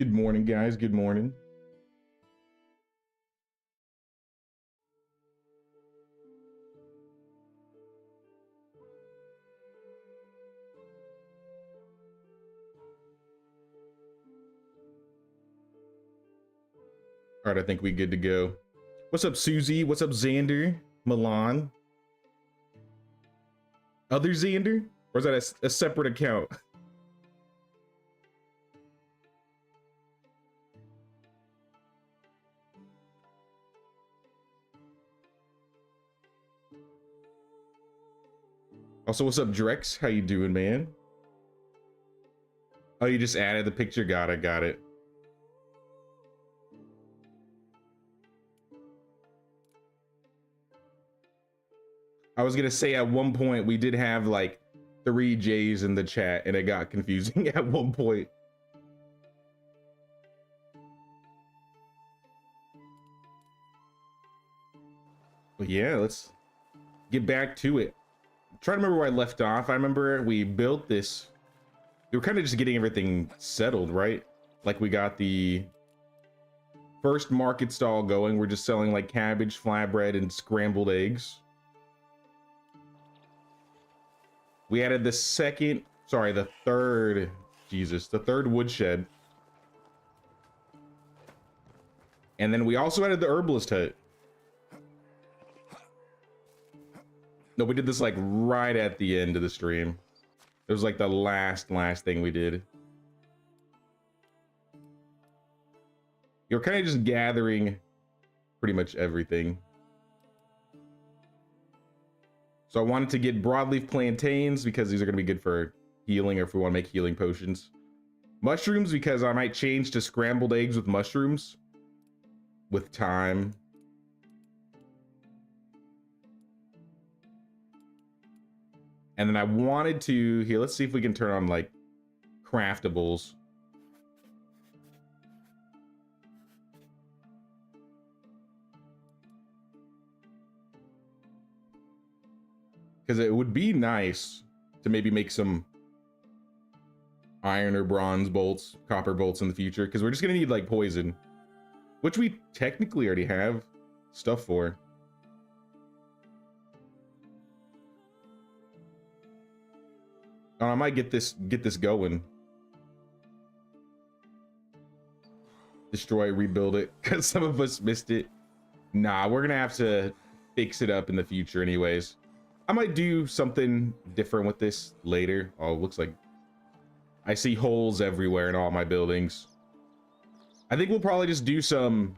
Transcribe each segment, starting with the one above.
Good morning, guys. Good morning. All right, I think we good to go. What's up, Susie? What's up, Xander? Milan? Other Xander? Or is that a separate account? Also, what's up, Drex? How you doing, man? Oh, you just added the picture. Got it, got it. I was gonna say at one point we did have like 3 J's in the chat and it got confusing at one point. But yeah, let's get back to it. I'm trying to remember where I left off. I remember we built this. We were kind of just getting everything settled, right? Like we got the first market stall going. We're just selling like cabbage, flatbread, and scrambled eggs. We added the third woodshed. And then we also added the herbalist hut. No, we did this like right at the end of the stream. It was like the last thing we did. You're kind of just gathering pretty much everything. So I wanted to get broadleaf plantains because these are going to be good for healing, or if we want to make healing potions. Mushrooms because I might change to scrambled eggs with mushrooms with time. And then I wanted to, here, let's see if we can turn on like craftables. Because it would be nice to maybe make some iron or bronze bolts, copper bolts in the future, because we're just going to need like poison, which we technically already have stuff for. Oh, I might get this going. Destroy, rebuild it, because some of us missed it. Nah, we're gonna have to fix it up in the future anyways. I might do something different with this later. Oh, it looks like I see holes everywhere in all my buildings. I think we'll probably just do some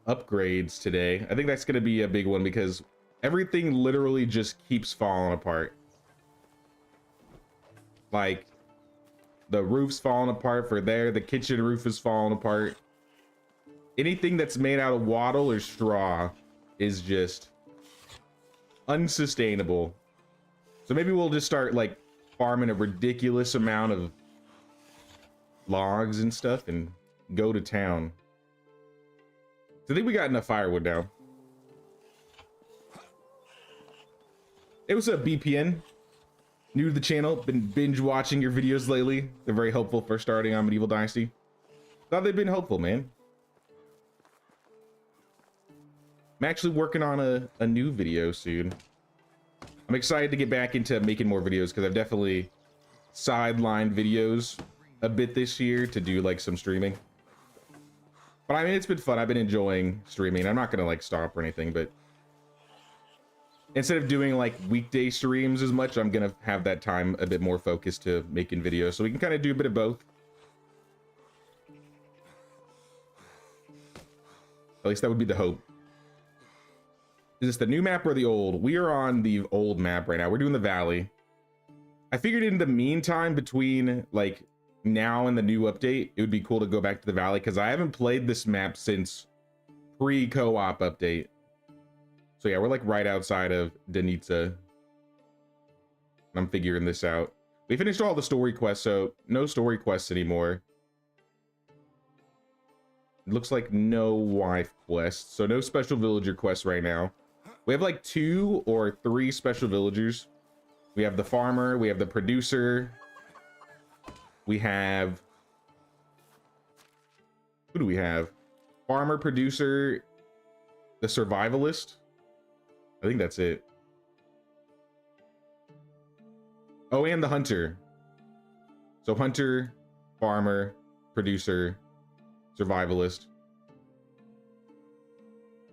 upgrades today. I think that's gonna be a big one because everything literally just keeps falling apart. Like the roof's falling apart for there, the kitchen roof is falling apart. Anything that's made out of wattle or straw is just unsustainable. So maybe we'll just start like farming a ridiculous amount of logs and stuff and go to town. So I think we got enough firewood now. Hey, what's up, BPN? New to the channel, been binge watching your videos lately. They're very helpful for starting on Medieval Dynasty. Thought they've been helpful, man. I'm actually working on a new video soon. I'm excited to get back into making more videos because I've definitely sidelined videos a bit this year to do like some streaming. But I mean, it's been fun. I've been enjoying streaming. I'm not gonna like stop or anything, but instead of doing like weekday streams as much, I'm gonna have that time a bit more focused to making videos, so we can kind of do a bit of both. At least that would be the hope. Is this the new map or the old? We are on the old map right now. We're doing the valley. I figured in the meantime, between like now and the new update, it would be cool to go back to the valley because I haven't played this map since pre-co-op update. So yeah, we're like right outside of Danitza. I'm figuring this out. We finished all the story quests, so no story quests anymore. It looks like no wife quests, so no special villager quests right now. We have like 2 or 3 special villagers. We have the farmer, we have the producer, we have Who do we have? Farmer, producer, the survivalist. I think that's it. Oh, and the hunter. So hunter, farmer, producer, survivalist.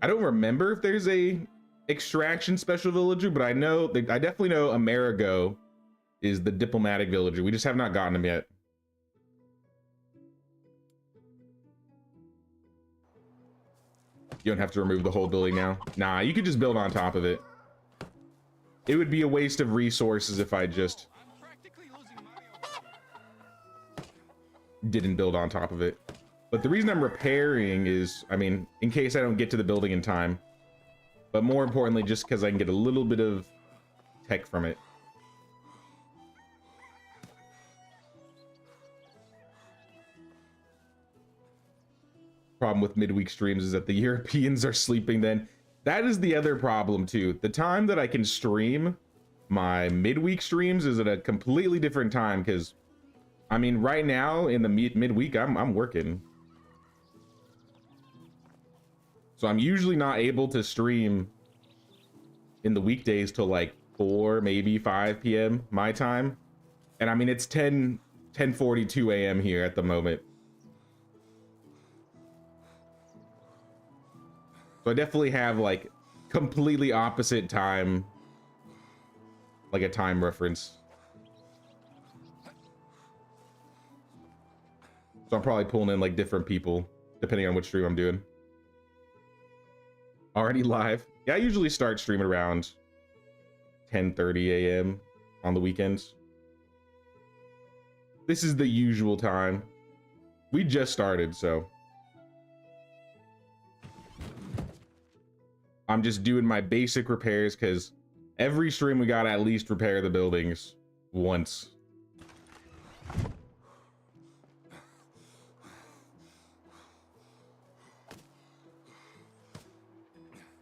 I don't remember if there's a extraction special villager, but I definitely know Amerigo is the diplomatic villager. We just have not gotten him yet. You don't have to remove the whole building now. Nah, you could just build on top of it. It would be a waste of resources if I just didn't build on top of it. But the reason I'm repairing is, I mean, in case I don't get to the building in time. But more importantly, just because I can get a little bit of tech from it. Problem with midweek streams is that the Europeans are sleeping then. That is the other problem too. The time that I can stream my midweek streams is at a completely different time, because I mean right now in the midweek I'm working. So I'm usually not able to stream in the weekdays till like 4, maybe 5 p.m. my time. And I mean it's 10:42 a.m. here at the moment. So I definitely have like completely opposite time, like a time reference. So I'm probably pulling in like different people depending on which stream I'm doing. Already live. Yeah, I usually start streaming around 10:30 a.m. on the weekends. This is the usual time. We just started, so I'm just doing my basic repairs because every stream we gotta at least repair the buildings once.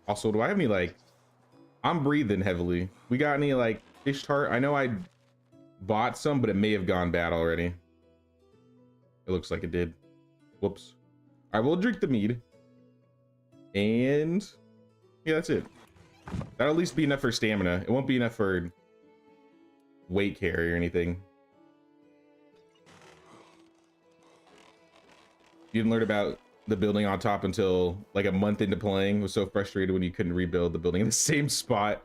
Also, do I have any like, I'm breathing heavily. We got any like fish tart? I know I bought some, but it may have gone bad already. It looks like it did. Whoops. All right, we'll drink the mead. And yeah, that's it. That'll at least be enough for stamina. It won't be enough for weight carry or anything. You didn't learn about the building on top until like a month into playing. Was so frustrated when you couldn't rebuild the building in the same spot.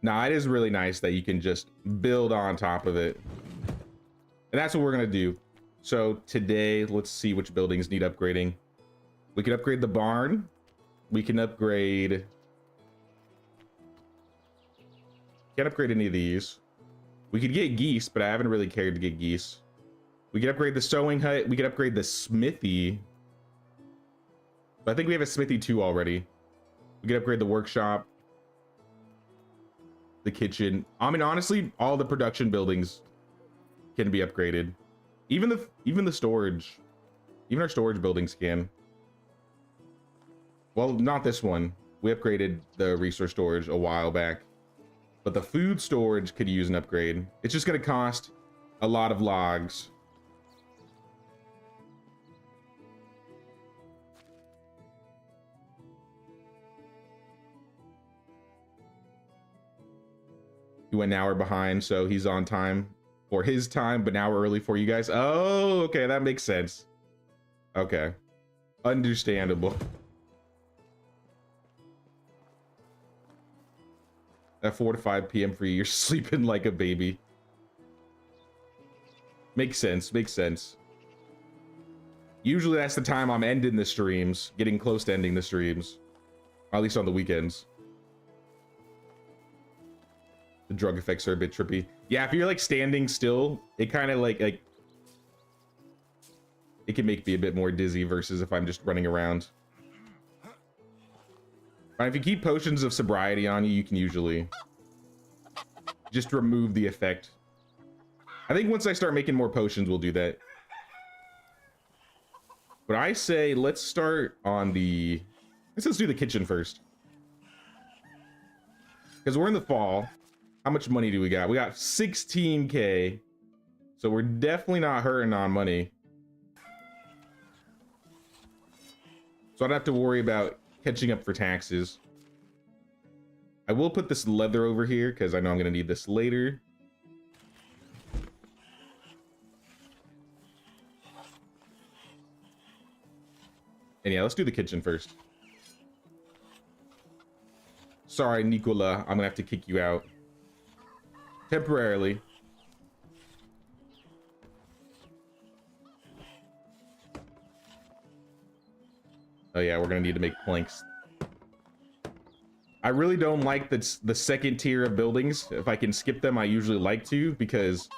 Nah, it is really nice that you can just build on top of it. And that's what we're gonna do. So today, let's see which buildings need upgrading. We can upgrade the barn. We can upgrade... Can't upgrade any of these. We could get geese, but I haven't really cared to get geese. We could upgrade the sewing hut. We could upgrade the smithy. But I think we have a smithy 2 already. We could upgrade the workshop. The kitchen. I mean, honestly, all the production buildings can be upgraded. Even the storage. Even our storage buildings can. Well, not this one. We upgraded the resource storage a while back. But the food storage could use an upgrade. It's just going to cost a lot of logs. He went an hour behind, so he's on time for his time, but now we're early for you guys. Oh, okay, that makes sense. Okay. Understandable. At 4 to 5 p.m. for you, you're sleeping like a baby. Makes sense, makes sense. Usually that's the time I'm ending the streams, getting close to ending the streams. Or at least on the weekends. The drug effects are a bit trippy. Yeah, if you're like standing still, it kind of like it can make me a bit more dizzy versus if I'm just running around. If you keep potions of sobriety on you, you can usually just remove the effect. I think once I start making more potions, we'll do that. But I say let's start on the... Let's do the kitchen first. Because we're in the fall. How much money do we got? We got 16K. So we're definitely not hurting on money. So I don't have to worry about catching up for taxes. I will put this leather over here because I know I'm going to need this later. And yeah, let's do the kitchen first. Sorry, Nicola, I'm gonna have to kick you out. Temporarily. Oh yeah, we're gonna need to make planks. I really don't like the second tier of buildings. If I can skip them, I usually like to, because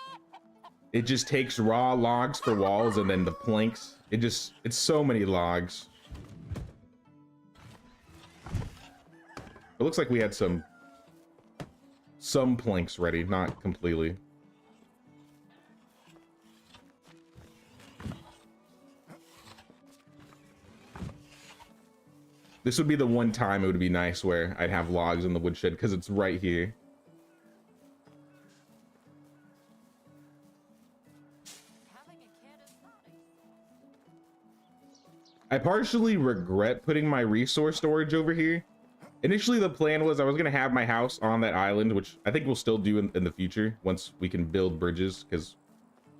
it just takes raw logs for walls and then the planks. It's so many logs. It looks like we had some planks ready, not completely. This would be the one time it would be nice where I'd have logs in the woodshed because it's right here. I partially regret putting my resource storage over here. Initially, the plan was I was going to have my house on that island, which I think we'll still do in the future once we can build bridges, because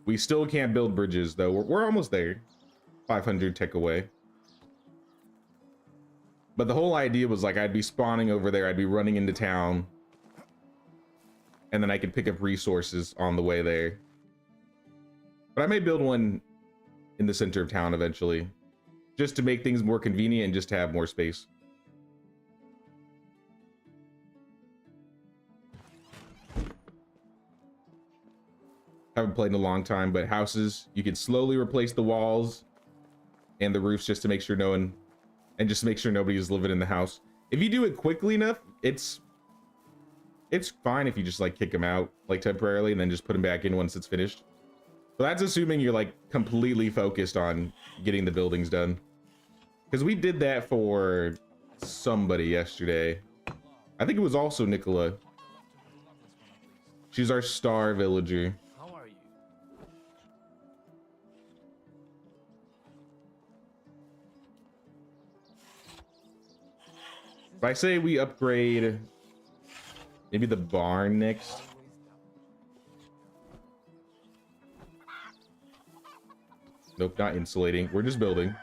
we still can't build bridges, though. We're almost there. 500 tech away. But the whole idea was like I'd be spawning over there. I'd be running into town. And then I could pick up resources on the way there. But I may build one in the center of town eventually, just to make things more convenient and just to have more space. Haven't played in a long time, but houses, you can slowly replace the walls and the roofs just to make sure just to make sure nobody's living in the house. If you do it quickly enough, it's fine if you just like kick them out like temporarily and then just put them back in once it's finished. But that's assuming you're like completely focused on getting the buildings done. Because we did that for somebody yesterday. I think it was also Nicola. She's our star villager. If I say we upgrade maybe the barn next. Nope, not insulating. We're just building.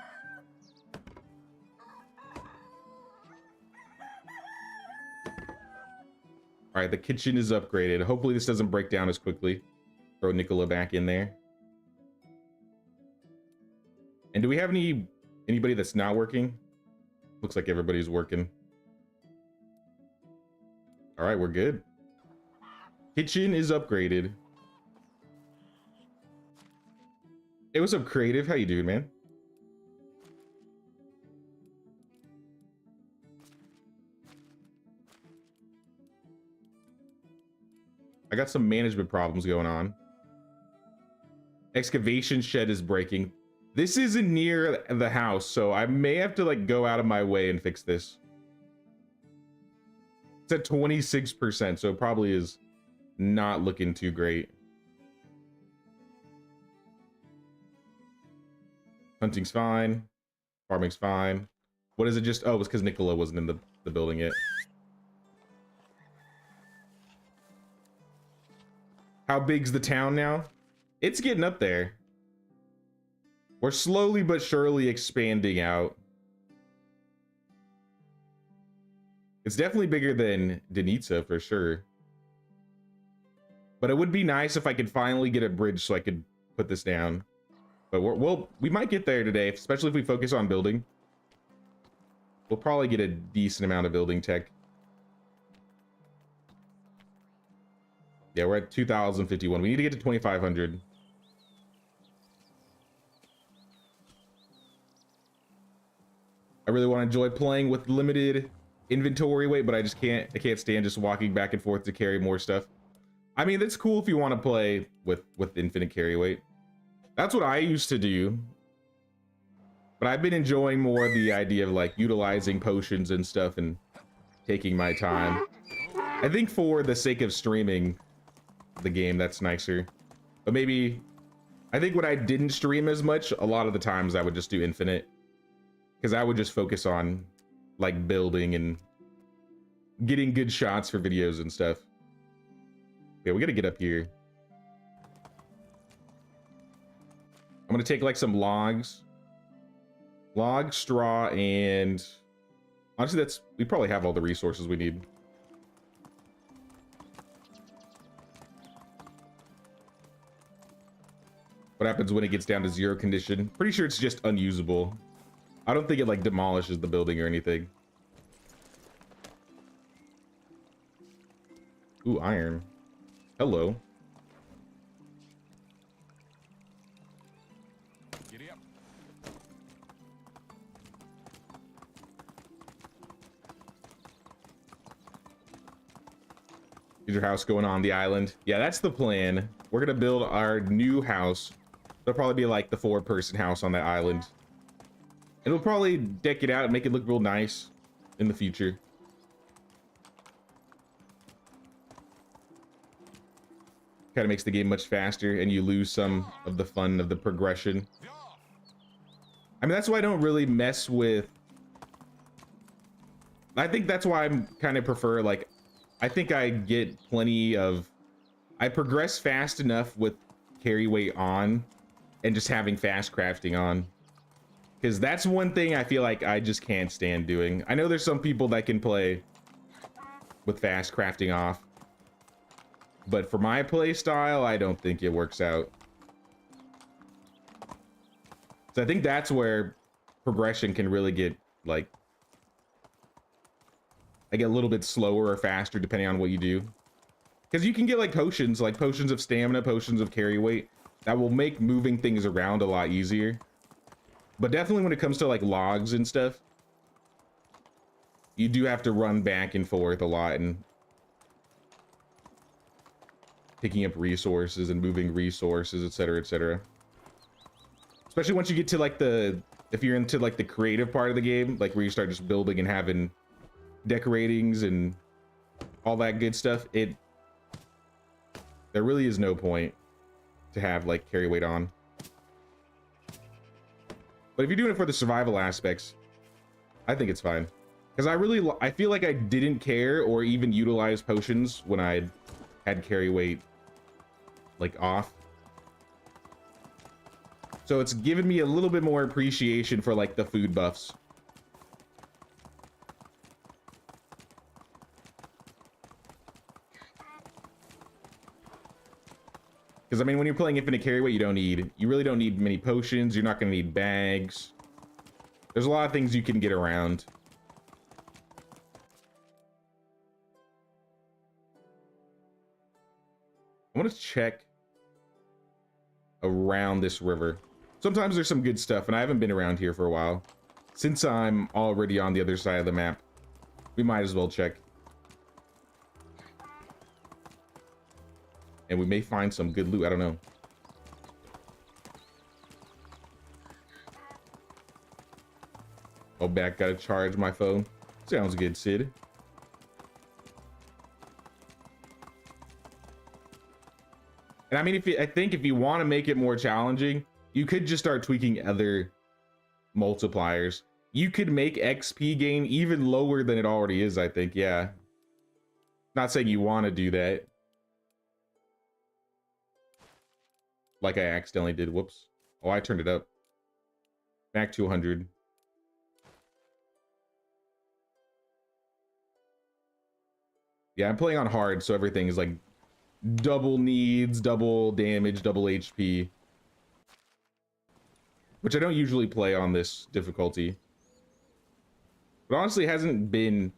All right, the kitchen is upgraded. Hopefully this doesn't break down as quickly. Throw Nicola back in there. And do we have anybody that's not working? Looks like everybody's working. All right, we're good. Kitchen is upgraded. Hey, what's up, Creative? How you doing, man? I got some management problems going on. Excavation shed is breaking. This isn't near the house, so I may have to like go out of my way and fix this. It's at 26%, so it probably is not looking too great. Hunting's fine. Farming's fine. What is it just? Oh, it's because Nicola wasn't in the building yet. How big's the town now? It's getting up there. We're slowly but surely expanding out. It's definitely bigger than Denitsa for sure. But it would be nice if I could finally get a bridge so I could put this down. But we might get there today, especially if we focus on building. We'll probably get a decent amount of building tech. Yeah, we're at 2051. We need to get to 2500. I really want to enjoy playing with limited inventory weight, but I can't stand just walking back and forth to carry more stuff. I mean, that's cool if you want to play with infinite carry weight. That's what I used to do. But I've been enjoying more the idea of like utilizing potions and stuff and taking my time. I think for the sake of streaming the game, that's nicer. But maybe I think when I didn't stream as much, a lot of the times I would just do infinite. because I would just focus on like building and getting good shots for videos and stuff. Yeah, we gotta get up here. I'm gonna take like some logs, straw, and honestly, we probably have all the resources we need. What happens when it gets down to 0 condition? Pretty sure it's just unusable. I don't think it like demolishes the building or anything. Ooh, iron. Hello. Giddy up. Is your house going on the island? Yeah, that's the plan. We're gonna build our new house. It'll probably be like the 4-person house on that island. And we'll probably deck it out and make it look real nice in the future. Kind of makes the game much faster, and you lose some of the fun of the progression. I mean, that's why I don't really mess with... I think that's why I'm kind of prefer, like, I think I get plenty of... I progress fast enough with carry weight on and just having fast crafting on. Because that's one thing I feel like I just can't stand doing. I know there's some people that can play with fast crafting off. But for my play style, I don't think it works out. So I think that's where progression can really get, like, I get a little bit slower or faster depending on what you do. Because you can get like potions of stamina, potions of carry weight that will make moving things around a lot easier. But definitely when it comes to like logs and stuff, you do have to run back and forth a lot and picking up resources and moving resources, etc., etc. Especially once you get to like if you're into like the creative part of the game, like where you start just building and having decoratings and all that good stuff, there really is no point to have like carry weight on. But if you're doing it for the survival aspects, I think it's fine. Because I feel like I didn't care or even utilize potions when I had carry weight like off. So it's given me a little bit more appreciation for like the food buffs. Because I mean, when you're playing infinite carry weight, you really don't need many potions. You're not going to need bags. There's a lot of things you can get around. I want to check around this river. Sometimes there's some good stuff, and I haven't been around here for a while. Since I'm already on the other side of the map, we might as well check. And we may find some good loot. I don't know. Oh, back. Gotta charge my phone. Sounds good, Sid. And I mean, I think if you want to make it more challenging, you could just start tweaking other multipliers. You could make XP gain even lower than it already is, I think. Yeah. Not saying you want to do that. Like I accidentally did. Whoops. Oh, I turned it up. Back to 100. Yeah, I'm playing on hard, so everything is like double needs, double damage, double HP. Which I don't usually play on this difficulty. But honestly, it hasn't been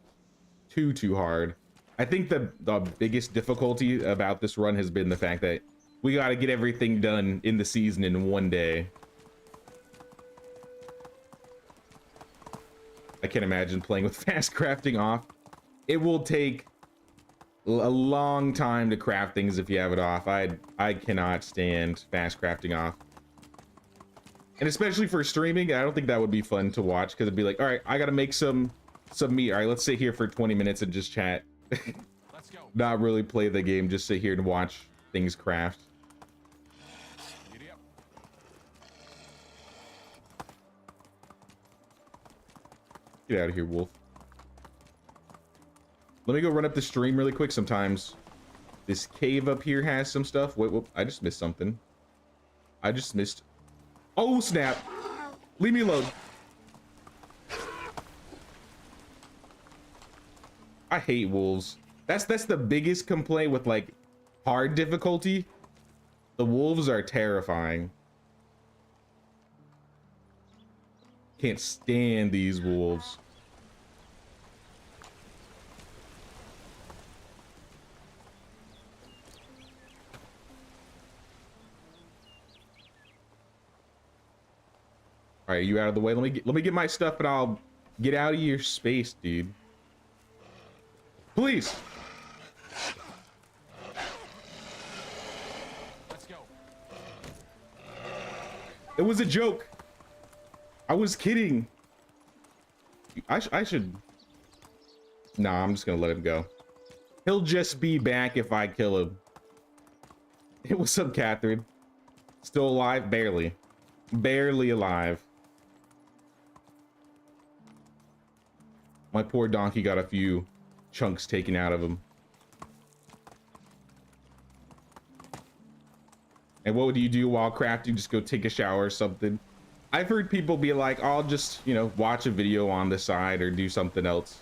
too hard. I think the biggest difficulty about this run has been the fact that we got to get everything done in the season in one day. I can't imagine playing with fast crafting off. It will take a long time to craft things if you have it off. I cannot stand fast crafting off. And especially for streaming, I don't think that would be fun to watch, because it'd be like, all right, I got to make some meat. All right, let's sit here for 20 minutes and just chat. Let's go. Not really play the game, just sit here and watch things craft. Get out of here, wolf. Let me go run up the stream really quick. Sometimes this cave up here has some stuff. Wait, whoop, I just missed something. I just missed. Oh, snap. Leave me alone. I hate wolves. That's the biggest complaint with like hard difficulty. The wolves are terrifying. Can't stand these wolves. All right, you out of the way. Let me get my stuff, and I'll get out of your space, dude. Please. Let's go. It was a joke. I was kidding. I should. Nah, I'm just gonna let him go. He'll just be back if I kill him. Hey, what's up, Catherine? Still alive? Barely. Barely alive. My poor donkey got a few chunks taken out of him. And what would you do while crafting? Just go take a shower or something? I've heard people be like, I'll just, you know, watch a video on the side or do something else.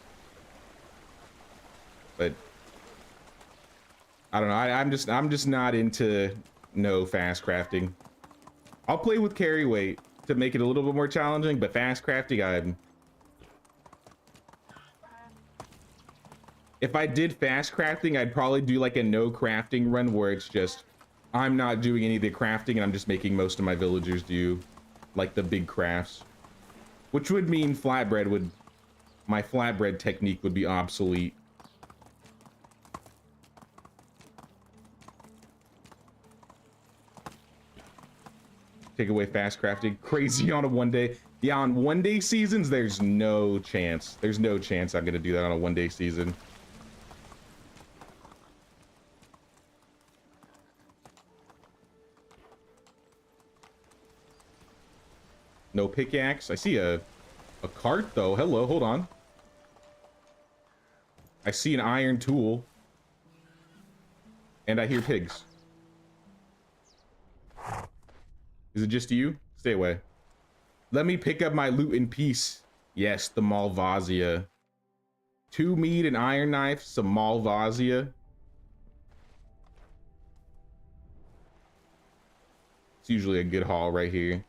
But I don't know. I'm just not into no fast crafting. I'll play with carry weight to make it a little bit more challenging, but fast crafting, if I did fast crafting, I'd probably do like a no crafting run where it's just I'm not doing any of the crafting and I'm just making most of my villagers do like the big crafts, which would mean my flatbread technique would be obsolete. Take away fast crafting. Crazy on a 1 day. Yeah, on 1 day seasons, there's no chance. There's no chance I'm gonna do that on a 1 day season. No pickaxe. I see a cart though. Hello, hold on. I see an iron tool. And I hear pigs. Is it just you? Stay away. Let me pick up my loot in peace. Yes, the Malvasia. 2 meat, an iron knife, some Malvasia. It's usually a good haul right here.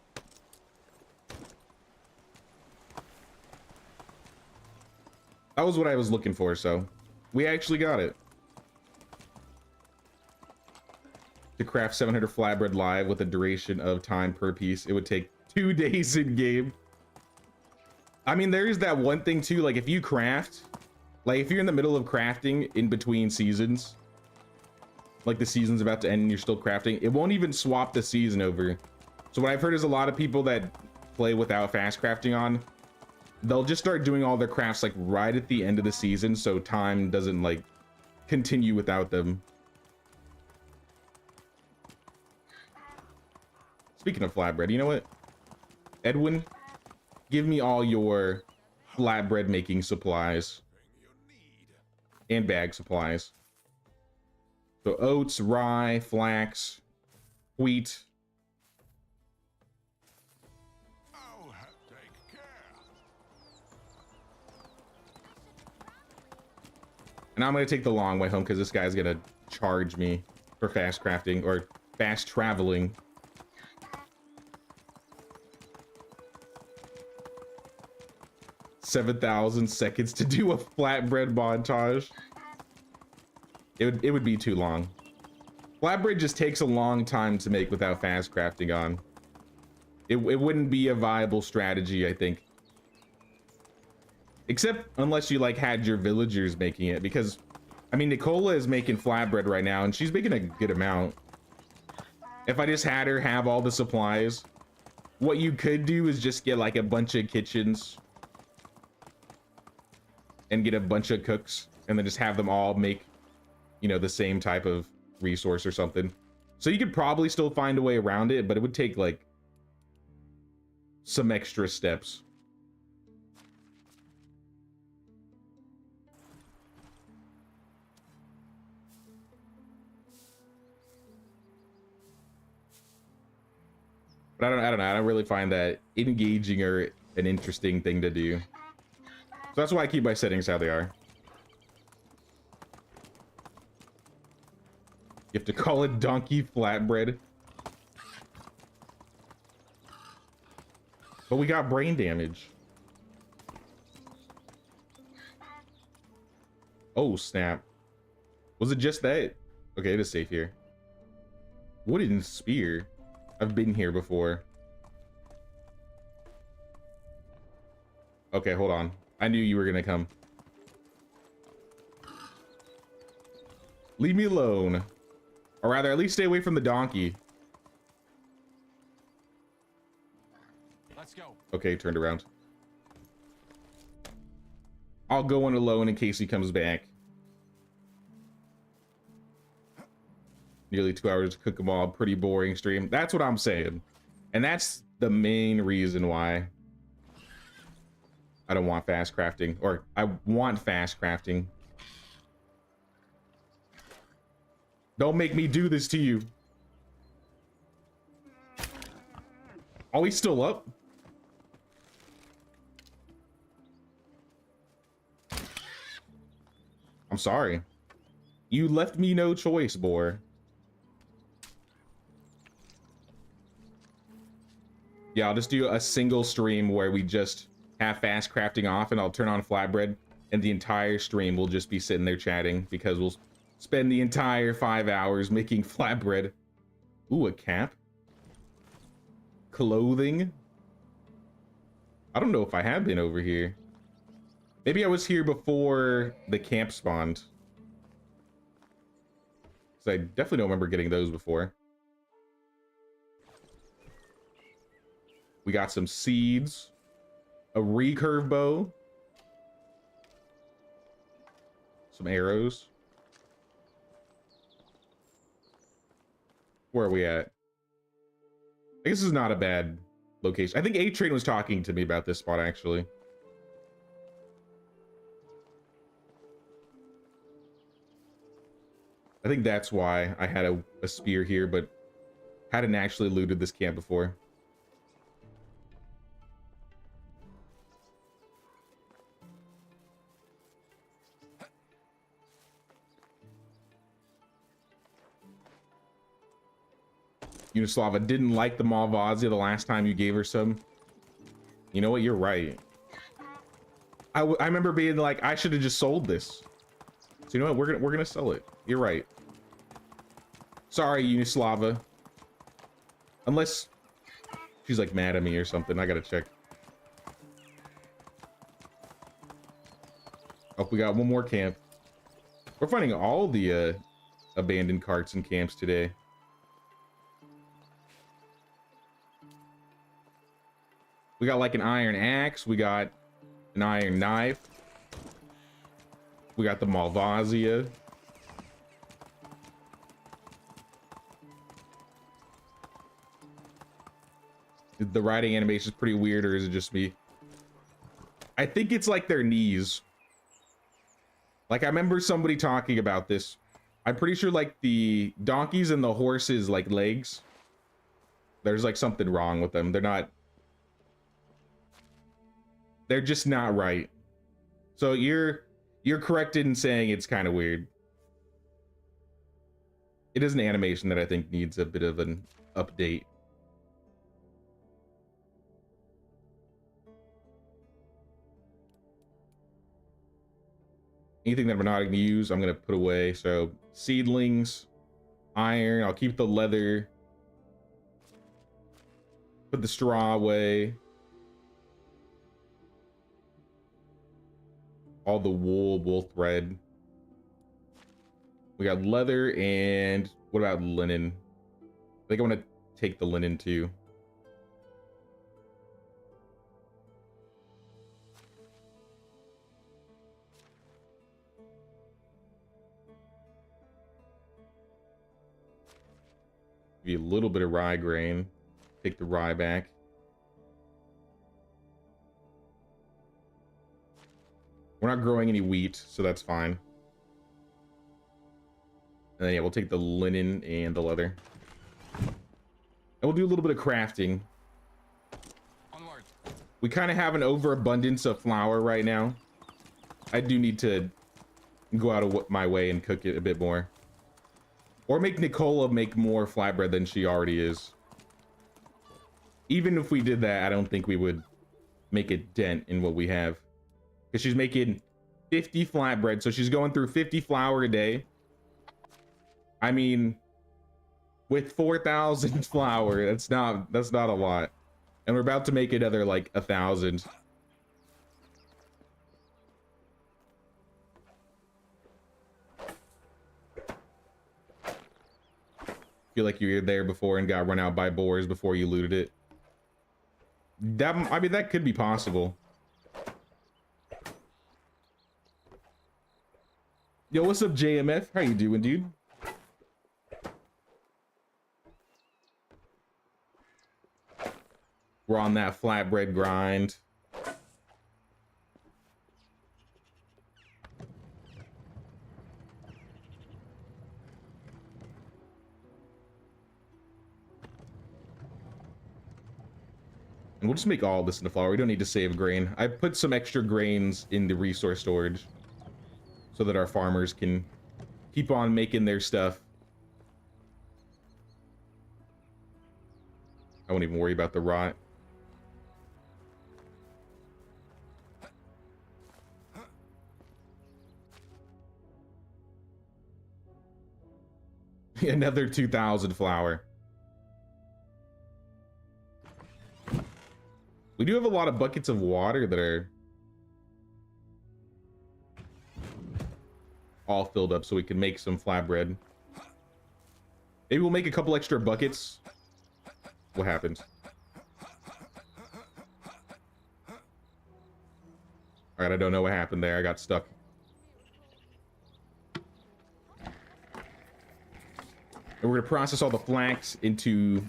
That was what I was looking for, so we actually got it. To craft 700 flatbread live with a duration of time per piece, it would take 2 days in game. I mean, there is that one thing too, like if you craft, like if you're in the middle of crafting in between seasons, like the season's about to end and you're still crafting, it won't even swap the season over. So what I've heard is a lot of people that play without fast crafting on, they'll just start doing all their crafts like right at the end of the season, so time doesn't like continue without them. Speaking of flatbread, you know what? Edwin, give me all your flatbread making supplies and bag supplies. So oats, rye, flax, wheat. And I'm gonna take the long way home because this guy's gonna charge me for fast crafting or fast traveling. $7,000 seconds to do a flatbread montage. It would be too long. Flatbread just takes a long time to make without fast crafting on. It wouldn't be a viable strategy, I think. Except unless you like had your villagers making it, because I mean Nicola is making flatbread right now and she's making a good amount. If I just had her have all the supplies, what you could do is just get like a bunch of kitchens and get a bunch of cooks and then just have them all make, you know, the same type of resource or something. So you could probably still find a way around it, but it would take like some extra steps. But I don't know. I don't really find that engaging or an interesting thing to do. So that's why I keep my settings how they are. You have to call it donkey flatbread. But we got brain damage. Oh, snap. Was it just that? Okay, it is safe here. Wooden spear. I've been here before. Okay, hold on. I knew you were gonna come. Leave me alone. Or rather, at least stay away from the donkey. Let's go. Okay, turned around. I'll go in alone in case he comes back. Nearly 2 hours to cook them all. Pretty boring stream. That's what I'm saying. And that's the main reason why I don't want fast crafting. Or I want fast crafting. Don't make me do this to you. Oh, he's still up? I'm sorry. You left me no choice, boy. Yeah, I'll just do a single stream where we just have fast crafting off and I'll turn on Flatbread and the entire stream will just be sitting there chatting because we'll spend the entire 5 hours making flatbread. Ooh, a cap. Clothing. I don't know if I have been over here. Maybe I was here before the camp spawned. Because I definitely don't remember getting those before. We got some seeds. A recurve bow. Some arrows. Where are we at? I guess this is not a bad location. I think A-Train was talking to me about this spot, actually. I think that's why I had a spear here, but hadn't actually looted this camp before. Unislava didn't like the Malvasia the last time you gave her some. You know what? You're right. I remember being like, I should have just sold this. So you know what? We're gonna sell it. You're right. Sorry, Unislava. Unless she's like mad at me or something. I gotta check. Oh, we got one more camp. We're finding all the abandoned carts and camps today. We got like an iron axe. We got an iron knife. We got the Malvasia. The riding animation is pretty weird, or is it just me? I think it's like their knees. Like, I remember somebody talking about this. I'm pretty sure like the donkeys and the horses like legs. There's like something wrong with them. They're just not right. So you're correct in saying it's kind of weird. It is an animation that I think needs a bit of an update. Anything that I'm not going to use, I'm going to put away. So seedlings, iron, I'll keep the leather. Put the straw away. All the wool thread. We got leather, and what about linen? I think I want to take the linen too. Give you a little bit of rye grain. Take the rye back. We're not growing any wheat, so that's fine. And then yeah, we'll take the linen and the leather. we'll do a little bit of crafting. Onward. We kind of have an overabundance of flour right now. I do need to go out of my way and cook it a bit more. Or make Nicola make more flatbread than she already is. Even if we did that, I don't think we would make a dent in what we have. Because she's making 50 flatbread, so she's going through 50 flour a day. I mean, with 4,000 flour, that's not a lot. And we're about to make another like 1,000. Feel like you were there before and got run out by boars before you looted it. I mean, that could be possible. Yo, what's up, JMF? How you doing, dude? We're on that flatbread grind. And we'll just make all this into flour. We don't need to save grain. I put some extra grains in the resource storage so that our farmers can keep on making their stuff. I won't even worry about the rot. Another 2,000 flour. We do have a lot of buckets of water that are all filled up so we can make some flatbread. Maybe we'll make a couple extra buckets. What happened? All right, I don't know what happened there. I got stuck. And we're gonna process all the flax into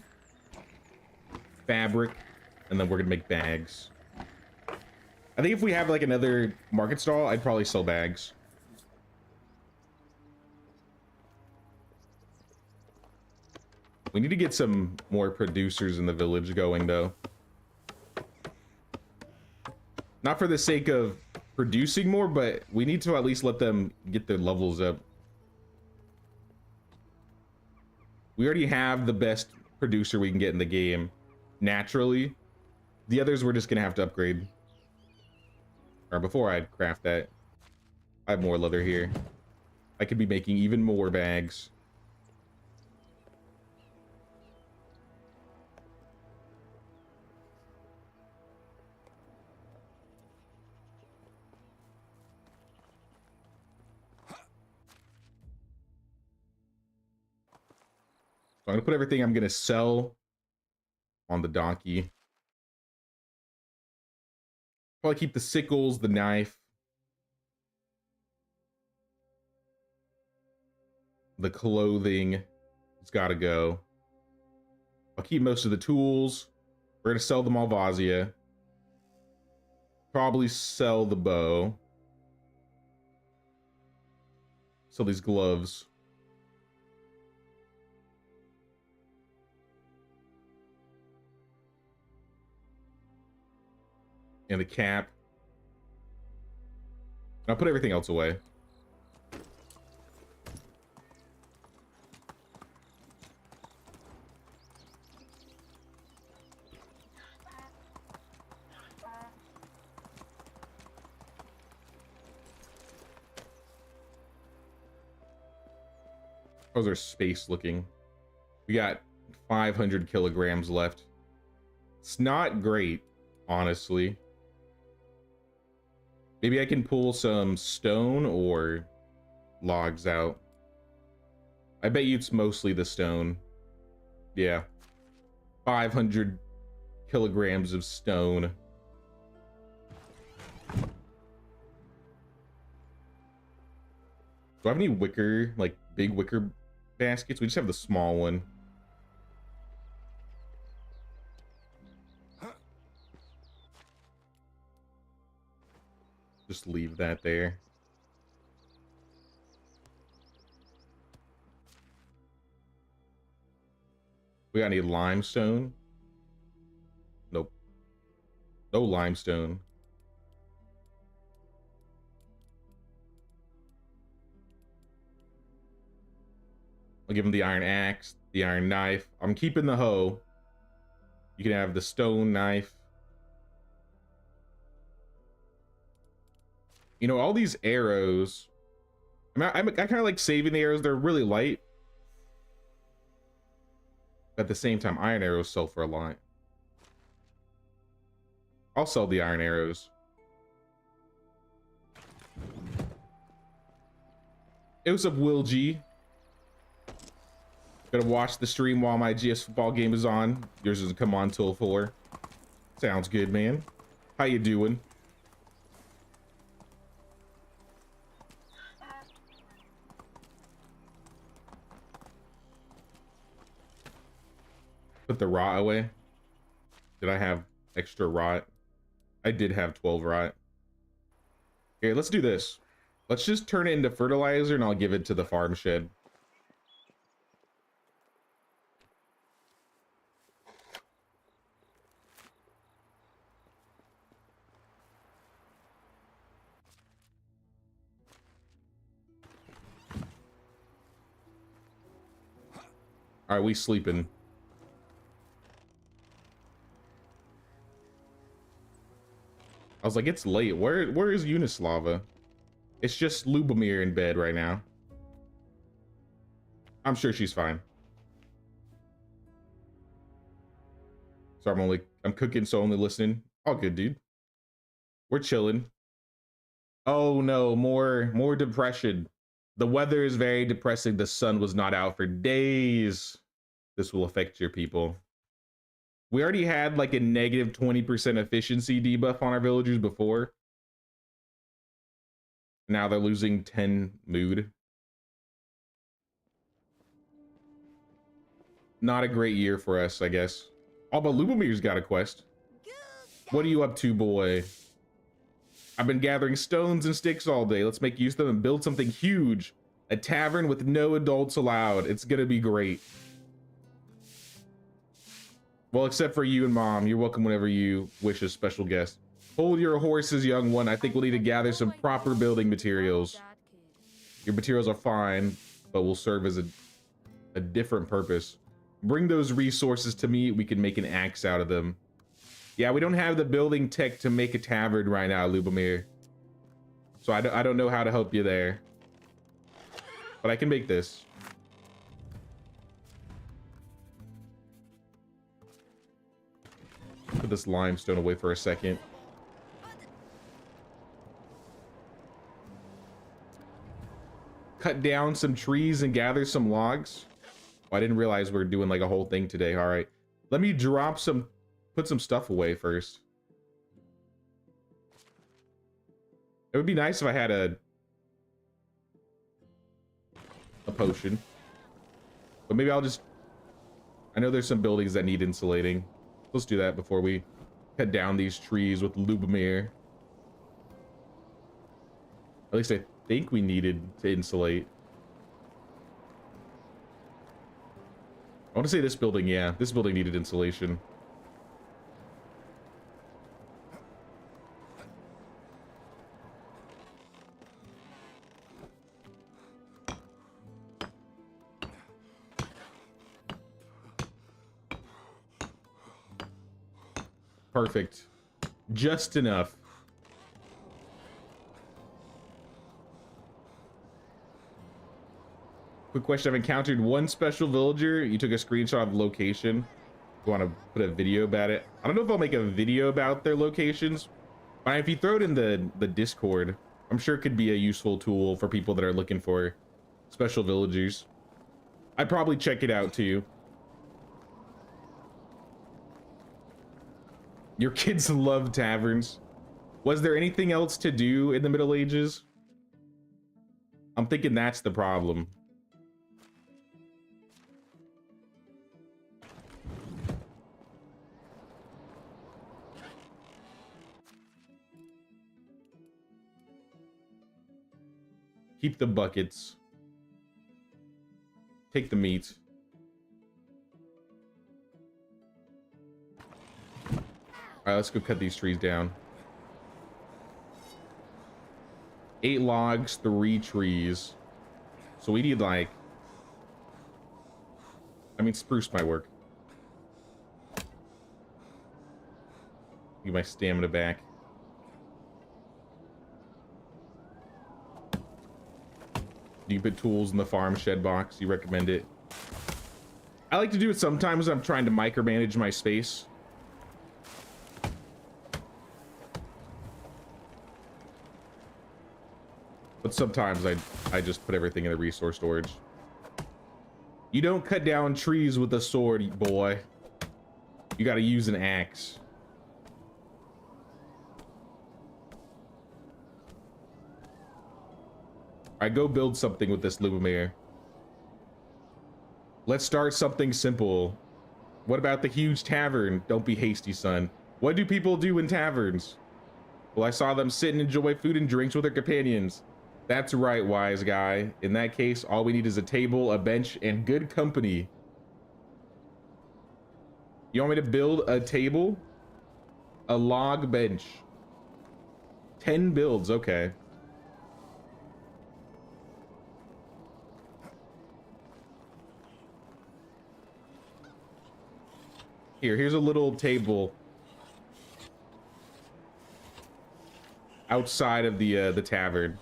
fabric, and then we're gonna make bags. I think if we have like another market stall, I'd probably sell bags. We need to get some more producers in the village going, though. Not for the sake of producing more, but we need to at least let them get their levels up. We already have the best producer we can get in the game, naturally. The others we're just gonna have to upgrade. Or before I craft that, I have more leather here. I could be making even more bags. So I'm gonna put everything I'm gonna sell on the donkey. Probably keep the sickles, the knife, the clothing. It's gotta go. I'll keep most of the tools. We're gonna sell the Malvasia. Probably sell the bow. Sell these gloves. And the cap. I'll put everything else away. How's our space looking? We got 500 kilograms left. It's not great, honestly. Maybe I can pull some stone or logs out. I bet you it's mostly the stone. Yeah. 500 kilograms of stone. Do I have any wicker, like big wicker baskets? We just have the small one. Just leave that there. We We got any limestone? Nope. No limestone. I'll give him the iron axe, the iron knife. I'm keeping the hoe. You can have the stone knife. You know, all these arrows. I kind of like saving the arrows. They're really light. But at the same time, iron arrows sell for a lot. I'll sell the iron arrows. It was up, Will G. Gonna watch the stream while my GS football game is on. Yours doesn't come on till 4. Sounds good, man. How you doing? Put the rot away. Did I have extra rot? I did have 12 rot. Okay, let's do this. Let's just turn it into fertilizer and I'll give it to the farm shed. All right, we sleeping. I was like, it's late. Where is Unislava? It's just Lubomir in bed right now. I'm sure she's fine. So I'm cooking, so only listening. All good, dude. We're chilling. Oh no, more depression. The weather is very depressing. The sun was not out for days. This will affect your people. We already had like a negative 20% efficiency debuff on our villagers before. Now they're losing 10 mood. Not a great year for us, I guess. Oh, but Lubomir's got a quest. What are you up to, boy? I've been gathering stones and sticks all day. Let's make use of them and build something huge. A tavern with no adults allowed. It's gonna be great. Well, except for you and Mom. You're welcome whenever you wish as special guest. Hold your horses, young one. I think we'll need to gather some proper building materials. Your materials are fine, but will serve as a different purpose. Bring those resources to me. We can make an axe out of them. Yeah, we don't have the building tech to make a tavern right now, Lubomir. So I don't know how to help you there. But I can make this. Put this limestone away for a second. Cut down some trees and gather some logs. Oh, I didn't realize we were doing like a whole thing today. All right. Let me put some stuff away first. It would be nice if I had a potion. But maybe I know there's some buildings that need insulating. Let's do that before we cut down these trees with Lubomir. At least I think we needed to insulate. I want to say this building, yeah. This building needed insulation. Perfect. Just enough. Quick question. I've encountered one special villager. You took a screenshot of the location. You want to put a video about it? I don't know if I'll make a video about their locations. But if you throw it in the Discord, I'm sure it could be a useful tool for people that are looking for special villagers. I'd probably check it out too. Your kids love taverns. Was there anything else to do in the Middle Ages? I'm thinking that's the problem. Keep the buckets. Take the meat. All right, let's go cut these trees down. 8 logs, 3 trees. So we need like, I mean, spruce might work. Get my stamina back. You can put tools in the farm shed box. You recommend it? I like to do it sometimes when I'm trying to micromanage my space. But sometimes I just put everything in the resource storage. You don't cut down trees with a sword, boy. You gotta use an axe. Alright, go build something with this Lubomir. Let's start something simple. What about the huge tavern? Don't be hasty, son. What do people do in taverns? Well, I saw them sit and enjoy food and drinks with their companions. That's right, wise guy. In that case, all we need is a table, a bench, and good company. You want me to build a table? A log bench. 10 builds, okay. Here's a little table outside of the tavern.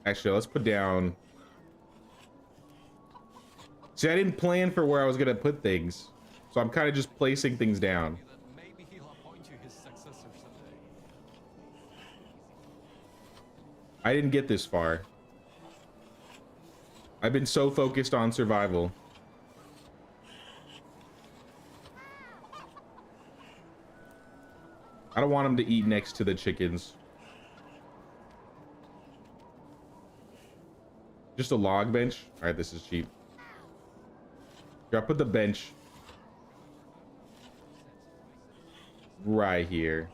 Actually, let's put down. See, I didn't plan for where I was gonna put things, so I'm kind of just placing things down. Maybe he'll appoint you his successor someday. I didn't get this far. I've been so focused on survival. I don't want him to eat next to the chickens. Just a log bench? All right, this is cheap. Here, I'll put the bench right here.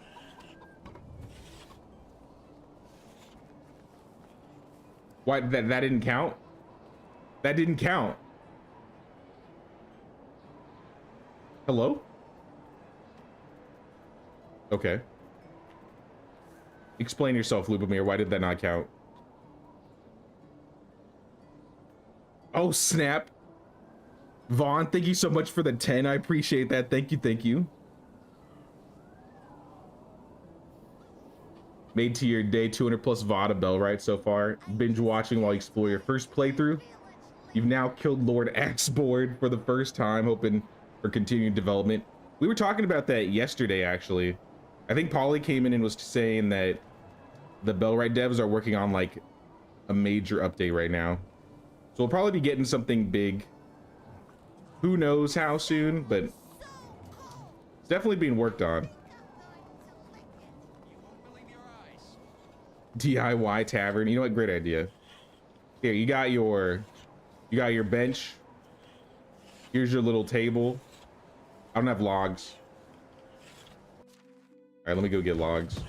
Why, that didn't count? That didn't count. Hello? Okay. Explain yourself, Lubomir. Why did that not count? Oh, snap. Vaughn, thank you so much for the 10. I appreciate that. Thank you, thank you. Made to your day 200 plus VOD bell right so far. Binge watching while you explore your first playthrough. You've now killed Lord Axeboard for the first time, hoping for continued development. We were talking about that yesterday, actually. I think Polly came in and was saying that the Bellrite devs are working on like a major update right now. So we'll probably be getting something big. Who knows how soon, but it's definitely being worked on. DIY tavern. You know what? Great idea. Here, you got your bench. Here's your little table. I don't have logs. All right, let me go get logs.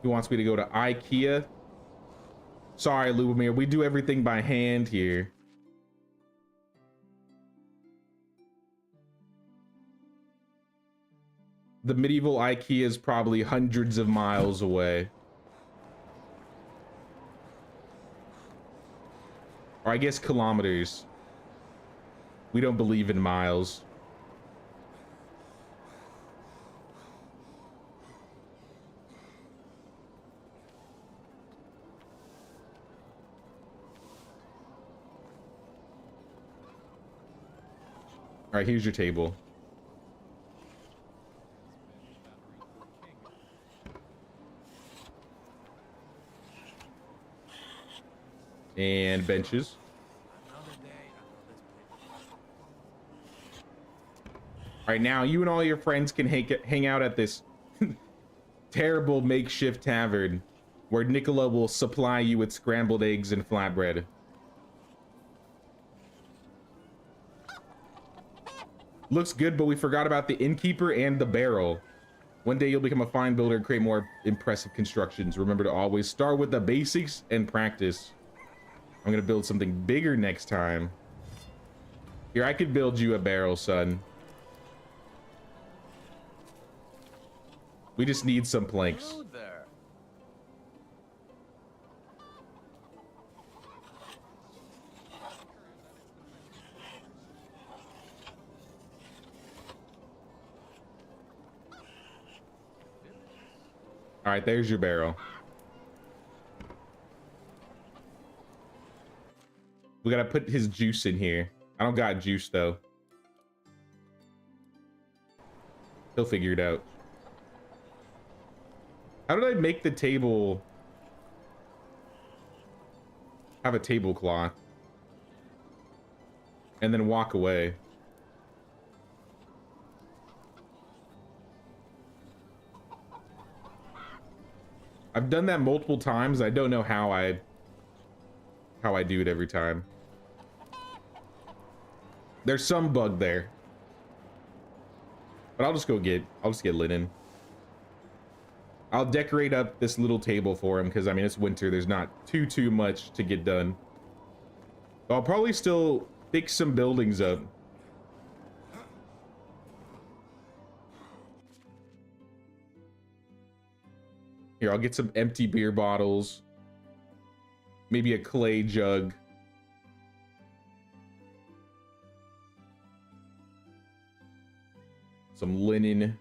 He wants me to go to IKEA. Sorry, Lubomir, we do everything by hand here. The medieval IKEA is probably hundreds of miles away. Or I guess kilometers. We don't believe in miles. All right, here's your table. And benches. All right, now you and all your friends can hang out at this terrible makeshift tavern where Nicola will supply you with scrambled eggs and flatbread. Looks good, but we forgot about the innkeeper and the barrel. One day you'll become a fine builder and create more impressive constructions. Remember to always start with the basics and practice. I'm gonna build something bigger next time. Here, I could build you a barrel, son. We just need some planks. Hello there. All right, there's your barrel. We gotta put his juice in here. I don't got juice though. He'll figure it out. How did I make the table have a tablecloth and then walk away? I've done that multiple times. I don't know how I do it every time. There's some bug there. But I'll just get linen. I'll decorate up this little table for him because I mean it's winter. There's not too much to get done. But I'll probably still fix some buildings up. Here, I'll get some empty beer bottles. Maybe a clay jug. Some linen.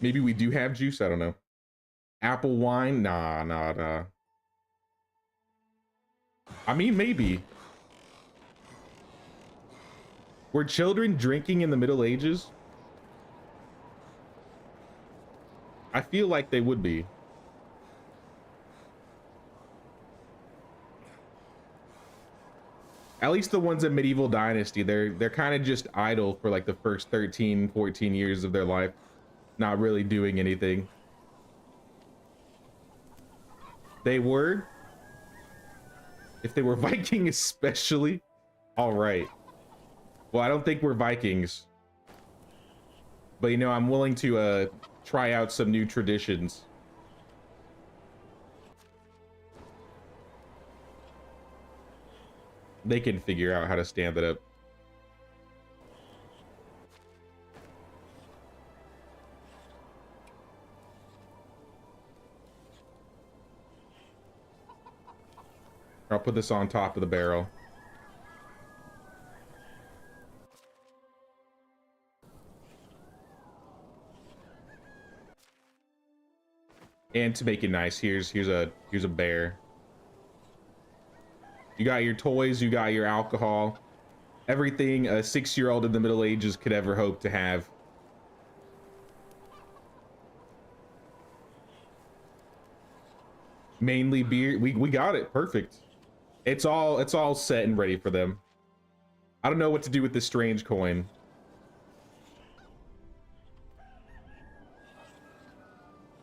Maybe we do have juice, I don't know. Apple wine? Nah. I mean, maybe. Were children drinking in the Middle Ages? I feel like they would be. At least the ones in medieval Dynasty, they're kind of just idle for like the first 13, 14 years of their life, not really doing anything. They were? If they were Viking especially? All right. Well, I don't think we're Vikings. But you know, I'm willing to try out some new traditions. They can figure out how to stand it up. I'll put this on top of the barrel. And to make it nice, here's a bear. You got your toys, you got your alcohol, everything a 6-year-old in the Middle Ages could ever hope to have. Mainly beer. We got it. Perfect. It's all set and ready for them. I don't know what to do with this strange coin.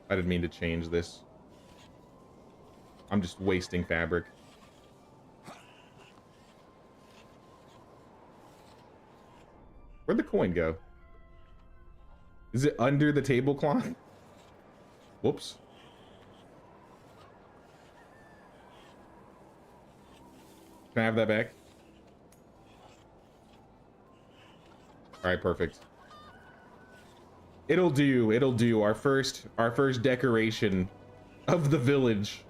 I didn't mean to change this. I'm just wasting fabric. Where'd the coin go? Is it under the tablecloth? Whoops. Can I have that back? All right, perfect. It'll do. It'll do. Our first decoration of the village.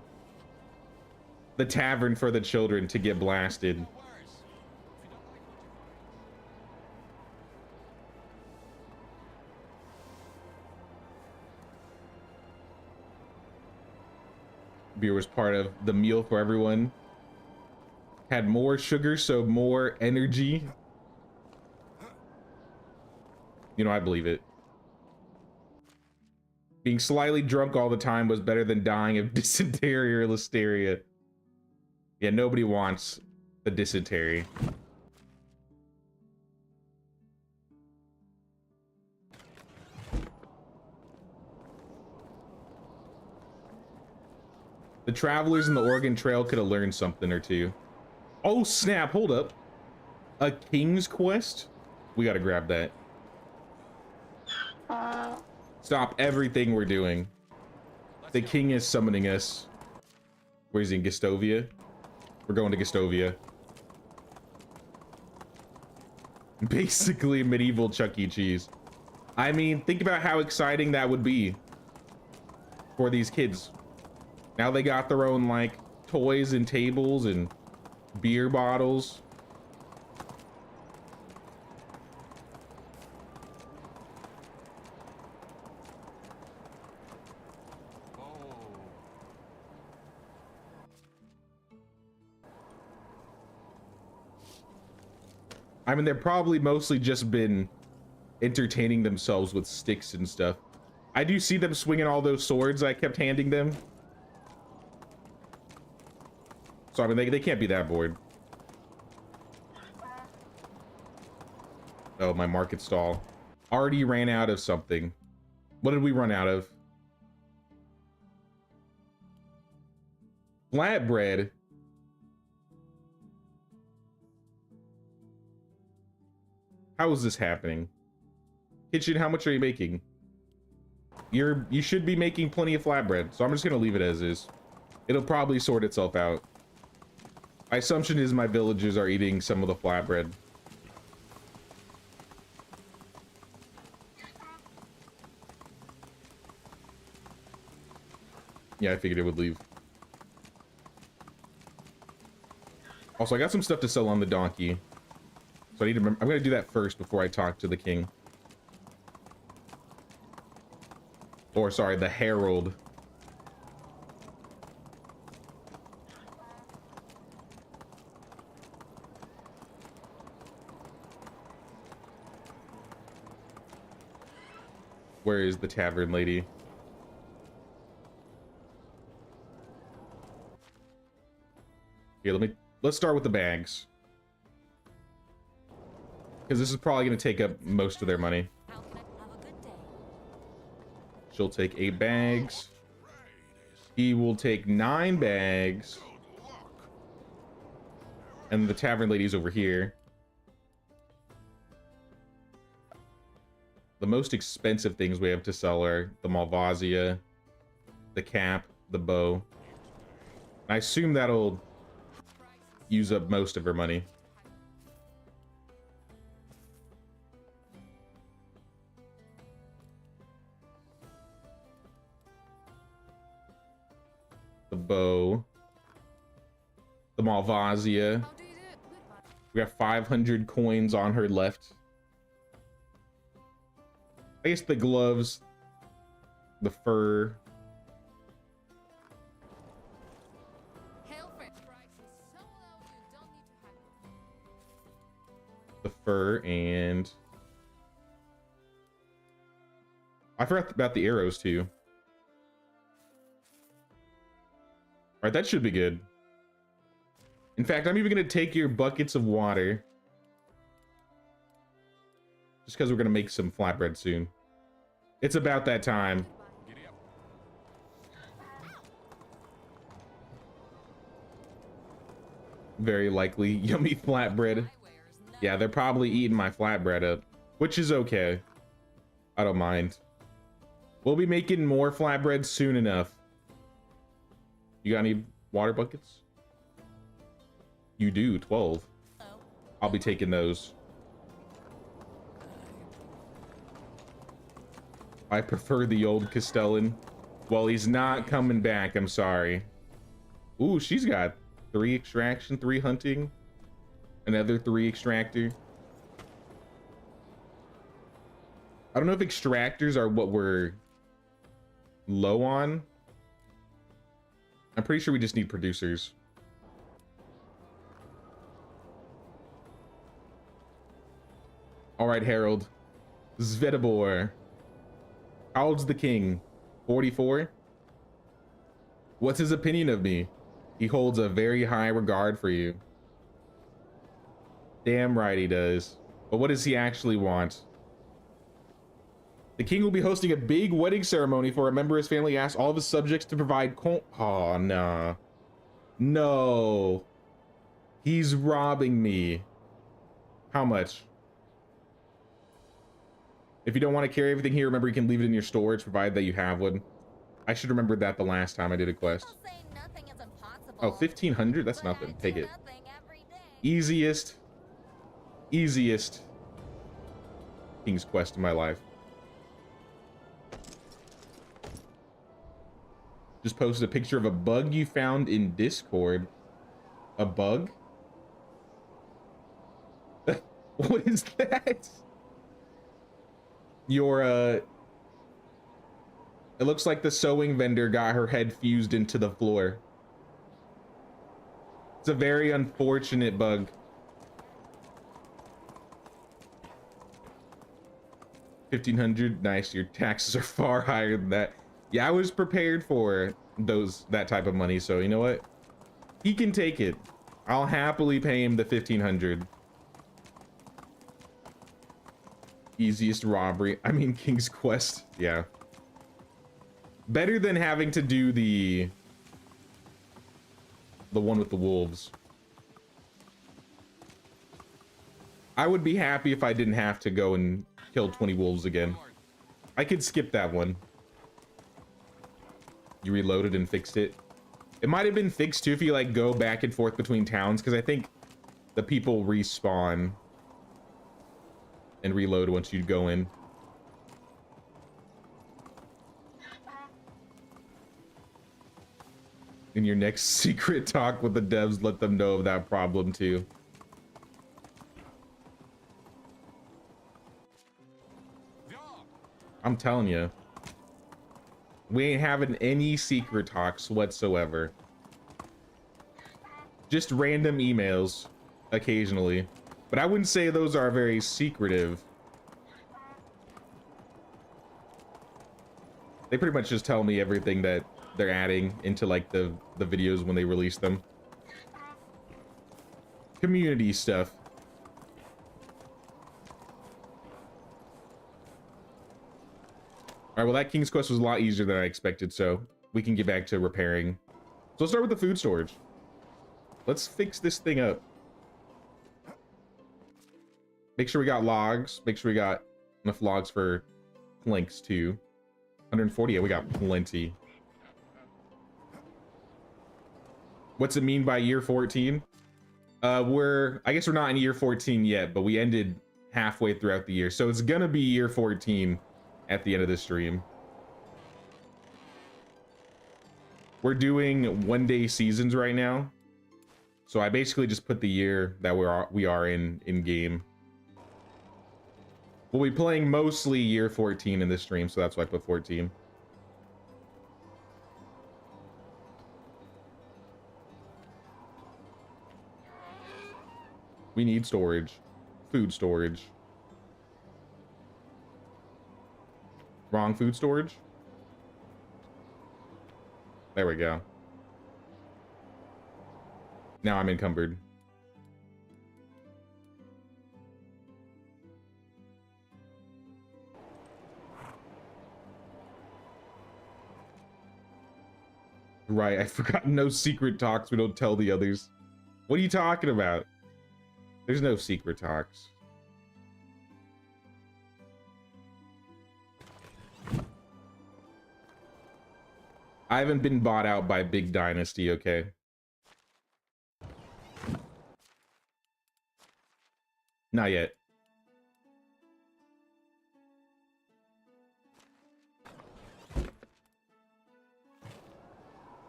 The tavern for the children to get blasted. Beer was part of the meal for everyone. Had more sugar, so more energy. You know, I believe it. Being slightly drunk all the time was better than dying of dysentery or listeria. Yeah, nobody wants the dysentery. The travelers in the Oregon Trail could have learned something or two. Oh snap, hold up. A king's quest? We gotta grab that. Stop everything we're doing. The king is summoning us. Where is he, in Gestovia? We're going to Gestovia. Basically medieval Chuck E. Cheese. I mean, think about how exciting that would be for these kids. Now they got their own, like, toys and tables and beer bottles. I mean, they've probably mostly just been entertaining themselves with sticks and stuff. I do see them swinging all those swords I kept handing them. So, I mean, they can't be that bored. Oh, my market stall. Already ran out of something. What did we run out of? Flatbread. How is this happening? Kitchen, how much are you making? You should be making plenty of flatbread, so I'm just gonna leave it as is. It'll probably sort itself out. My assumption is my villagers are eating some of the flatbread. Yeah, I figured it would leave. Also, I got some stuff to sell on the donkey. So I need to remember, I'm gonna do that first before I talk to the king. Or sorry, the herald. Where is the tavern lady? Here, let's start with the bags. Because this is probably going to take up most of their money. She'll take 8 bags. He will take 9 bags. And the tavern lady's over here. The most expensive things we have to sell are the Malvasia, the cap, the bow. I assume that'll use up most of her money. The bow, the Malvasia. We got 500 coins on her left. I guess the gloves, the fur. The fur, and I forgot about the arrows too. All right, that should be good. In fact, I'm even going to take your buckets of water. Just because we're going to make some flatbread soon. It's about that time. Very likely yummy flatbread. Yeah, they're probably eating my flatbread up, which is okay. I don't mind. We'll be making more flatbread soon enough. You got any water buckets? You do, 12. I'll be taking those. I prefer the old Castellan. Well, he's not coming back, I'm sorry. Ooh, she's got 3 extraction, 3 hunting, another 3 extractor. I don't know if extractors are what we're low on. I'm pretty sure we just need producers. All right, Harold. Svetibor. How old's the king? 44? What's his opinion of me? He holds a very high regard for you. Damn right he does. But what does he actually want? The king will be hosting a big wedding ceremony for a member of his family. Asked all of his subjects to provide oh, nah. No. He's robbing me. How much? If you don't want to carry everything here, remember you can leave it in your storage, provided that you have one. I should remember that the last time I did a quest. Oh, 1,500? That's nothing. Take it. Easiest King's Quest in my life. Just posted a picture of a bug you found in Discord. A bug? What is that? It looks like the sewing vendor got her head fused into the floor. It's a very unfortunate bug. 1,500, nice. Your taxes are far higher than that. Yeah, I was prepared for that type of money, so you know what? He can take it. I'll happily pay him the 1,500. Easiest robbery. I mean, King's Quest. Yeah. Better than having to do the one with the wolves. I would be happy if I didn't have to go and kill 20 wolves again. I could skip that one. You reloaded and fixed it. It might have been fixed too if you like go back and forth between towns, because I think the people respawn and reload once you go in. In your next secret talk with the devs, let them know of that problem too. I'm telling you, we ain't having any secret talks whatsoever. Just random emails occasionally, but I wouldn't say those are very secretive. They pretty much just tell me everything that they're adding into like the videos when they release them. Community stuff. All right, well, that King's Quest was a lot easier than I expected, so we can get back to repairing. So let's start with the food storage. Let's fix this thing up. Make sure we got logs. Make sure we got enough logs for planks too. 140, yeah, we got plenty. What's it mean by year 14? I guess we're not in year 14 yet, but we ended halfway throughout the year. So it's gonna be year 14 at the end of this stream. We're doing one-day seasons right now. So I basically just put the year that we are in game. We'll be playing mostly year 14 in this stream, so that's why I put 14. We need storage. Food storage. Wrong food storage? There we go. Now I'm encumbered. Right, I forgot no secret talks. We don't tell the others. What are you talking about? There's no secret talks. I haven't been bought out by Big Dynasty, okay? Not yet.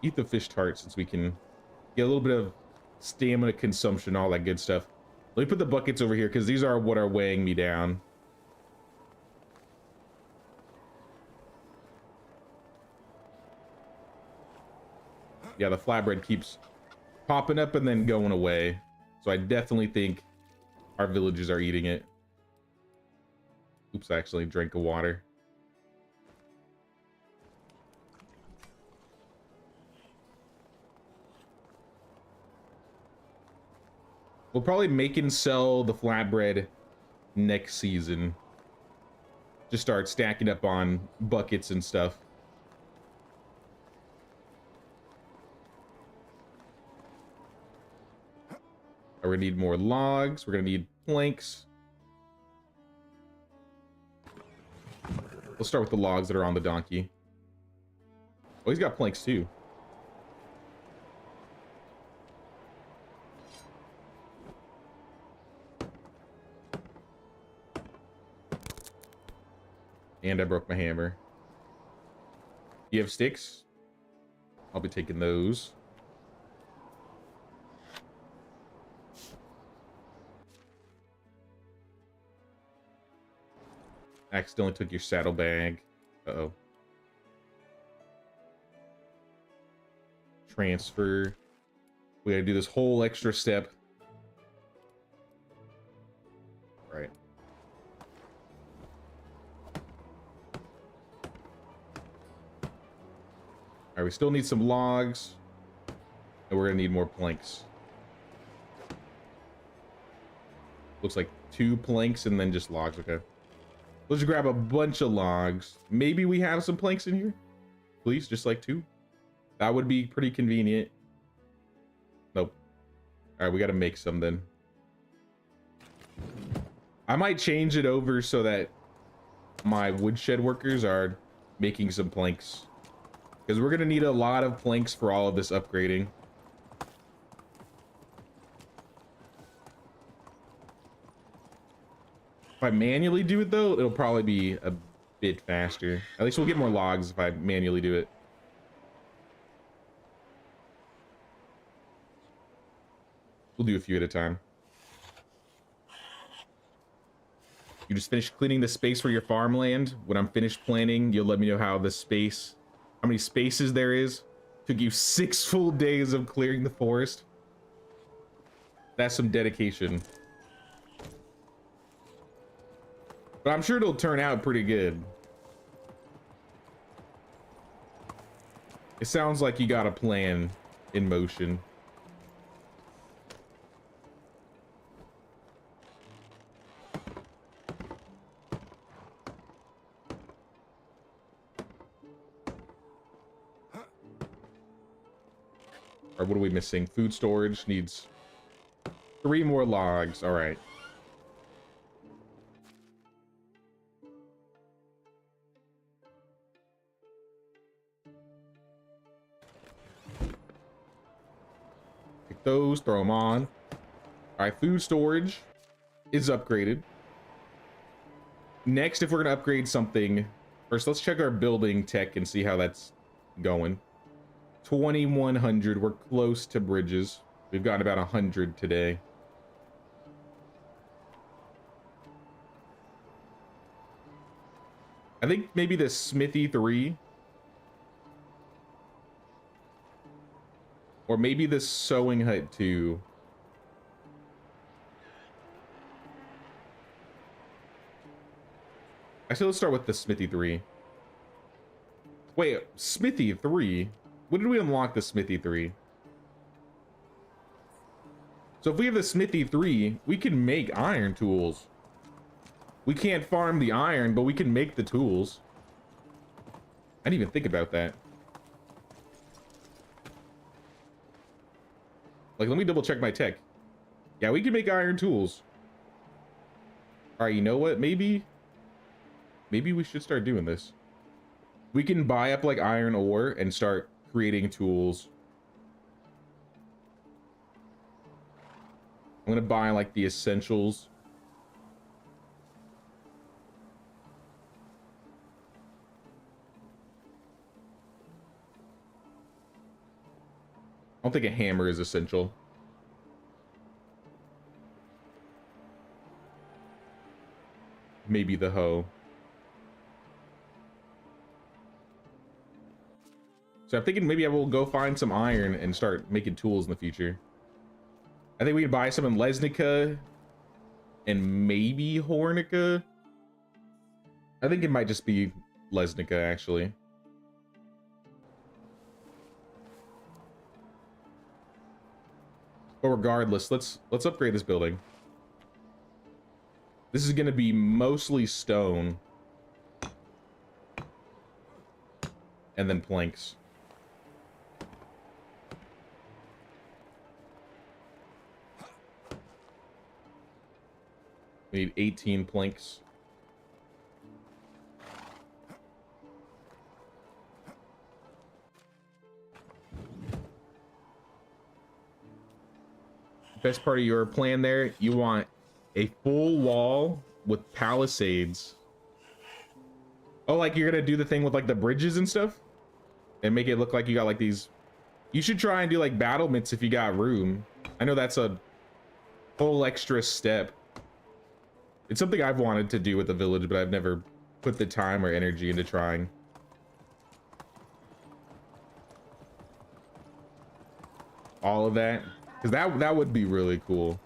Eat the fish tart since we can get a little bit of stamina consumption, all that good stuff. Let me put the buckets over here because these are what are weighing me down. Yeah, the flatbread keeps popping up and then going away. So I definitely think our villagers are eating it. Oops, I actually drank the water. We'll probably make and sell the flatbread next season. just start stacking up on buckets and stuff. We're gonna need more logs. We're gonna need planks. Let's start with the logs that are on the donkey. Oh, he's got planks too. And I broke my hammer. You have sticks? I'll be taking those. Accidentally took your saddlebag. Uh-oh. Transfer. We gotta do this whole extra step. Right. Alright, we still need some logs. And we're gonna need more planks. Looks like 2 planks and then just logs, okay. Let's grab a bunch of logs. Maybe we have some planks in here? Please, just like 2? That would be pretty convenient. Nope. Alright, we gotta make some then. I might change it over so that my woodshed workers are making some planks. Because we're gonna need a lot of planks for all of this upgrading. If I manually do it though, it'll probably be a bit faster. At least we'll get more logs if I manually do it. We'll do a few at a time. You just finished cleaning the space for your farmland. When I'm finished planting, you'll let me know how many spaces there is. Took you 6 full days of clearing the forest. That's some dedication. But I'm sure it'll turn out pretty good. It sounds like you got a plan in motion. Or what are we missing? Food storage needs 3 more logs. All right. Take those, throw them on. All right, food storage is upgraded. Next, if we're gonna upgrade something, first let's check our building tech and see how that's going. 2100, we're close to bridges. We've gotten about 100 today. I think maybe the Smithy 3. Or maybe the Sewing Hut 2. Actually, let's start with the Smithy 3. Wait, Smithy 3? When did we unlock the Smithy 3? So if we have the Smithy 3, we can make iron tools. We can't farm the iron, but we can make the tools. I didn't even think about that. Like, let me double check my tech. Yeah, we can make iron tools. All right, you know what? Maybe we should start doing this. We can buy up like iron ore and start creating tools. I'm gonna buy like the essentials. I don't think a hammer is essential. Maybe the hoe. So I'm thinking maybe I will go find some iron and start making tools in the future. I think we can buy some in Lesnica and maybe Hornica. I think it might just be Lesnica actually. But regardless, let's upgrade this building. This is gonna be mostly stone. and then planks. We need 18 planks. Best part of your plan there, you want a full wall with palisades. Oh, like you're gonna do the thing with like the bridges and stuff? And make it look like you got like these... You should try and do like battlements if you got room. I know that's a whole extra step. It's something I've wanted to do with the village, but I've never put the time or energy into trying. All of that, because that would be really cool.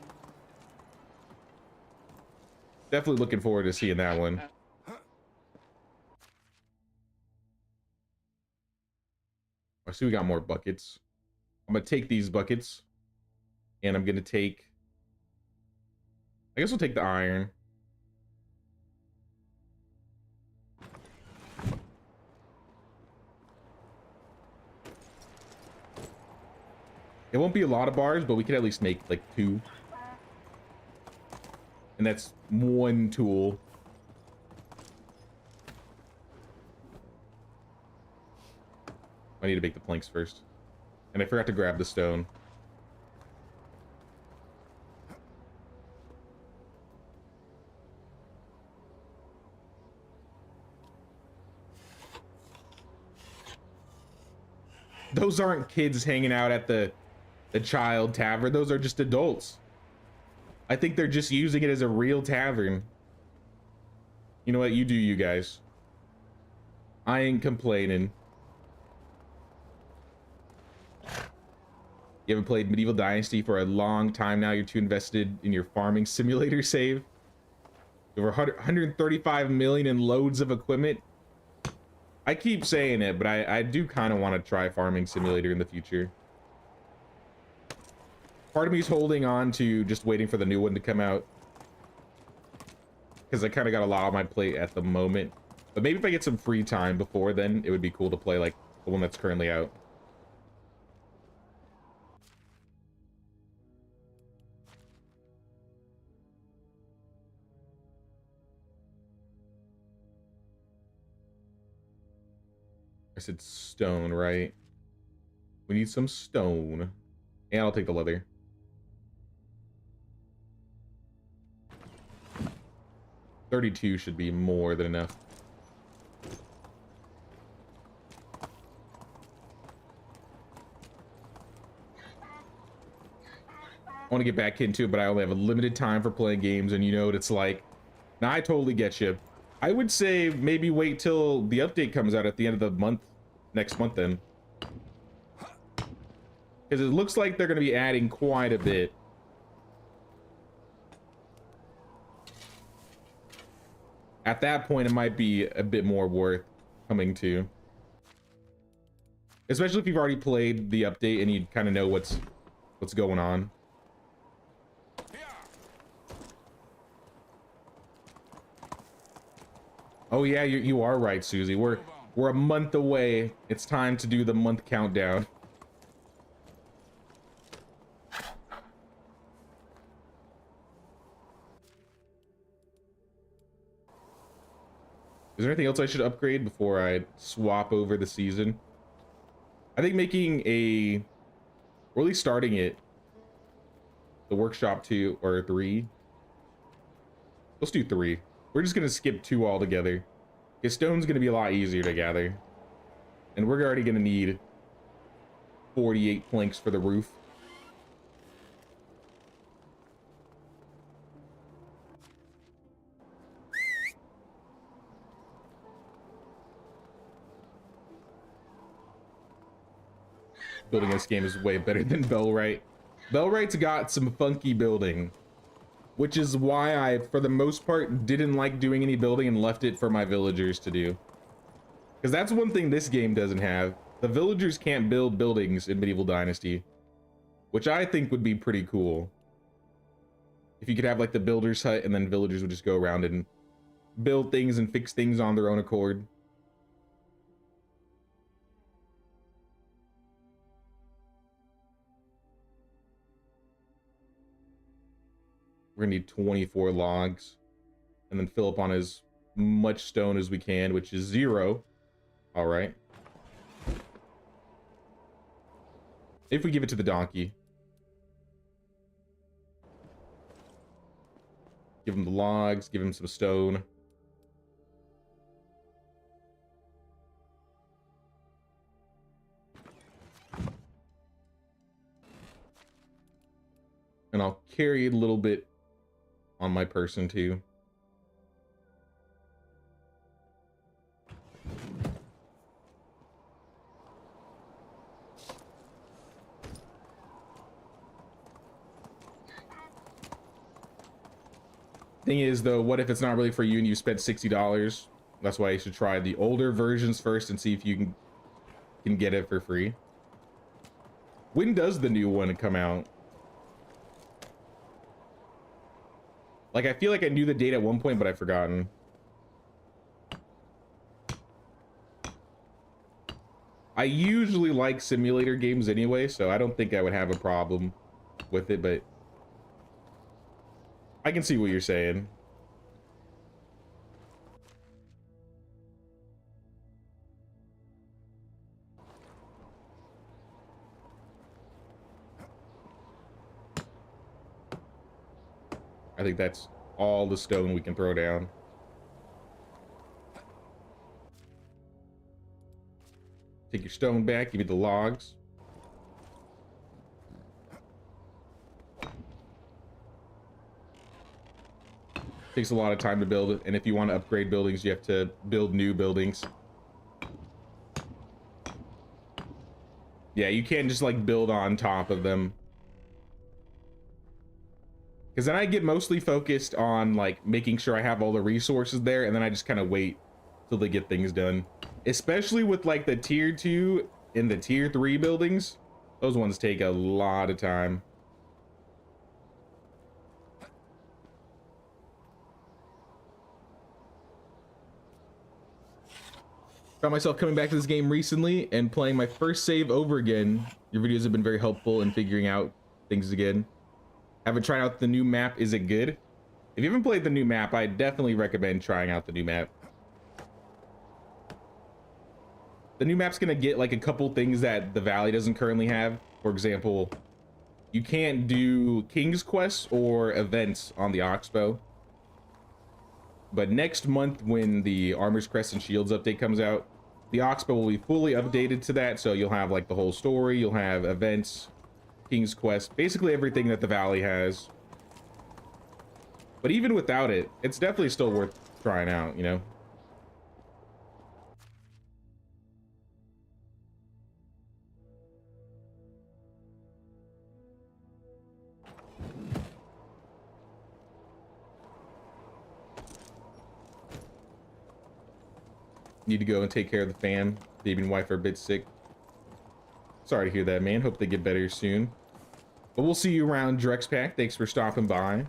Definitely looking forward to seeing that one. I see we got more buckets. I'm gonna take these buckets, and I'm gonna take... I guess we'll take the iron. It won't be a lot of bars, but we could at least make like 2. And that's 1 tool. I need to make the planks first. And I forgot to grab the stone. Those aren't kids hanging out at the child tavern. Those are just adults. I think they're just using it as a real tavern. You know what? You do you guys. I ain't complaining. You haven't played Medieval Dynasty for a long time now. You're too invested in your farming simulator save. Over 135 million in loads of equipment. I keep saying it, but I do kind of want to try farming simulator in the future. Part of me is holding on to just waiting for the new one to come out, because I kind of got a lot on my plate at the moment. But maybe if I get some free time before then, it would be cool to play like the one that's currently out. I said stone, right? We need some stone. And I'll take the leather. $32 should be more than enough. I want to get back into it, but I only have a limited time for playing games, and you know what it's like. Now, I totally get you. I would say maybe wait till the update comes out at the end of the month, next month then. Because it looks like they're going to be adding quite a bit. At that point, it might be a bit more worth coming to. Especially if you've already played the update and you kind of know what's going on. Oh yeah, you are right, Susie. We're a month away. It's time to do the month countdown. Is there anything else I should upgrade before I swap over the season? I think making or at least starting it, the workshop 2 or 3. Let's do 3. We're just gonna skip 2 altogether. Because stone's gonna be a lot easier to gather. And we're already gonna need 48 planks for the roof. Building this game is way better than Bellwright. Bellwright's got some funky building, which is why I, for the most part, didn't like doing any building and left it for my villagers to do. Because that's one thing this game doesn't have. The villagers can't build buildings in Medieval Dynasty, which I think would be pretty cool. If you could have like the builder's hut and then villagers would just go around and build things and fix things on their own accord. We're gonna need 24 logs, and then fill up on as much stone as we can, which is 0. All right. If we give it to the donkey. Give him the logs, give him some stone. And I'll carry a little bit on my person too. Thing is though, what if it's not really for you and you spent $60? That's why you should try the older versions first and see if you can get it for free. When does the new one come out? Like, I feel like I knew the date at one point, but I've forgotten. I usually like simulator games anyway, so I don't think I would have a problem with it, but I can see what you're saying. I think that's all the stone we can throw down. Take your stone back, give me the logs. Takes a lot of time to build, and if you want to upgrade buildings, you have to build new buildings. Yeah, you can't just like build on top of them. Because then I get mostly focused on like making sure I have all the resources there, and then I just kind of wait till they get things done. Especially with like the tier 2 and the tier 3 buildings. Those ones take a lot of time. Found myself coming back to this game recently and playing my first save over again. Your videos have been very helpful in figuring out things again. Haven't tried out the new map. Is it good? If you haven't played the new map, I definitely recommend trying out the new map. The new map's gonna get like a couple things that the Valley doesn't currently have. For example, you can't do King's Quest or events on the Oxbow. But next month, when the Armor's Crest and Shields update comes out, the Oxbow will be fully updated to that. So you'll have like the whole story, you'll have events, King's Quest, basically everything that the Valley has. But even without it, it's definitely still worth trying out, you know? Need to go and take care of the fam. Baby and wife are a bit sick. Sorry to hear that, man. Hope they get better soon. But we'll see you around Drexpack. Thanks for stopping by.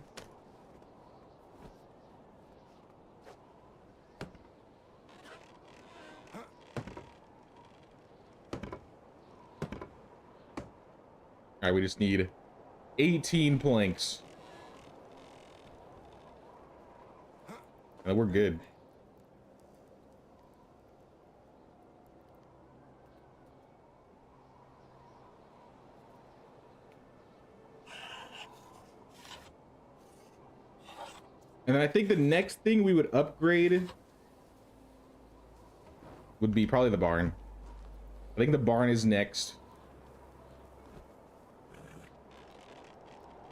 All right, we just need 18 planks. And we're good. And then I think the next thing we would upgrade would be probably the barn. I think the barn is next.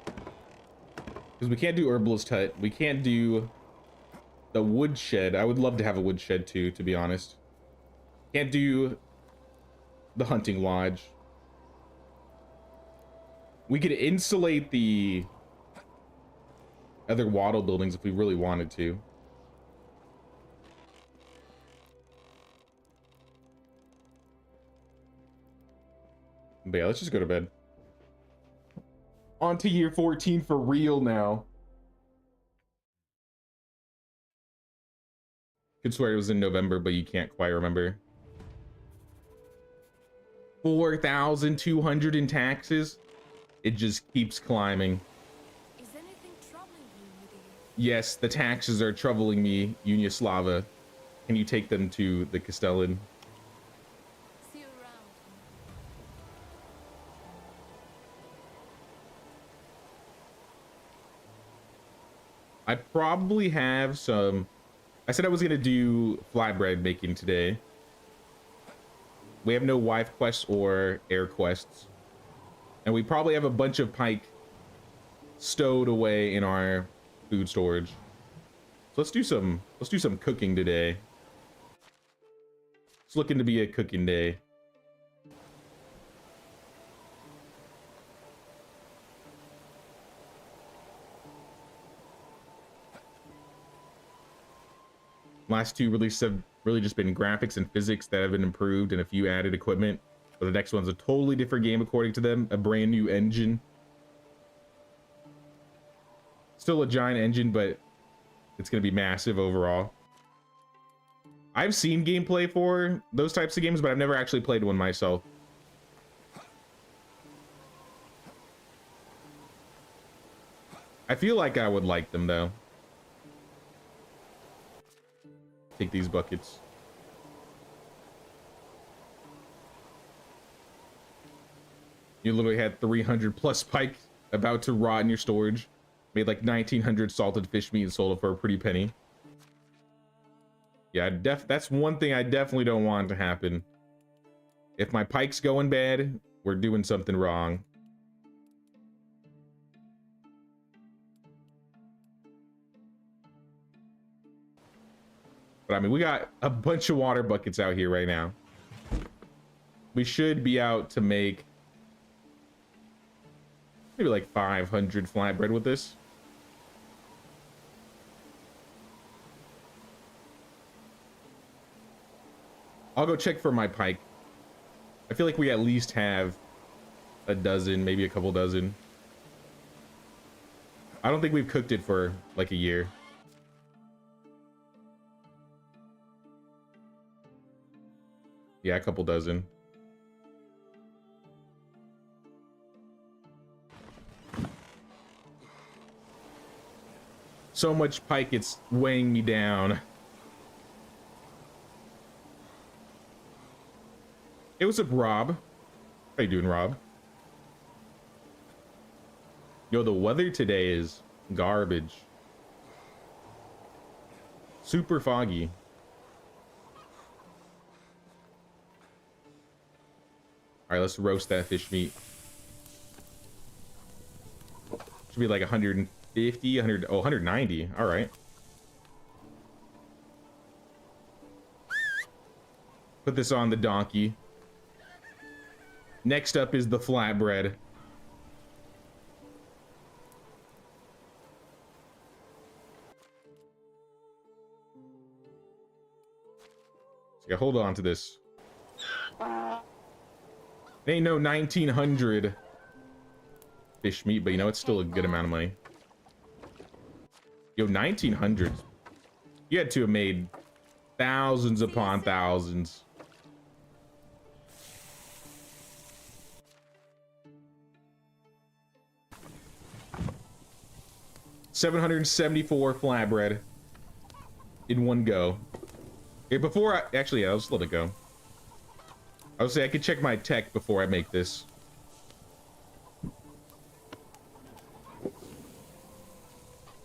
Because we can't do herbalist hut. We can't do the wood shed. I would love to have a wood shed too, to be honest. Can't do the hunting lodge. We could insulate the other wattle buildings if we really wanted to. But yeah, let's just go to bed. On to year 14 for real now. Could swear it was in November, but you can't quite remember. 4,200 in taxes. It just keeps climbing. Is anything troubling Yes, the taxes are troubling me, Unislava. Can you take them to the Castellan? See you around. I probably have some. I said I was gonna do flatbread making today. We have no wife quests or air quests, and we probably have a bunch of pike stowed away in our food storage. So let's do some cooking today. It's looking to be a cooking day. Last two releases have really just been graphics and physics that have been improved and a few added equipment. But the next one's a totally different game according to them, a brand new engine. Still a giant engine, but it's going to be massive overall. I've seen gameplay for those types of games, but I've never actually played one myself. I feel like I would like them though. Take these buckets. You literally had 300 plus pike about to rot in your storage. Made like 1900 salted fish meat and sold it for a pretty penny. Yeah, that's one thing I definitely don't want to happen. If my pike's going bad, we're doing something wrong. But I mean, we got a bunch of water buckets out here right now. We should be out to make maybe like 500 flatbread with this. I'll go check for my pike. I feel like we at least have a dozen, maybe a couple dozen. I don't think we've cooked it for like a year. Yeah, a couple dozen. So much pike, it's weighing me down. Hey, what's up, Rob? How you doing, Rob? Yo, the weather today is garbage. Super foggy. All right, let's roast that fish meat. Should be like 150, 100, oh, 190. All right. Put this on the donkey. Next up is the flatbread. So yeah, hold on to this. It ain't no 1900 fish meat, but you know, it's still a good amount of money. Yo, 1900s. You had to have made thousands upon thousands. $774 flatbread in one go. Okay, before I actually, yeah, I'll just let it go. I would say I could check my tech before I make this.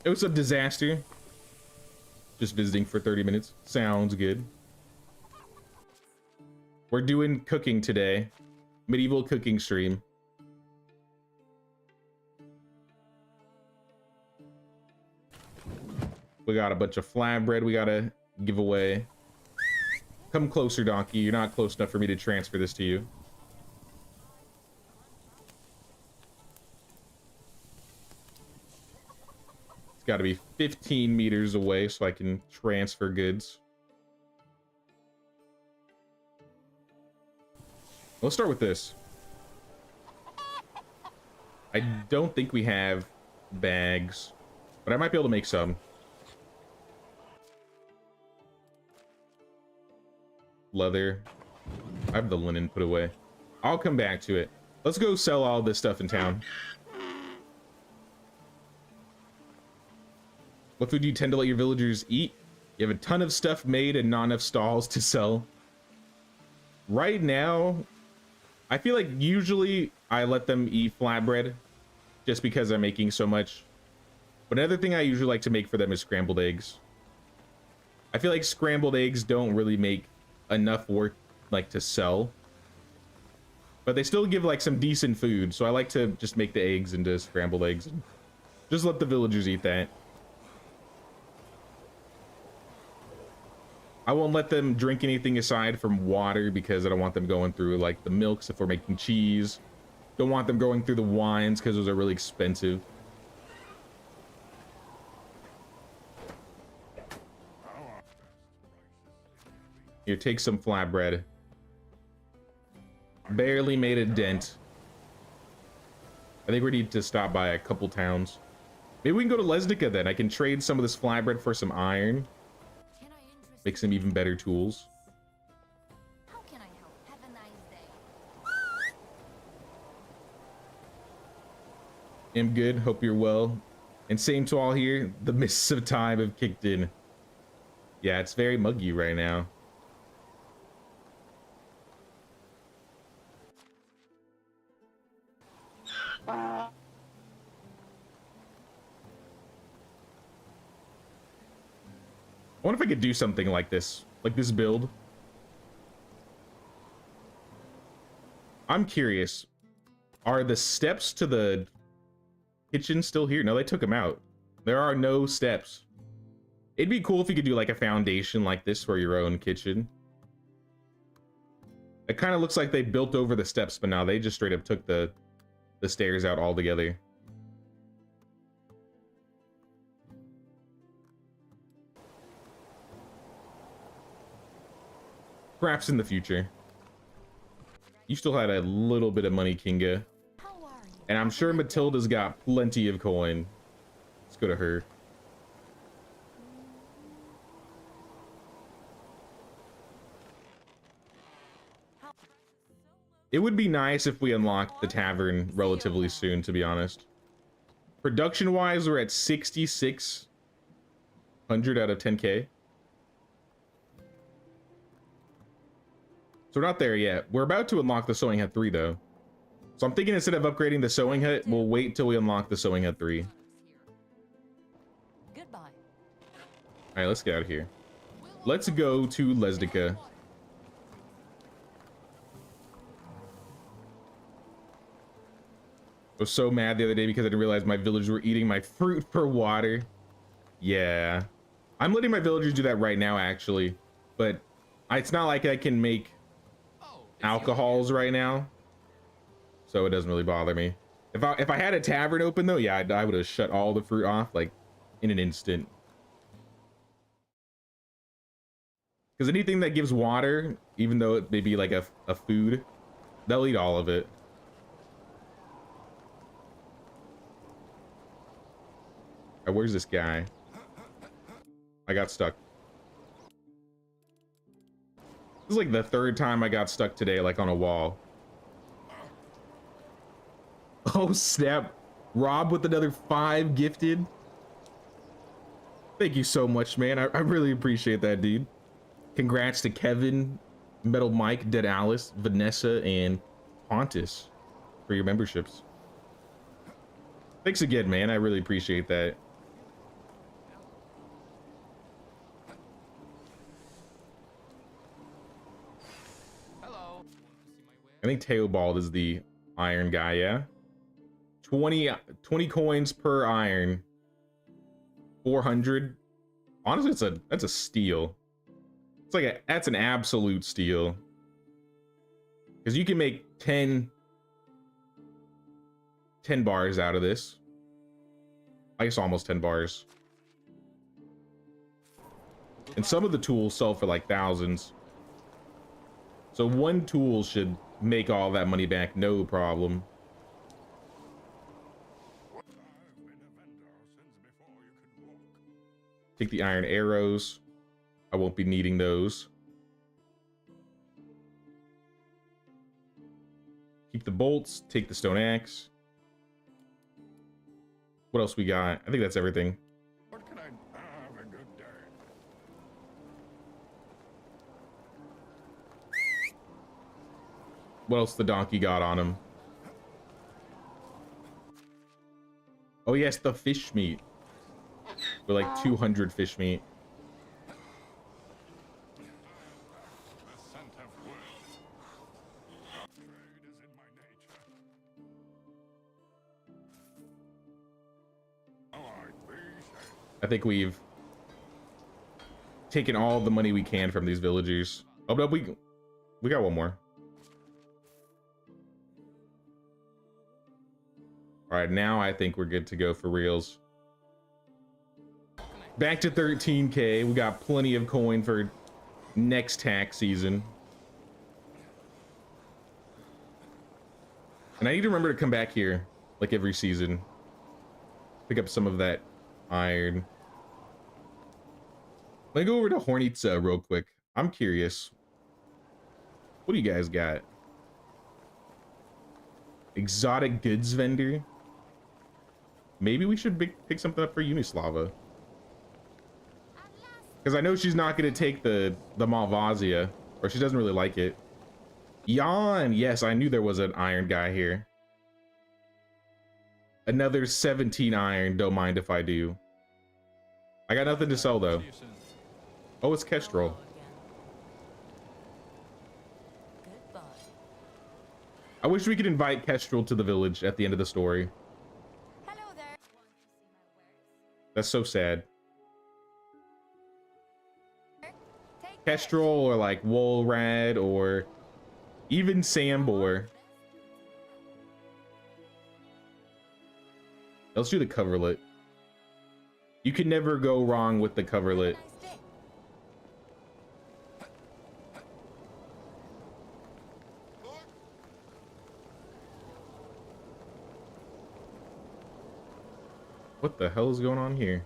It was a disaster. Just visiting for 30 minutes. Sounds good. We're doing cooking today. Medieval cooking stream. We got a bunch of flatbread we gotta give away. Come closer, donkey. You're not close enough for me to transfer this to you. It's gotta be 15 meters away so I can transfer goods. Let's start with this. I don't think we have bags, but I might be able to make some. Leather. I have the linen put away. I'll come back to it. Let's go sell all this stuff in town. What food do you tend to let your villagers eat? You have a ton of stuff made and not enough stalls to sell. Right now, I feel like usually I let them eat flatbread just because I'm making so much. But another thing I usually like to make for them is scrambled eggs. I feel like scrambled eggs don't really make enough work like to sell. But they still give like some decent food, so I like to just make the eggs into scrambled eggs and just let the villagers eat that. I won't let them drink anything aside from water because I don't want them going through like the milks if we're making cheese. Don't want them going through the wines because those are really expensive. Here, take some flatbread. Barely made a dent. I think we need to stop by a couple towns. Maybe we can go to Lesnica then. I can trade some of this flatbread for some iron. Make some even better tools. How can I help? Have a nice day. I'm good. Hope you're well. And same to all here. The mists of time have kicked in. Yeah, it's very muggy right now. I wonder if I could do something like this build. I'm curious. Are the steps to the kitchen still here? No, they took them out. There are no steps. It'd be cool if you could do like a foundation like this for your own kitchen. It kind of looks like they built over the steps, but now they just straight up took the stairs out altogether. Perhaps in the future. You still had a little bit of money, Kinga. How are you? And I'm sure Matilda's got plenty of coin. Let's go to her. It would be nice if we unlocked the tavern relatively soon, to be honest. Production-wise, we're at 6,600 out of 10K. So we're not there yet. We're about to unlock the Sewing Hut 3, though. So I'm thinking instead of upgrading the Sewing Hut, we'll wait till we unlock the Sewing Hut 3. Goodbye. All right, let's get out of here. Let's go to Lesnica. I was so mad the other day because I didn't realize my villagers were eating my fruit for water. Yeah. I'm letting my villagers do that right now, actually. But it's not like I can make alcohols right now. So it doesn't really bother me. If I had a tavern open, though, yeah, I would have shut all the fruit off, like, in an instant. Because anything that gives water, even though it may be like a food, they'll eat all of it. Where's this guy? I got stuck. This is like the third time I got stuck today, like on a wall. Oh snap. Rob with another 5 gifted. Thank you so much, man. I really appreciate that, dude. Congrats to Kevin, Metal Mike, Dead Alice, Vanessa, and Pontus for your memberships. Thanks again, man. I really appreciate that. I think Teobald is the iron guy, yeah? 20 coins per iron. 400. Honestly, that's a steal. It's like that's an absolute steal. Because you can make 10 bars out of this. I guess almost 10 bars. And some of the tools sell for like thousands. So one tool should make all that money back, no problem. Take the iron arrows. I won't be needing those. Keep the bolts, take the stone axe. What else we got? I think that's everything. What else the donkey got on him? Oh yes, the fish meat. We're like 200 fish meat. I think we've taken all the money we can from these villagers. Oh no, we got one more. All right, now I think we're good to go for reals. Back to 13K. We got plenty of coin for next tax season. And I need to remember to come back here like every season. Pick up some of that iron. Let me go over to Hornitsa real quick. I'm curious. What do you guys got? Exotic goods vendor? Maybe we should pick something up for Unislava. Because I know she's not going to take the Malvasia, or she doesn't really like it. Jan! Yes, I knew there was an iron guy here. Another 17 iron, don't mind if I do. I got nothing to sell though. Oh, it's Kestrel. I wish we could invite Kestrel to the village at the end of the story. Hello there. Want to see my wares? That's so sad. Take Kestrel or like Woolrad or even Sambor. Let's do the coverlet. You can never go wrong with the coverlet. Nice day. What the hell is going on here?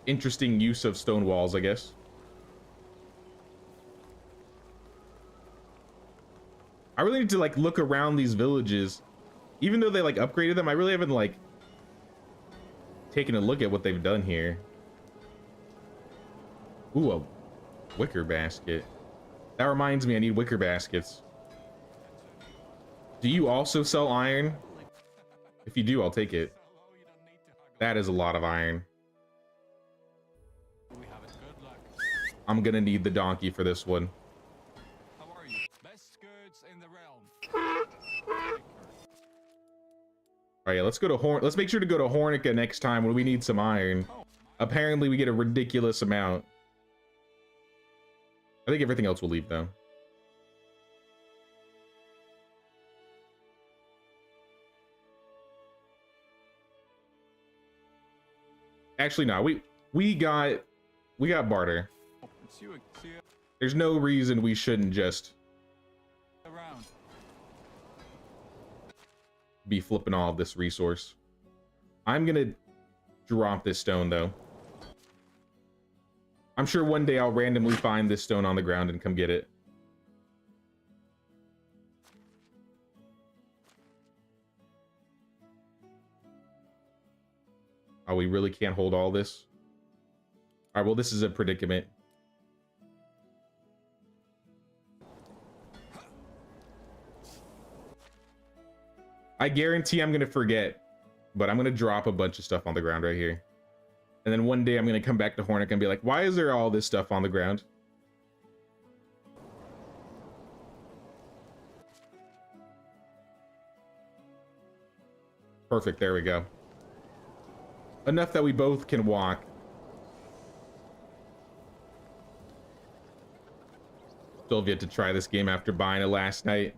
Interesting use of stone walls, I guess. I really need to like look around these villages. Even though they like upgraded them, I really haven't like taken a look at what they've done here. Ooh, a wicker basket. That reminds me, I need wicker baskets. Do you also sell iron? If you do, I'll take it. That is a lot of iron. We have it. Good luck. I'm gonna need the donkey for this one. How are you? Best goods in the realm. All right, let's go to let's make sure to go to Hornica next time when we need some iron. Apparently we get a ridiculous amount. I think everything else will leave though. Actually, no, we got barter. It's you. See you There's no reason we shouldn't just around. be flipping all of this resource. I'm gonna drop this stone though. I'm sure one day I'll randomly find this stone on the ground and come get it. Oh, we really can't hold all this? All right, well, this is a predicament. I guarantee I'm gonna forget, but I'm gonna drop a bunch of stuff on the ground right here. And then one day I'm gonna come back to Hornick and be like, why is there all this stuff on the ground? Perfect, there we go. Enough that we both can walk. Still have yet to try this game after buying it last night.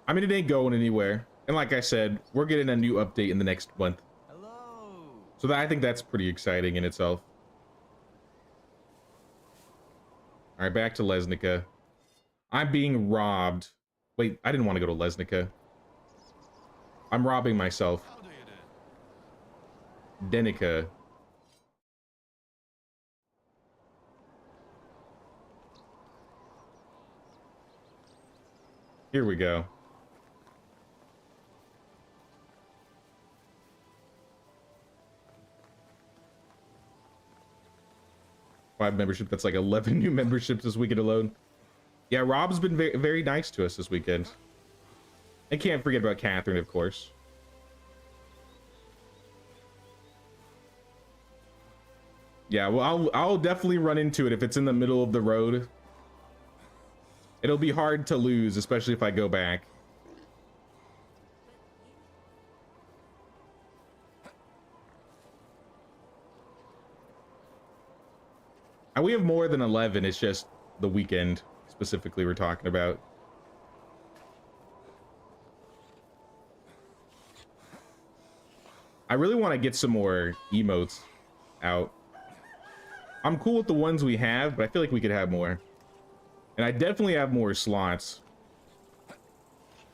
I mean, it ain't going anywhere. And like I said, we're getting a new update in the next month. Hello. So I think that's pretty exciting in itself. All right, back to Lesnica. I'm being robbed. Wait, I didn't want to go to Lesnica. I'm robbing myself. How do you do? Denica. Here we go. 5 membership. That's like 11 new memberships this weekend alone. Yeah, Rob's been very, very nice to us this weekend. I can't forget about Catherine, of course. Yeah, well, I'll definitely run into it if it's in the middle of the road. It'll be hard to lose, especially if I go back. And we have more than 11. It's just the weekend specifically we're talking about. I really want to get some more emotes out. I'm cool with the ones we have, but I feel like we could have more. And I definitely have more slots.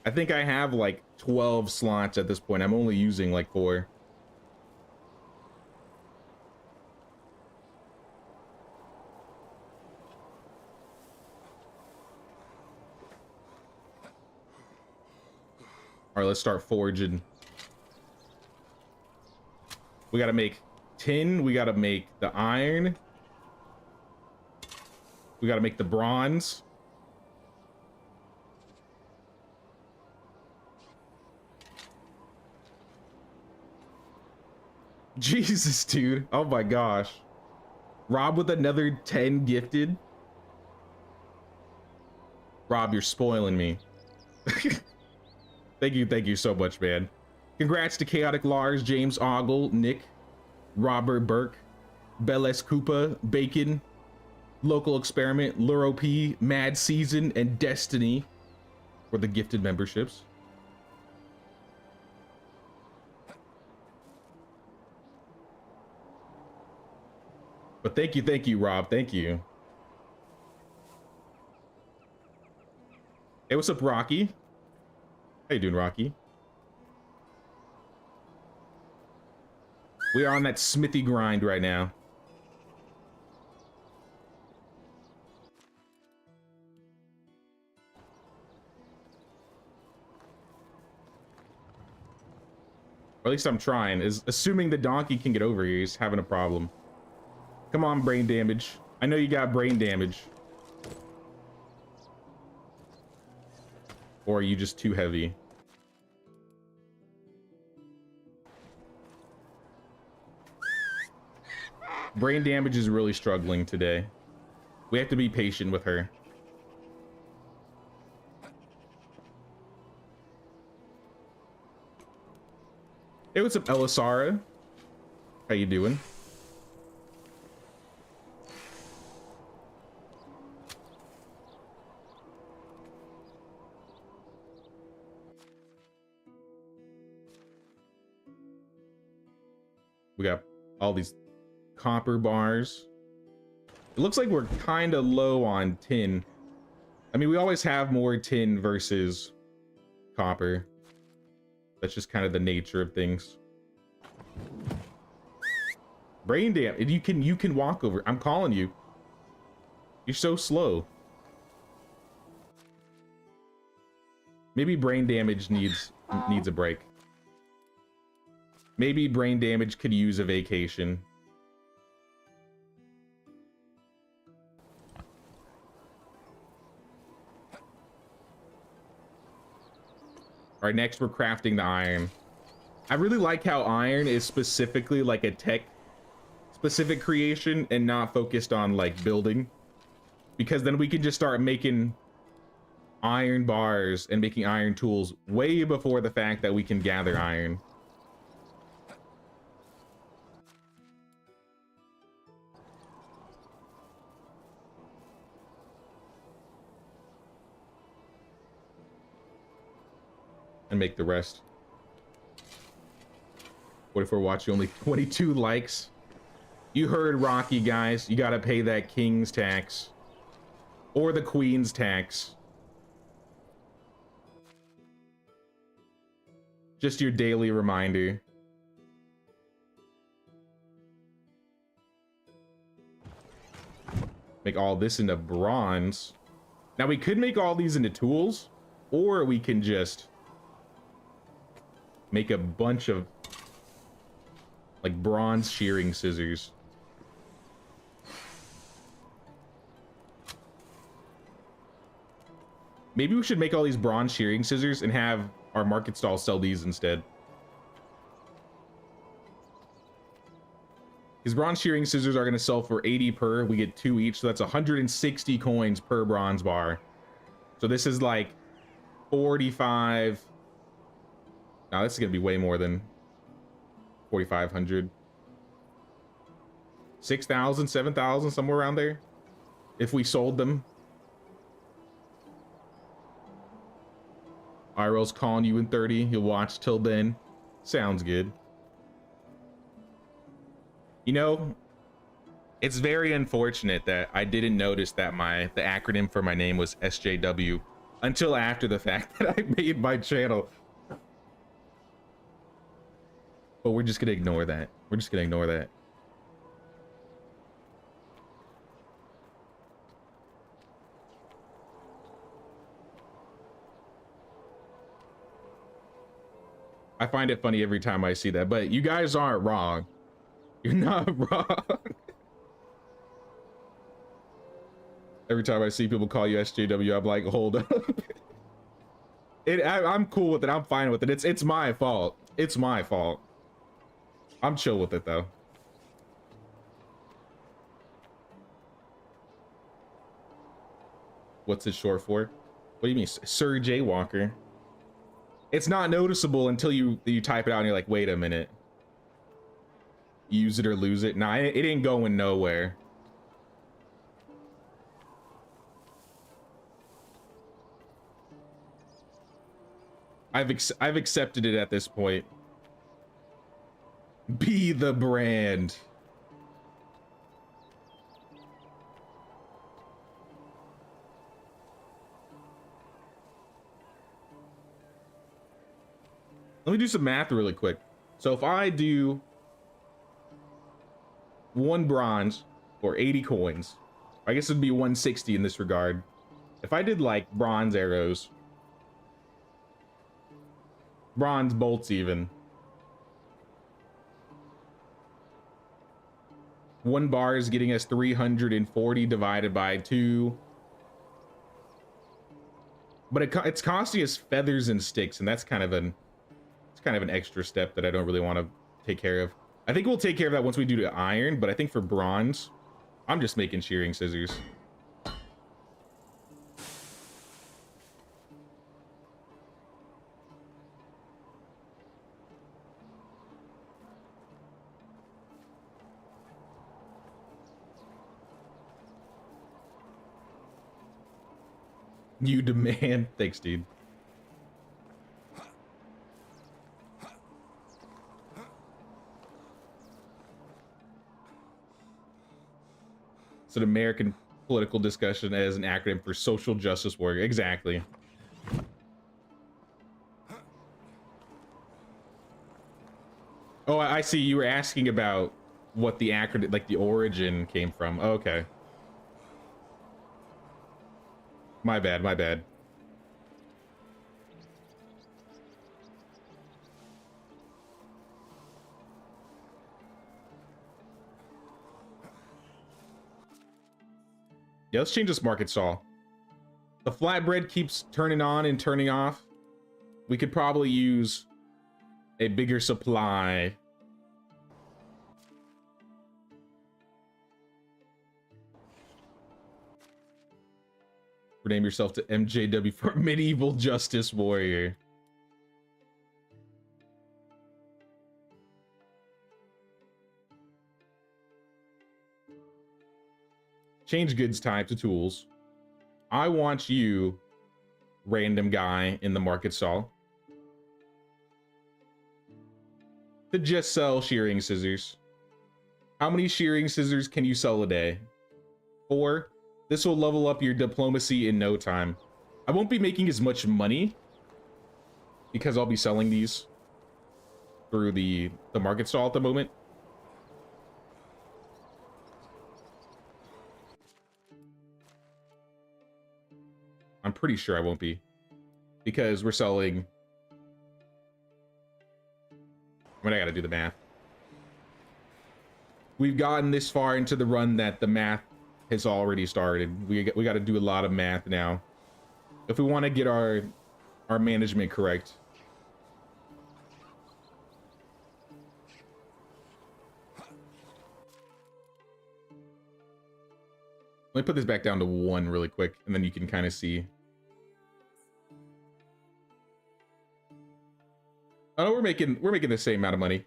I think I have like 12 slots at this point. I'm only using like 4. All right, let's start forging. We got to make tin. We got to make the iron. We got to make the bronze. Jesus, dude. Oh my gosh. Rob with another 10 gifted. Rob, you're spoiling me. Thank you so much, man. Congrats to Chaotic Lars, James Ogle, Nick, Robert Burke, Beles Koopa, Bacon, Local Experiment, Luro P, Mad Season, and Destiny for the gifted memberships. But thank you, Rob. Thank you. Hey, what's up, Rocky? How you doing, Rocky? We are on that smithy grind right now. Or at least I'm trying. Is assuming the donkey can get over here. He's having a problem. Come on, brain damage. I know you got brain damage. Or are you just too heavy? Brain damage is really struggling today. We have to be patient with her. Hey, what's up, Elisara? How you doing? We got all these copper bars. It looks like we're kind of low on tin. I mean, we always have more tin versus copper. That's just kind of the nature of things. Brain damage. You can walk over. I'm calling you. You're so slow. Maybe brain damage needs a break. Maybe brain damage could use a vacation. All right, next we're crafting the iron. I really like how iron is specifically like a tech specific creation and not focused on like building, because then we can just start making iron bars and making iron tools way before the fact that we can gather iron. And make the rest. What if we're watching only 22 likes? You heard Rocky, guys. You gotta pay that king's tax. Or the queen's tax. Just your daily reminder. Make all this into bronze. Now we could make all these into tools, or we can just make a bunch of like bronze shearing scissors. Maybe we should make all these bronze shearing scissors and have our market stall sell these instead. Because bronze shearing scissors are going to sell for 80 per. We get 2 each, so that's 160 coins per bronze bar. So this is like 45. Now this is going to be way more than 4,500. 6,000, 7,000, somewhere around there. If we sold them. IRL's calling you in 30. You'll watch till then. Sounds good. You know, it's very unfortunate that I didn't notice that the acronym for my name was SJW until after the fact that I made my channel. But we're just gonna ignore that. We're just gonna ignore that. I find it funny every time I see that, but you guys aren't wrong. You're not wrong. Every time I see people call you SJW, I'm like, hold up. I'm cool with it. I'm fine with it. It's my fault. It's my fault. I'm chill with it though. What's it short for? What do you mean, Sir Jaywalker? It's not noticeable until you type it out and you're like, wait a minute. Use it or lose it. Nah, it ain't going nowhere. I've accepted it at this point. Be the brand. Let me do some math really quick. So if I do 1 bronze or 80 coins, I guess it'd be 160 in this regard. If I did like bronze arrows, bronze bolts even, 1 bar is getting us 340 divided by 2. But it's costing us feathers and sticks, and that's kind of an extra step that I don't really want to take care of. I think we'll take care of that once we do the iron, but I think for bronze, I'm just making shearing scissors. You demand. Thanks, dude. It's an American political discussion as an acronym for social justice warrior. Exactly. Oh, I see. You were asking about what the acronym, like the origin came from. Okay. My bad, my bad. Yeah, let's change this market stall. The flatbread keeps turning on and turning off. We could probably use a bigger supply. Rename yourself to MJW for medieval justice warrior. Change goods type to tools. I want you, random guy in the market stall, to just sell shearing scissors. How many shearing scissors can you sell a day? 4. This will level up your diplomacy in no time. I won't be making as much money because I'll be selling these through the market stall at the moment. I'm pretty sure I won't be, because we're selling. I mean, I gotta do the math. We've gotten this far into the run that the math has already started. We got to do a lot of math now. if we want to get our management correct. Let me put this back down to 1 really quick, and then you can kind of see. Oh, we're making the same amount of money.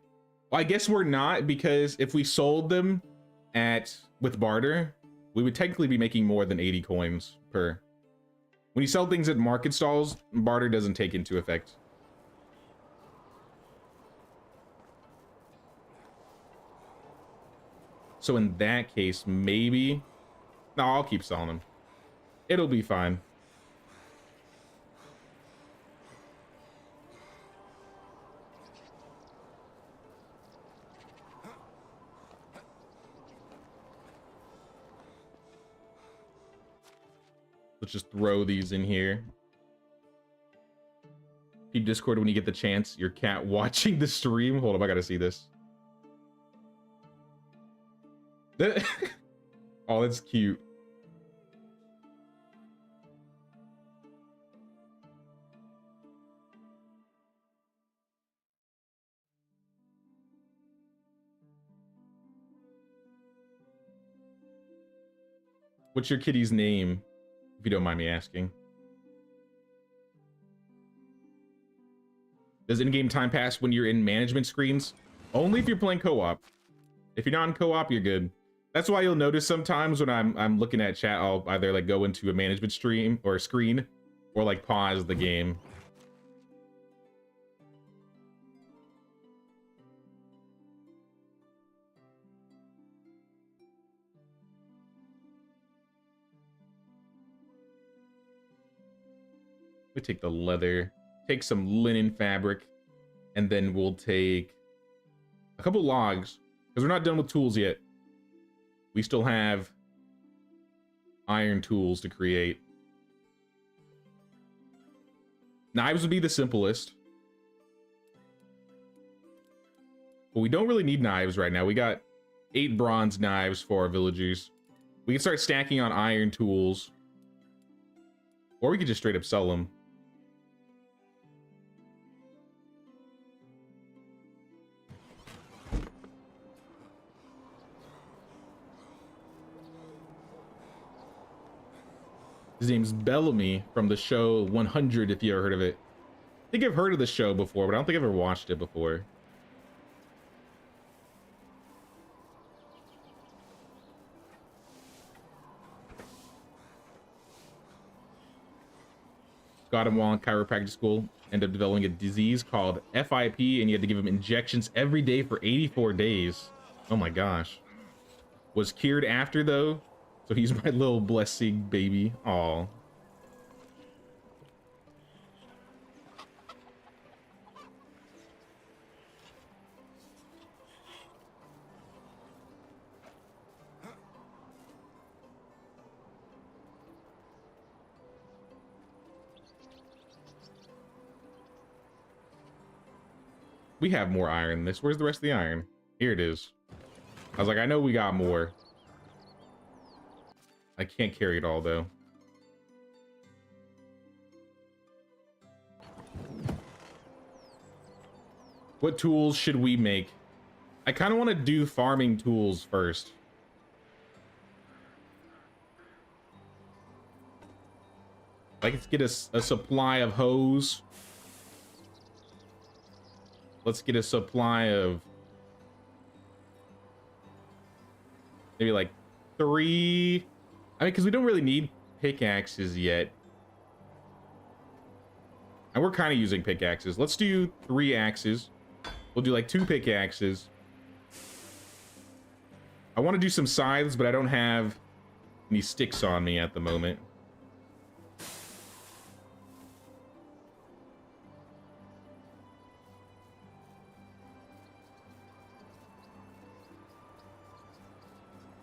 Well, I guess we're not, because if we sold them with barter, we would technically be making more than 80 coins per. When you sell things at market stalls, barter doesn't take into effect. So in that case, maybe. No, I'll keep selling them. It'll be fine. Let's just throw these in here. Keep Discord when you get the chance. Your cat watching the stream. Hold up, I gotta see this. Oh, that's cute. What's your kitty's name, if you don't mind me asking? Does in-game time pass when you're in management screens? Only if you're playing co-op. If you're not in co-op, you're good. That's why you'll notice sometimes when I'm looking at chat, I'll either like go into a management stream or a screen, or like pause the game. We take the leather, take some linen fabric, and then we'll take a couple logs, because we're not done with tools yet. We still have iron tools to create. Knives would be the simplest. But we don't really need knives right now. We got 8 bronze knives for our villagers. We can start stacking on iron tools. Or we could just straight up sell them. His name's Bellamy from the show 100, if you ever heard of it. I think I've heard of the show before, but I don't think I've ever watched it before. Got him while in chiropractic school. Ended up developing a disease called FIP, and you had to give him injections every day for 84 days. Oh my gosh. Was cured after, though. So he's my little blessing baby. Aw. We have more iron than this. Where's the rest of the iron? Here it is. I was like, I know we got more. I can't carry it all, though. What tools should we make? I kind of want to do farming tools first. Like, let's get a supply of hose. Let's get a supply of maybe like 3. I mean, because we don't really need pickaxes yet. And we're kind of using pickaxes. Let's do 3 axes. We'll do like 2 pickaxes. I want to do some scythes, but I don't have any sticks on me at the moment.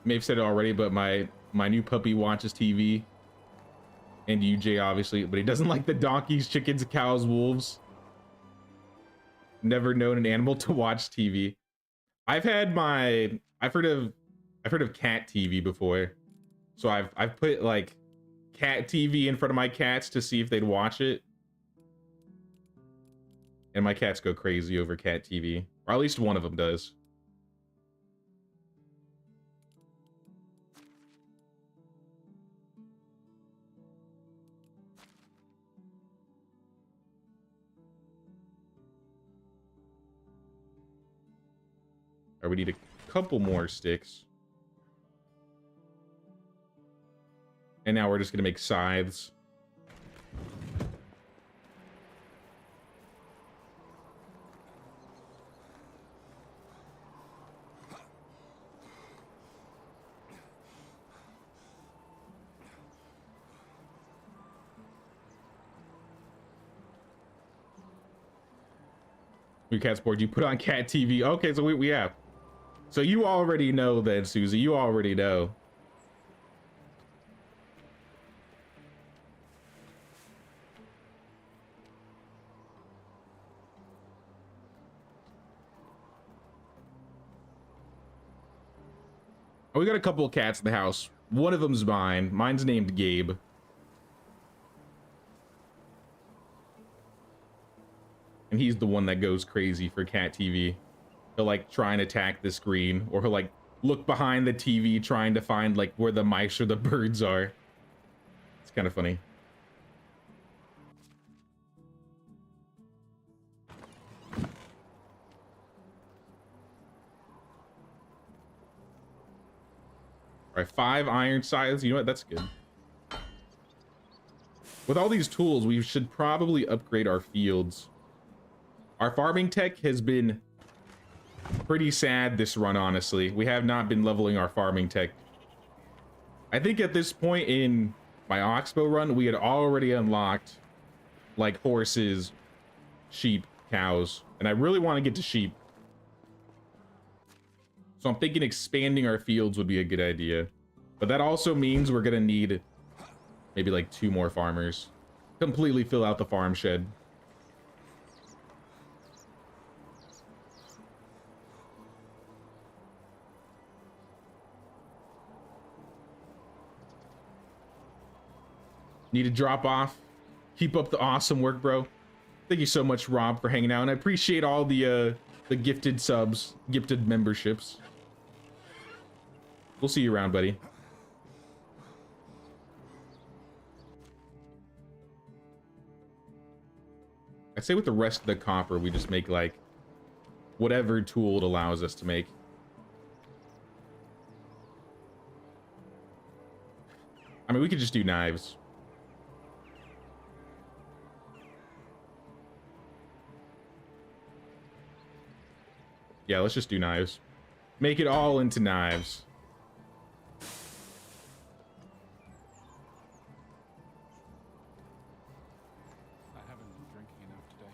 May have said it already, but my new puppy watches TV. And UJ, obviously, but he doesn't like the donkeys, chickens, cows, wolves. Never known an animal to watch TV. I've heard of cat TV before. So I've put like cat TV in front of my cats to see if they'd watch it. And my cats go crazy over cat TV. Or at least one of them does. All right, we need a couple more sticks. And now we're just gonna make scythes. Your cat's bored. You put on cat TV. Okay, so we have. So you already know then, Susie. You already know. Oh, we got a couple of cats in the house. One of them's mine. Mine's named Gabe. And he's the one that goes crazy for cat TV. He'll like try and attack the screen, or he'll like look behind the TV trying to find like where the mice or the birds are. It's kind of funny. All right, 5 iron scythes. You know what? That's good. With all these tools, we should probably upgrade our fields. Our farming tech has been pretty sad this run, honestly. We have not been leveling our farming tech. I think at this point in my Oxbow run, we had already unlocked like horses, sheep, cows, and I really want to get to sheep. So I'm thinking expanding our fields would be a good idea. But that also means we're gonna need maybe like 2 more farmers. Completely fill out the farm shed. Need to drop off. Keep up the awesome work, bro. Thank you so much, Rob, for hanging out. And I appreciate all the gifted subs, gifted memberships. We'll see you around, buddy. I'd say with the rest of the copper, we just make like whatever tool it allows us to make. I mean, we could just do knives. Yeah, let's just do knives. Make it all into knives. I haven't been drinking enough today.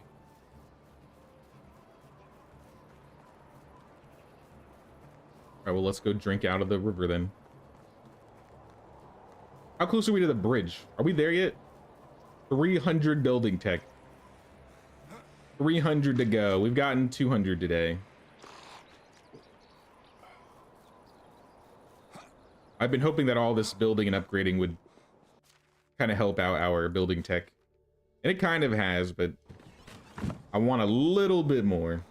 All right, well, let's go drink out of the river then. How close are we to the bridge? Are we there yet? 300 building tech. 300 to go. We've gotten 200 today. I've been hoping that all this building and upgrading would kind of help out our building tech. And it kind of has, but I want a little bit more.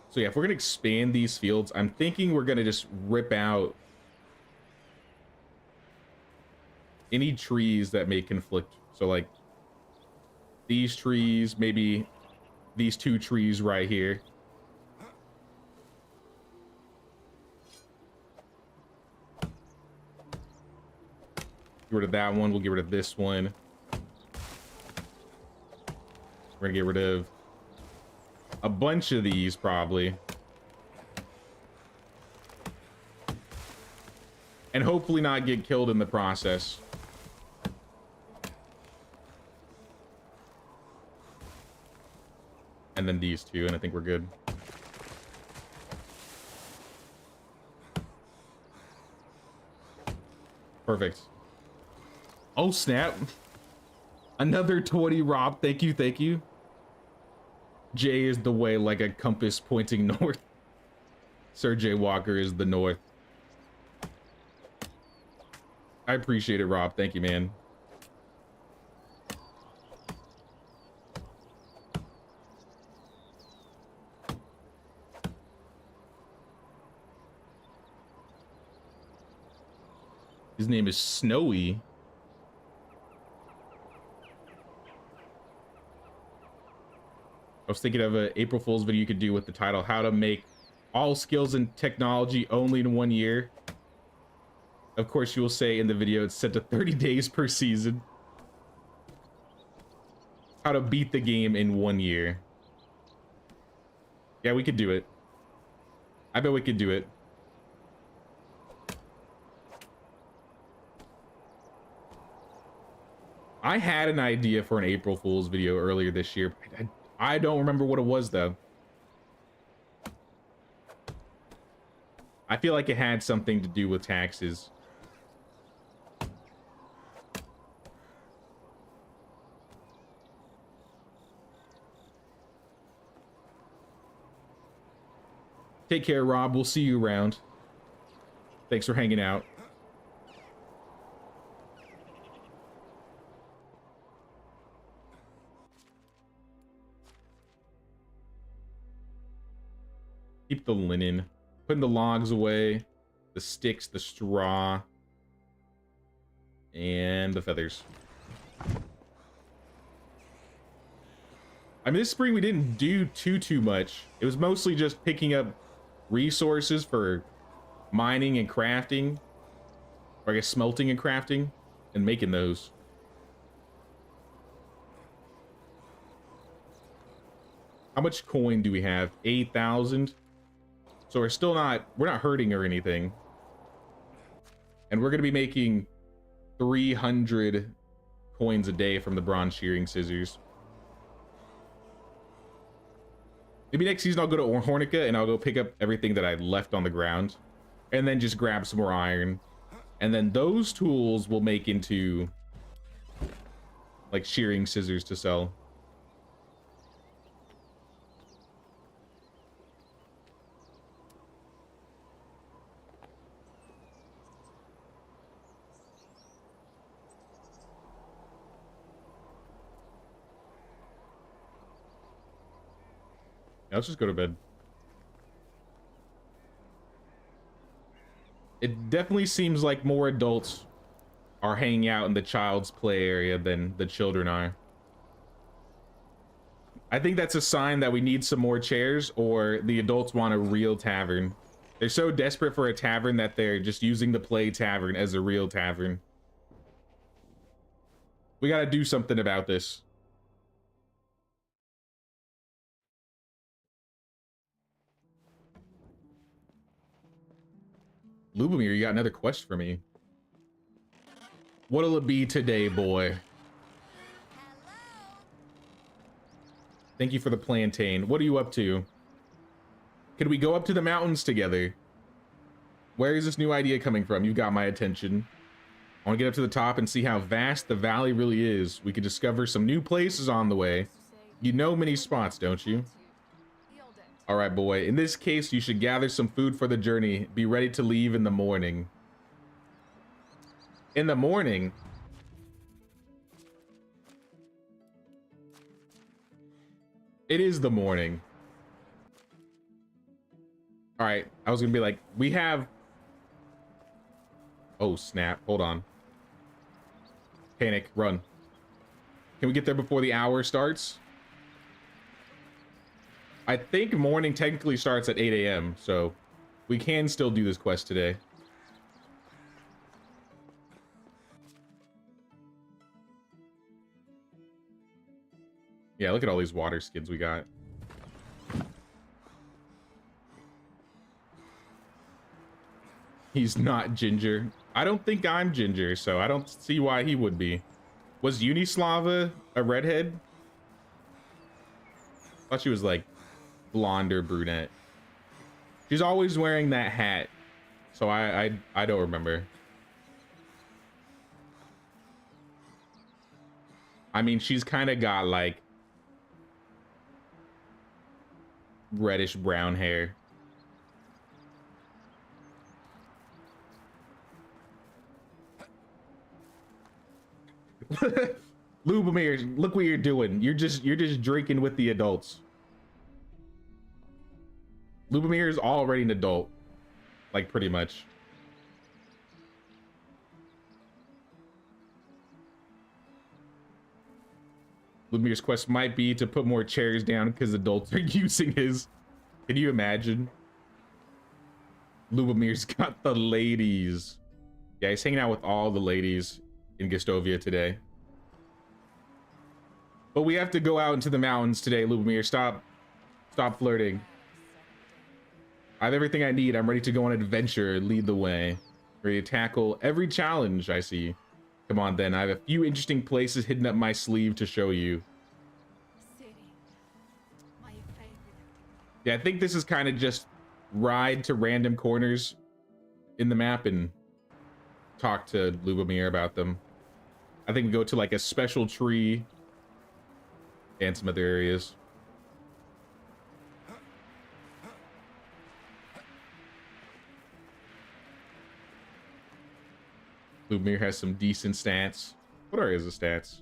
So yeah, if we're gonna expand these fields, I'm thinking we're gonna just rip out any trees that may conflict. So like these trees, maybe these 2 trees right here. Get rid of that one. We'll get rid of this one. We're gonna get rid of a bunch of these probably. And hopefully not get killed in the process. And then these 2, and I think we're good. Perfect. Oh, snap. Another 20, Rob. Thank you, thank you. J is the way, like a compass pointing north. Sir J Walker is the north. I appreciate it, Rob. Thank you, man. His name is Snowy. I was thinking of an April Fool's video you could do with the title, how to make all skills and technology only in 1 year. Of course, you will say in the video it's set to 30 days per season. How to beat the game in 1 year. Yeah, we could do it. I bet we could do it. I had an idea for an April Fool's video earlier this year. I don't remember what it was, though. I feel like it had something to do with taxes. Take care, Rob. We'll see you around. Thanks for hanging out. Keep the linen. Putting the logs away. The sticks, the straw. And the feathers. I mean, this spring we didn't do too much. It was mostly just picking up resources for mining and crafting. Or I guess smelting and crafting. And making those. How much coin do we have? 8,000. So we're not hurting or anything. And we're going to be making 300 coins a day from the bronze shearing scissors. Maybe next season I'll go to Hornica and I'll go pick up everything that I left on the ground. And then just grab some more iron. And then those tools will make into like shearing scissors to sell. Yeah, let's just go to bed. It definitely seems like more adults are hanging out in the child's play area than the children are. I think that's a sign that we need some more chairs, or the adults want a real tavern. They're so desperate for a tavern that they're just using the play tavern as a real tavern. We gotta do something about this. Lubomir, you got another quest for me. What'll it be today, boy? Thank you for the plantain. What are you up to? Can we go up to the mountains together? Where is this new idea coming from? You've got my attention. I want to get up to the top and see how vast the valley really is. We could discover some new places on the way. You know many spots, don't you? All right, boy. In this case, you should gather some food for the journey. Be ready to leave in the morning. In the morning? It is the morning. All right. I was going to be like, we have... Oh, snap. Hold on. Panic. Run. Can we get there before the hour starts? I think morning technically starts at 8 a.m. So we can still do this quest today. Yeah, look at all these water skins we got. He's not ginger. I don't think I'm ginger, so I don't see why he would be. Was Unislava a redhead? I thought she was like blonde or brunette. She's always wearing that hat, so I don't remember. I mean, she's kind of got like reddish brown hair. Lubomir, look what you're doing. You're just drinking with the adults. Lubomir is already an adult, like pretty much. Lubomir's quest might be to put more chairs down because adults are using his. Can you imagine? Lubomir's got the ladies. Yeah, he's hanging out with all the ladies in Gestovia today. But we have to go out into the mountains today, Lubomir. Stop flirting. I have everything I need. I'm ready to go on an adventure. Lead the way. Ready to tackle every challenge I see. Come on, then. I have a few interesting places hidden up my sleeve to show you. Yeah, I think this is kind of just ride to random corners in the map and talk to Lubomir about them. I think we go to like a special tree and some other areas. Lubomir has some decent stats. What are his stats?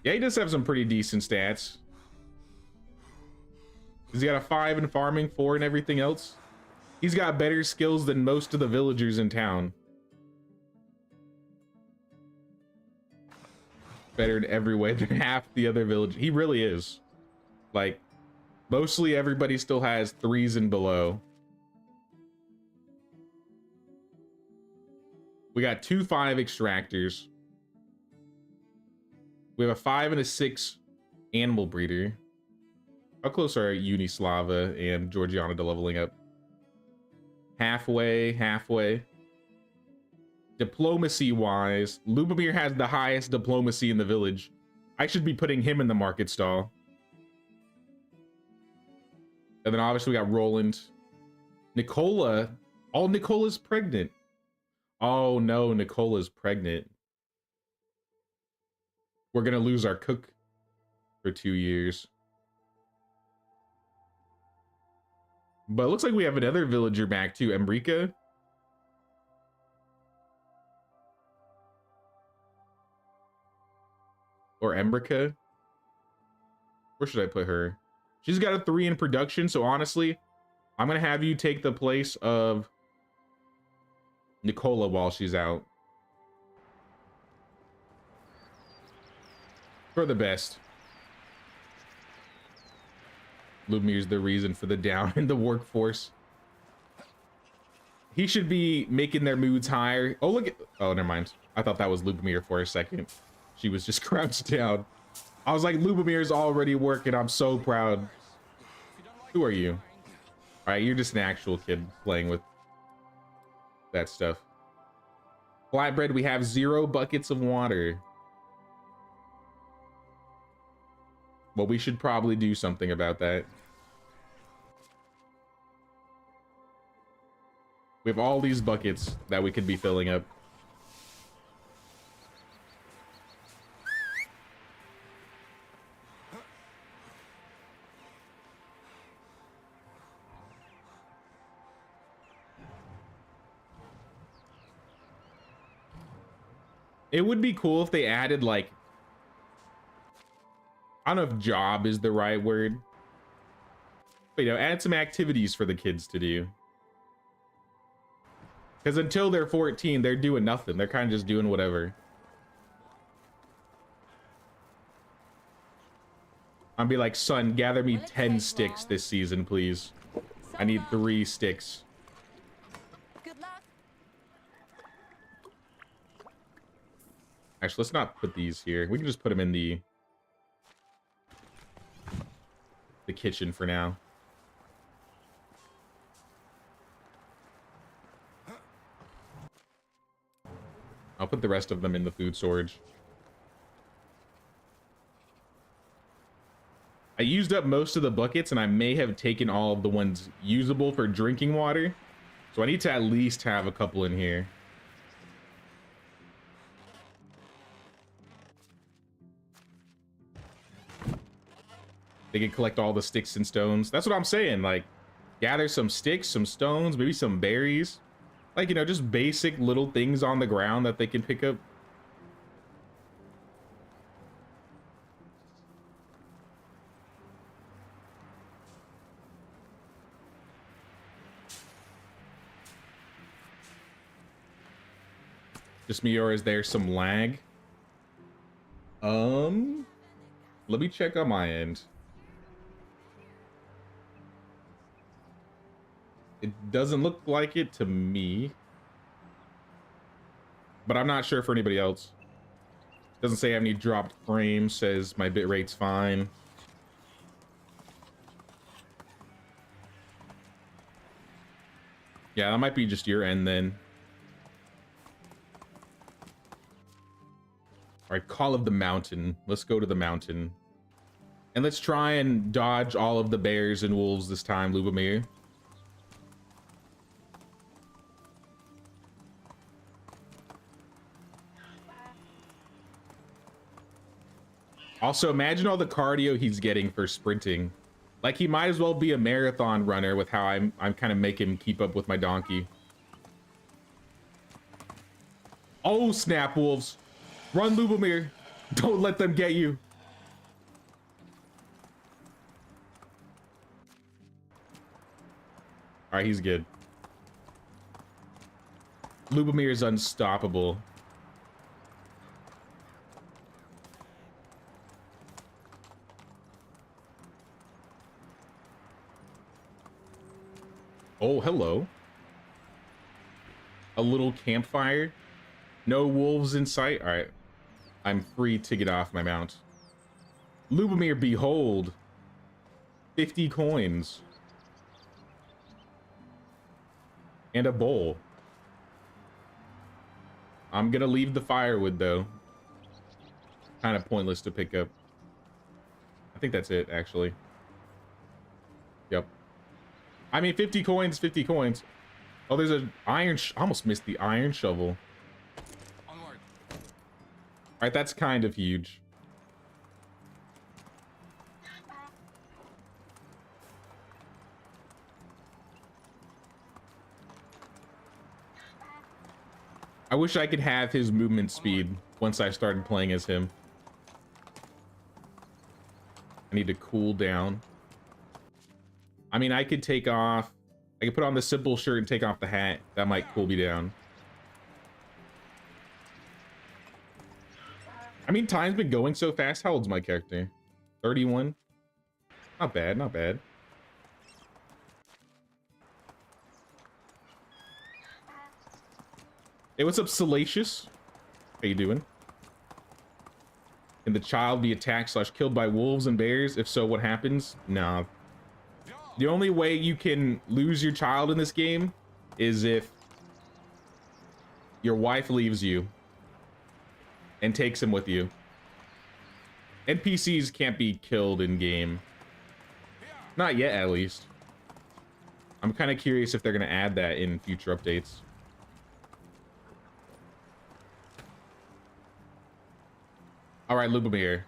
Yeah, he does have some pretty decent stats. He's got a 5 in farming, 4 in everything else. He's got better skills than most of the villagers in town. Better in every way than half the other village. He really is. Like, mostly everybody still has 3s and below. We got 2 5 extractors. We have a 5 and a 6 animal breeder. How close are Unislava and Georgiana to leveling up? Halfway. Diplomacy-wise, Lubomir has the highest diplomacy in the village. I should be putting him in the market stall. And then obviously we got Roland. Nicola. Oh, Nicola's pregnant. Oh no, Nicola's pregnant. We're gonna lose our cook for 2 years. But it looks like we have another villager back too, Emrika. Or Emrika. Where should I put her? She's got a 3 in production, so honestly, I'm gonna have you take the place of Nicola while she's out. For the best. Lubomir's the reason for the down in the workforce. He should be making their moods higher. Oh, look at... Oh, never mind. I thought that was Lubomir for a second. She was just crouched down. I was like, Lubomir's already working. I'm so proud. Who are you? All right, you're just an actual kid playing with that stuff. Flatbread, we have 0 buckets of water. Well, we should probably do something about that. We have all these buckets that we could be filling up. It would be cool if they added like, I don't know if job is the right word, but, you know, add some activities for the kids to do. Because until they're 14, they're doing nothing. They're kind of just doing whatever. I'll be like, son, gather me 10 sticks this season, please. I need 3 sticks. Good luck. Actually, let's not put these here. We can just put them in the kitchen for now. I'll put the rest of them in the food storage. I used up most of the buckets, and I may have taken all of the ones usable for drinking water. So I need to at least have a couple in here. They can collect all the sticks and stones. That's what I'm saying. Like, gather some sticks, some stones, maybe some berries. Like, you know, just basic little things on the ground that they can pick up. Just me, or is there some lag? Let me check on my end. It doesn't look like it to me, but I'm not sure for anybody else. Doesn't say I have any dropped frames, says my bitrate's fine. Yeah, that might be just your end then. All right, Call of the Mountain. Let's go to the mountain. And let's try and dodge all of the bears and wolves this time, Lubomir. Also, imagine all the cardio he's getting for sprinting. Like, he might as well be a marathon runner with how I'm kind of make him keep up with my donkey. Oh, snap, wolves. Run, Lubomir. Don't let them get you. All right, he's good. Lubomir is unstoppable. Oh, hello. A little campfire. No wolves in sight. All right. I'm free to get off my mount. Lubomir, behold. 50 coins. And a bowl. I'm gonna leave the firewood, though. Kind of pointless to pick up. I think that's it, actually. Yep. I mean, 50 coins, 50 coins. Oh, there's an iron... I almost missed the iron shovel. Onward. All right, that's kind of huge. I wish I could have his movement speed once I started playing as him. I need to cool down. I mean, I could take off... I could put on the simple shirt and take off the hat. That might cool me down. I mean, time's been going so fast. How old's my character? 31? Not bad, not bad. Hey, what's up, Salacious? How you doing? Can the child be attacked / killed by wolves and bears? If so, what happens? Nah. The only way you can lose your child in this game is if your wife leaves you and takes him with you. NPCs can't be killed in game. Not yet, at least. I'm kind of curious if they're going to add that in future updates. All right, Lubomir.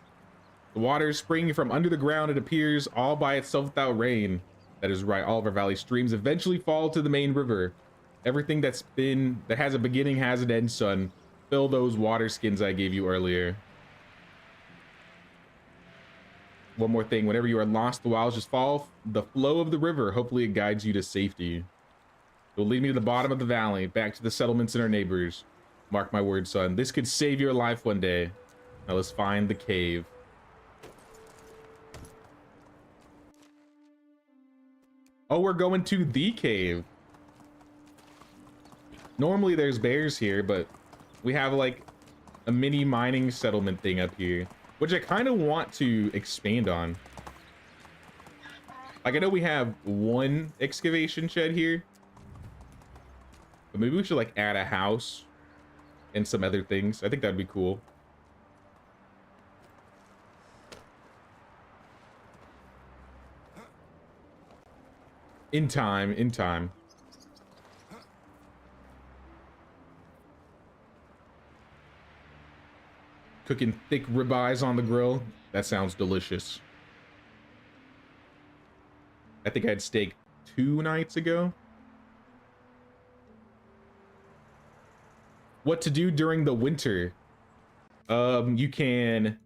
The water is springing from under the ground. It appears all by itself without rain. That is right. All of our valley streams eventually fall to the main river. Everything that has a beginning has an end, son. Fill those water skins I gave you earlier. One more thing. Whenever you are lost, the wilds just follow the flow of the river. Hopefully it guides you to safety. It will lead me to the bottom of the valley, back to the settlements and our neighbors. Mark my words, son. This could save your life one day. Now let's find the cave. Oh, we're going to the cave. Normally there's bears here, but we have like a mini mining settlement thing up here, which I kind of want to expand on. Like, I know we have one excavation shed here, but maybe we should like add a house and some other things. I think that'd be cool. In time, in time. Cooking thick ribeyes on the grill. That sounds delicious. I think I had steak 2 nights ago. What to do during the winter? You can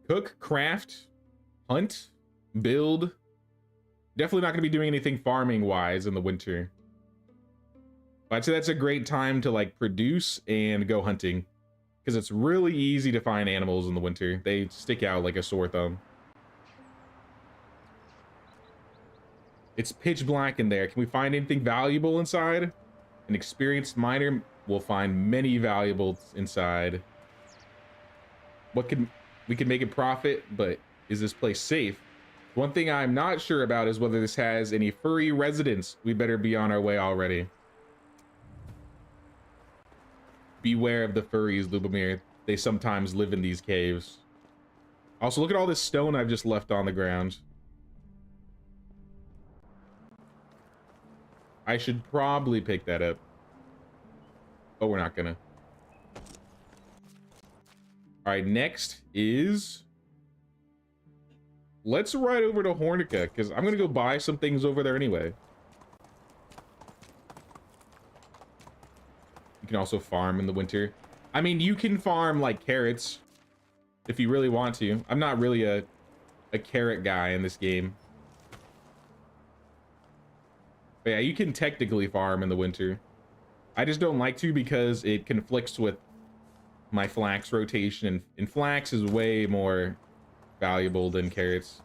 cook, craft, hunt, build. Definitely not going to be doing anything farming wise in the winter. But I'd say that's a great time to like produce and go hunting, because it's really easy to find animals in the winter. They stick out like a sore thumb. It's pitch black in there. Can we find anything valuable inside? An experienced miner will find many valuables inside. We can make a profit, but is this place safe? One thing I'm not sure about is whether this has any furry residents. We better be on our way already. Beware of the furries, Lubomir. They sometimes live in these caves. Also, look at all this stone I've just left on the ground. I should probably pick that up. But we're not gonna. All right, next is... let's ride over to Hornica, because I'm gonna go buy some things over there anyway. You can also farm in the winter. I mean, you can farm like carrots if you really want to. I'm not really a carrot guy in this game. But yeah, you can technically farm in the winter. I just don't like to because it conflicts with my flax rotation, and flax is way more valuable than carrots.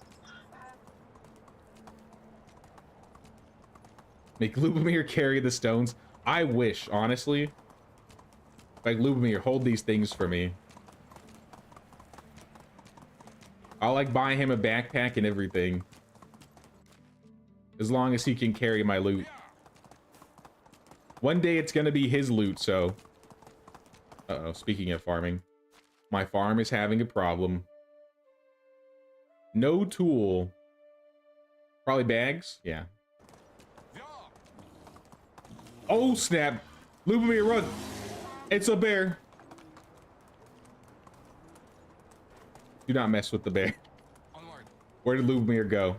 Make Lubomir carry the stones. I wish, honestly. Like, Lubomir, hold these things for me. I'll like buy him a backpack and everything, as long as he can carry my loot. One day it's gonna be his loot, so... Uh-oh, speaking of farming. My farm is having a problem. No tool. Probably bags? Yeah. Oh, snap. Lubomir, run. It's a bear. Do not mess with the bear. Onward. Where did Lubomir go?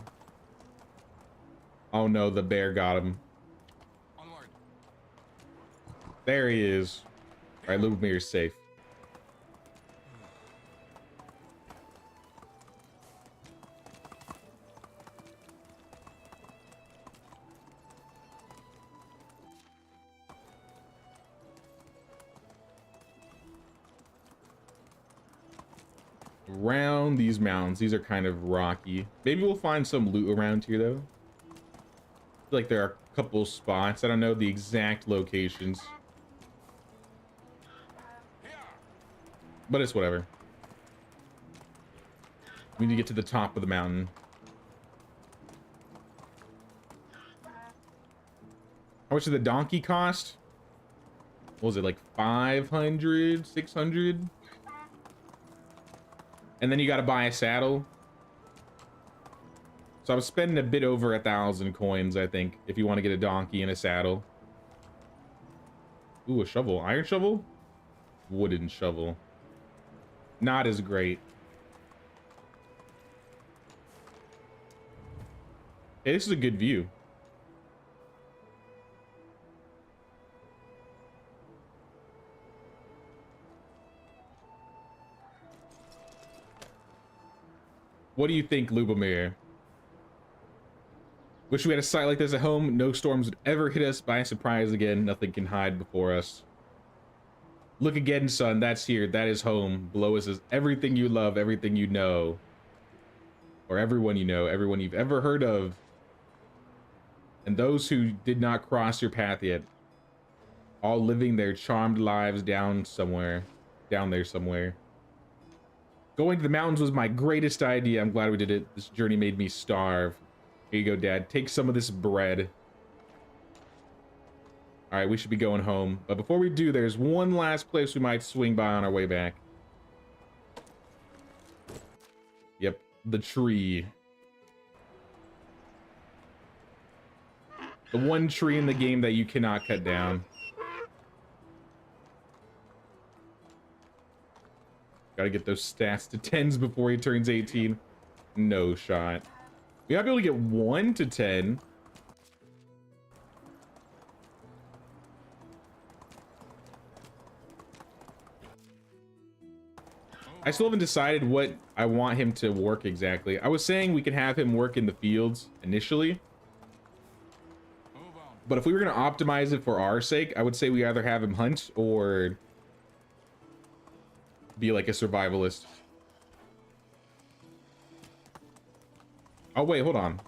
Oh no, the bear got him. Onward. There he is. All right, Lubomir's safe. Around these mountains, these are kind of rocky. Maybe we'll find some loot around here though. I feel like there are a couple spots. I don't know the exact locations, but it's whatever. We need to get to the top of the mountain. How much did the donkey cost? What was it, like 500, 600? And then you got to buy a saddle. So I'm spending a bit over 1,000 coins, I think, if you want to get a donkey and a saddle. Ooh, a shovel. Iron shovel? Wooden shovel. Not as great. Hey, this is a good view. What do you think, Lubomir? Wish we had a site like this at home. No storms would ever hit us by surprise again. Nothing can hide before us. Look again, son. That's here. That is home. Below us is everything you love, everything you know. Or everyone you know, everyone you've ever heard of. And those who did not cross your path yet. All living their charmed lives down there somewhere. Going to the mountains was my greatest idea. I'm glad we did it. This journey made me starve. Here you go, Dad. Take some of this bread. All right, we should be going home. But before we do, there's one last place we might swing by on our way back. Yep, the tree. The one tree in the game that you cannot cut down. Gotta get those stats to 10s before he turns 18. No shot. We might be able to get 1 to 10. I still haven't decided what I want him to work exactly. I was saying we can have him work in the fields initially. Move on. But if we were going to optimize it for our sake, I would say we either have him hunt or be like a survivalist. Oh, wait, hold on.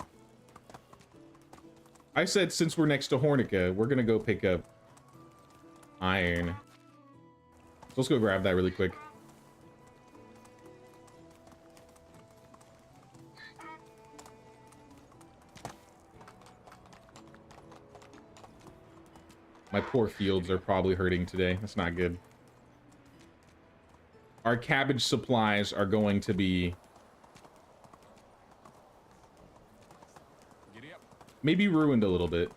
I said since we're next to Hornica, we're going to go pick up iron. So let's go grab that really quick. My poor fields are probably hurting today. That's not good. Our cabbage supplies are going to be Giddy up. maybe ruined a little bit.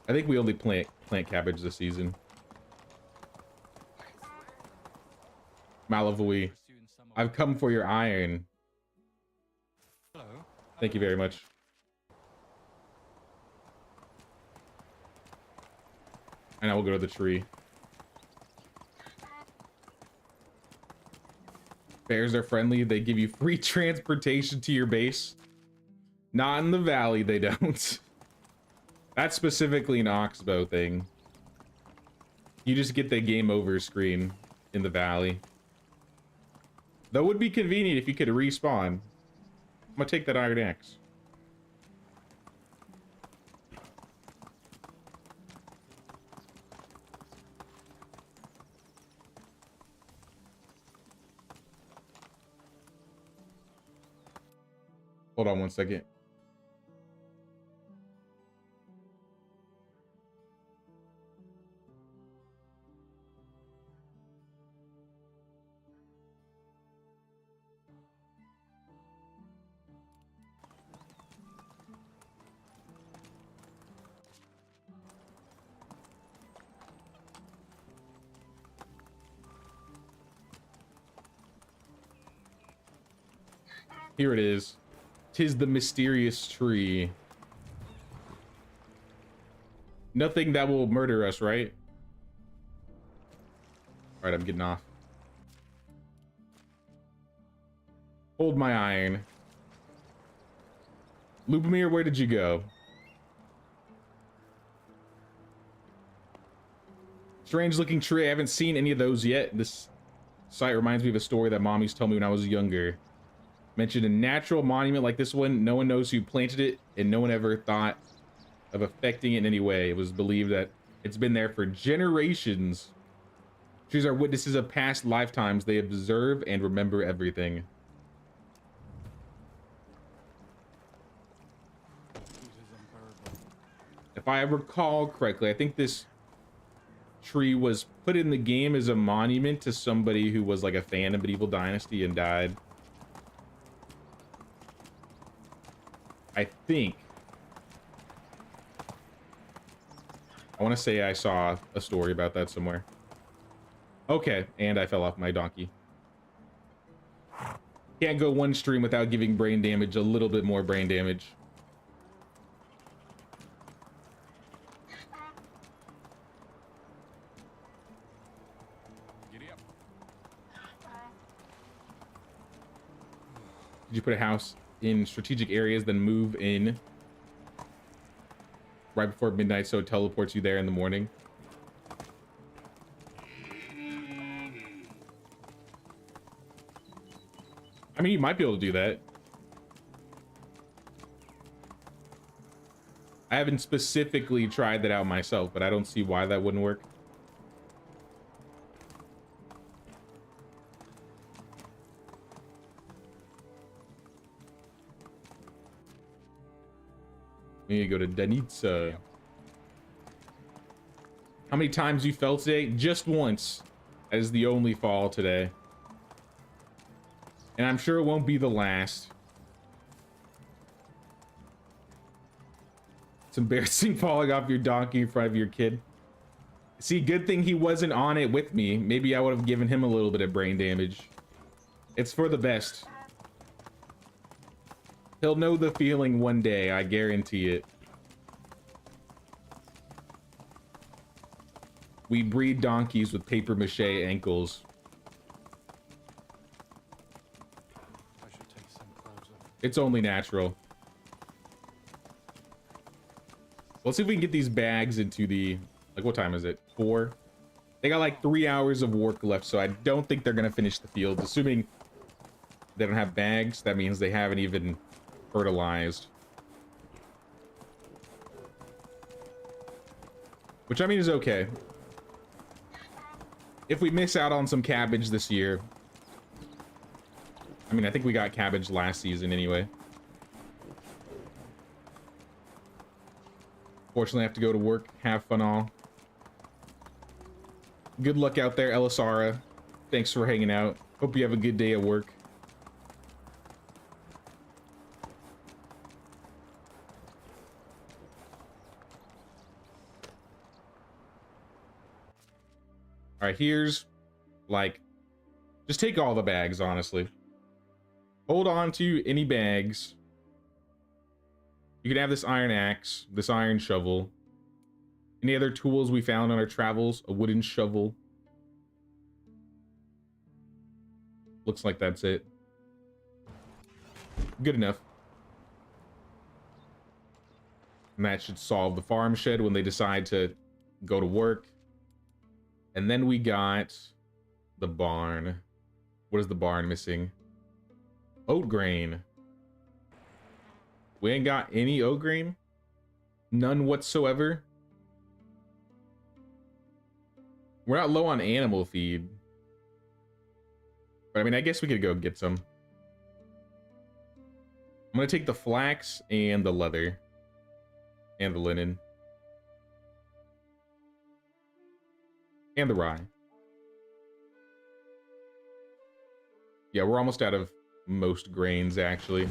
I think we only plant cabbage this season. Malavui, Pursuing some of- I've come for your iron. Hello. Thank you very much. And I will go to the tree. Bears are friendly. They give you free transportation to your base. Not in the valley, they don't. That's specifically an Oxbow thing. You just get the game over screen in the valley. That would be convenient if you could respawn. I'm gonna take that iron axe. Hold on one second. Here it is. 'Tis the mysterious tree. Nothing that will murder us, right? Alright, I'm getting off. Hold my iron. Lubomir, where did you go? Strange looking tree. I haven't seen any of those yet. This site reminds me of a story that mommies told me when I was younger. Mentioned a natural monument like this one. No one knows who planted it, and no one ever thought of affecting it in any way. It was believed that it's been there for generations. Trees are witnesses of past lifetimes. They observe and remember everything. It is unbearable. If I recall correctly, I think this tree was put in the game as a monument to somebody who was like a fan of Medieval Dynasty and died. I think. I want to say I saw a story about that somewhere. Okay, and I fell off my donkey. Can't go one stream without giving brain damage a little bit more brain damage. Giddy up. Did you put a house in strategic areas, then move in right before midnight so it teleports you there in the morning? I mean, you might be able to do that. I haven't specifically tried that out myself, but I don't see why that wouldn't work. We need to go to Danitsa. How many times you fell today? Just once. That is the only fall today. And I'm sure it won't be the last. It's embarrassing falling off your donkey in front of your kid. See, good thing he wasn't on it with me. Maybe I would have given him a little bit of brain damage. It's for the best. He'll know the feeling one day, I guarantee it. We breed donkeys with paper mache ankles. I should take some clothes off. It's only natural. Let's see if we can get these bags into the... Like, what time is it? 4? They got like 3 hours of work left, so I don't think they're gonna finish the field. Assuming they don't have bags, that means they haven't even fertilized. Which I mean is okay. If we miss out on some cabbage this year... I mean, I think we got cabbage last season anyway. Fortunately, I have to go to work. Have fun all. Good luck out there, Elisara. Thanks for hanging out. Hope you have a good day at work. All right, here's, like, just take all the bags, honestly. Hold on to any bags. You can have this iron axe, this iron shovel. Any other tools we found on our travels? A wooden shovel. Looks like that's it. Good enough. And that should solve the farm shed when they decide to go to work. And then we got the barn. What is the barn missing? Oat grain. We ain't got any oat grain? None whatsoever? We're not low on animal feed. But I mean, I guess we could go get some. I'm gonna take the flax and the leather. And the linen. And the rye. Yeah, we're almost out of most grains, actually.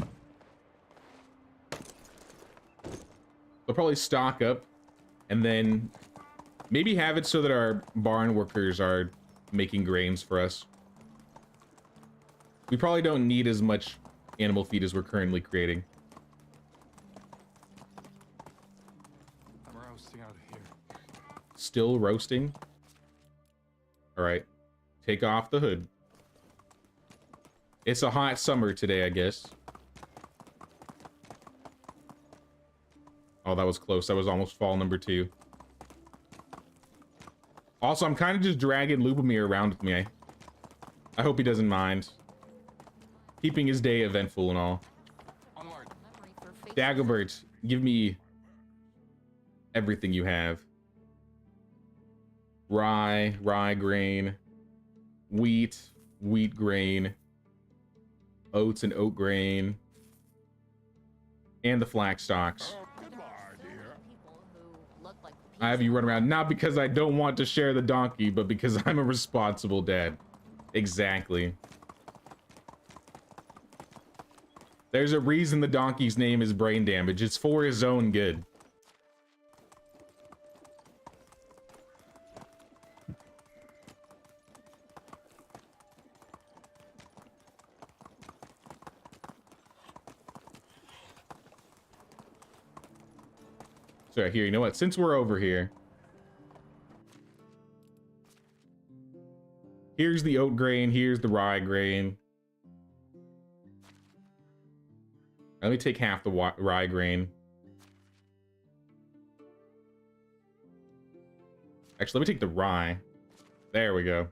They'll probably stock up and then maybe have it so that our barn workers are making grains for us. We probably don't need as much animal feed as we're currently creating. I'm roasting out here. Still roasting? All right, take off the hood. It's a hot summer today, I guess. Oh, that was close. That was almost fall number 2. Also, I'm kind of just dragging Lubomir around with me. I hope he doesn't mind. Keeping his day eventful and all. Onward. Dagobert, give me everything you have. Rye grain, wheat grain, oats and oat grain, and the flax stalks. I have you run around, not because I don't want to share the donkey, but because I'm a responsible dad. Exactly. There's a reason the donkey's name is Brain Damage. It's for his own good. So here, you know what? Since we're over here, here's the oat grain, here's the rye grain. Let me take half the rye grain. Actually, let me take the rye. There we go.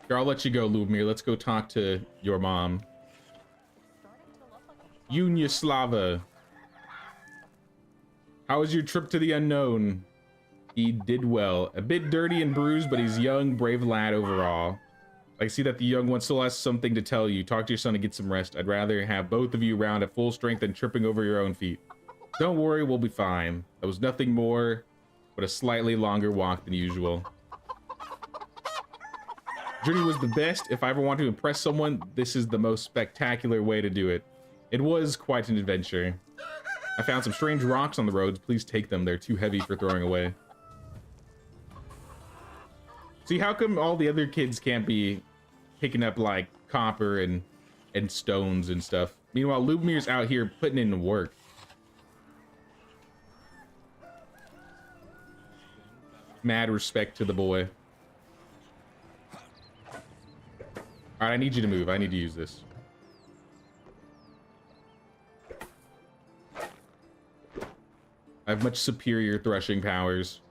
Here, I'll let you go, Lubomir. Let's go talk to your mom. Yunyaslava. How was your trip to the unknown? He did well. A bit dirty and bruised, but he's young, brave lad overall. I see that the young one still has something to tell you. Talk to your son and get some rest. I'd rather have both of you around at full strength than tripping over your own feet. Don't worry, we'll be fine. That was nothing more but a slightly longer walk than usual. Journey was the best. If I ever want to impress someone, this is the most spectacular way to do it. It was quite an adventure. I found some strange rocks on the roads. Please take them. They're too heavy for throwing away. See, how come all the other kids can't be picking up like copper and stones and stuff? Meanwhile, Lumire's out here putting in work. Mad respect to the boy. All right, I need you to move. I need to use this. I have much superior threshing powers.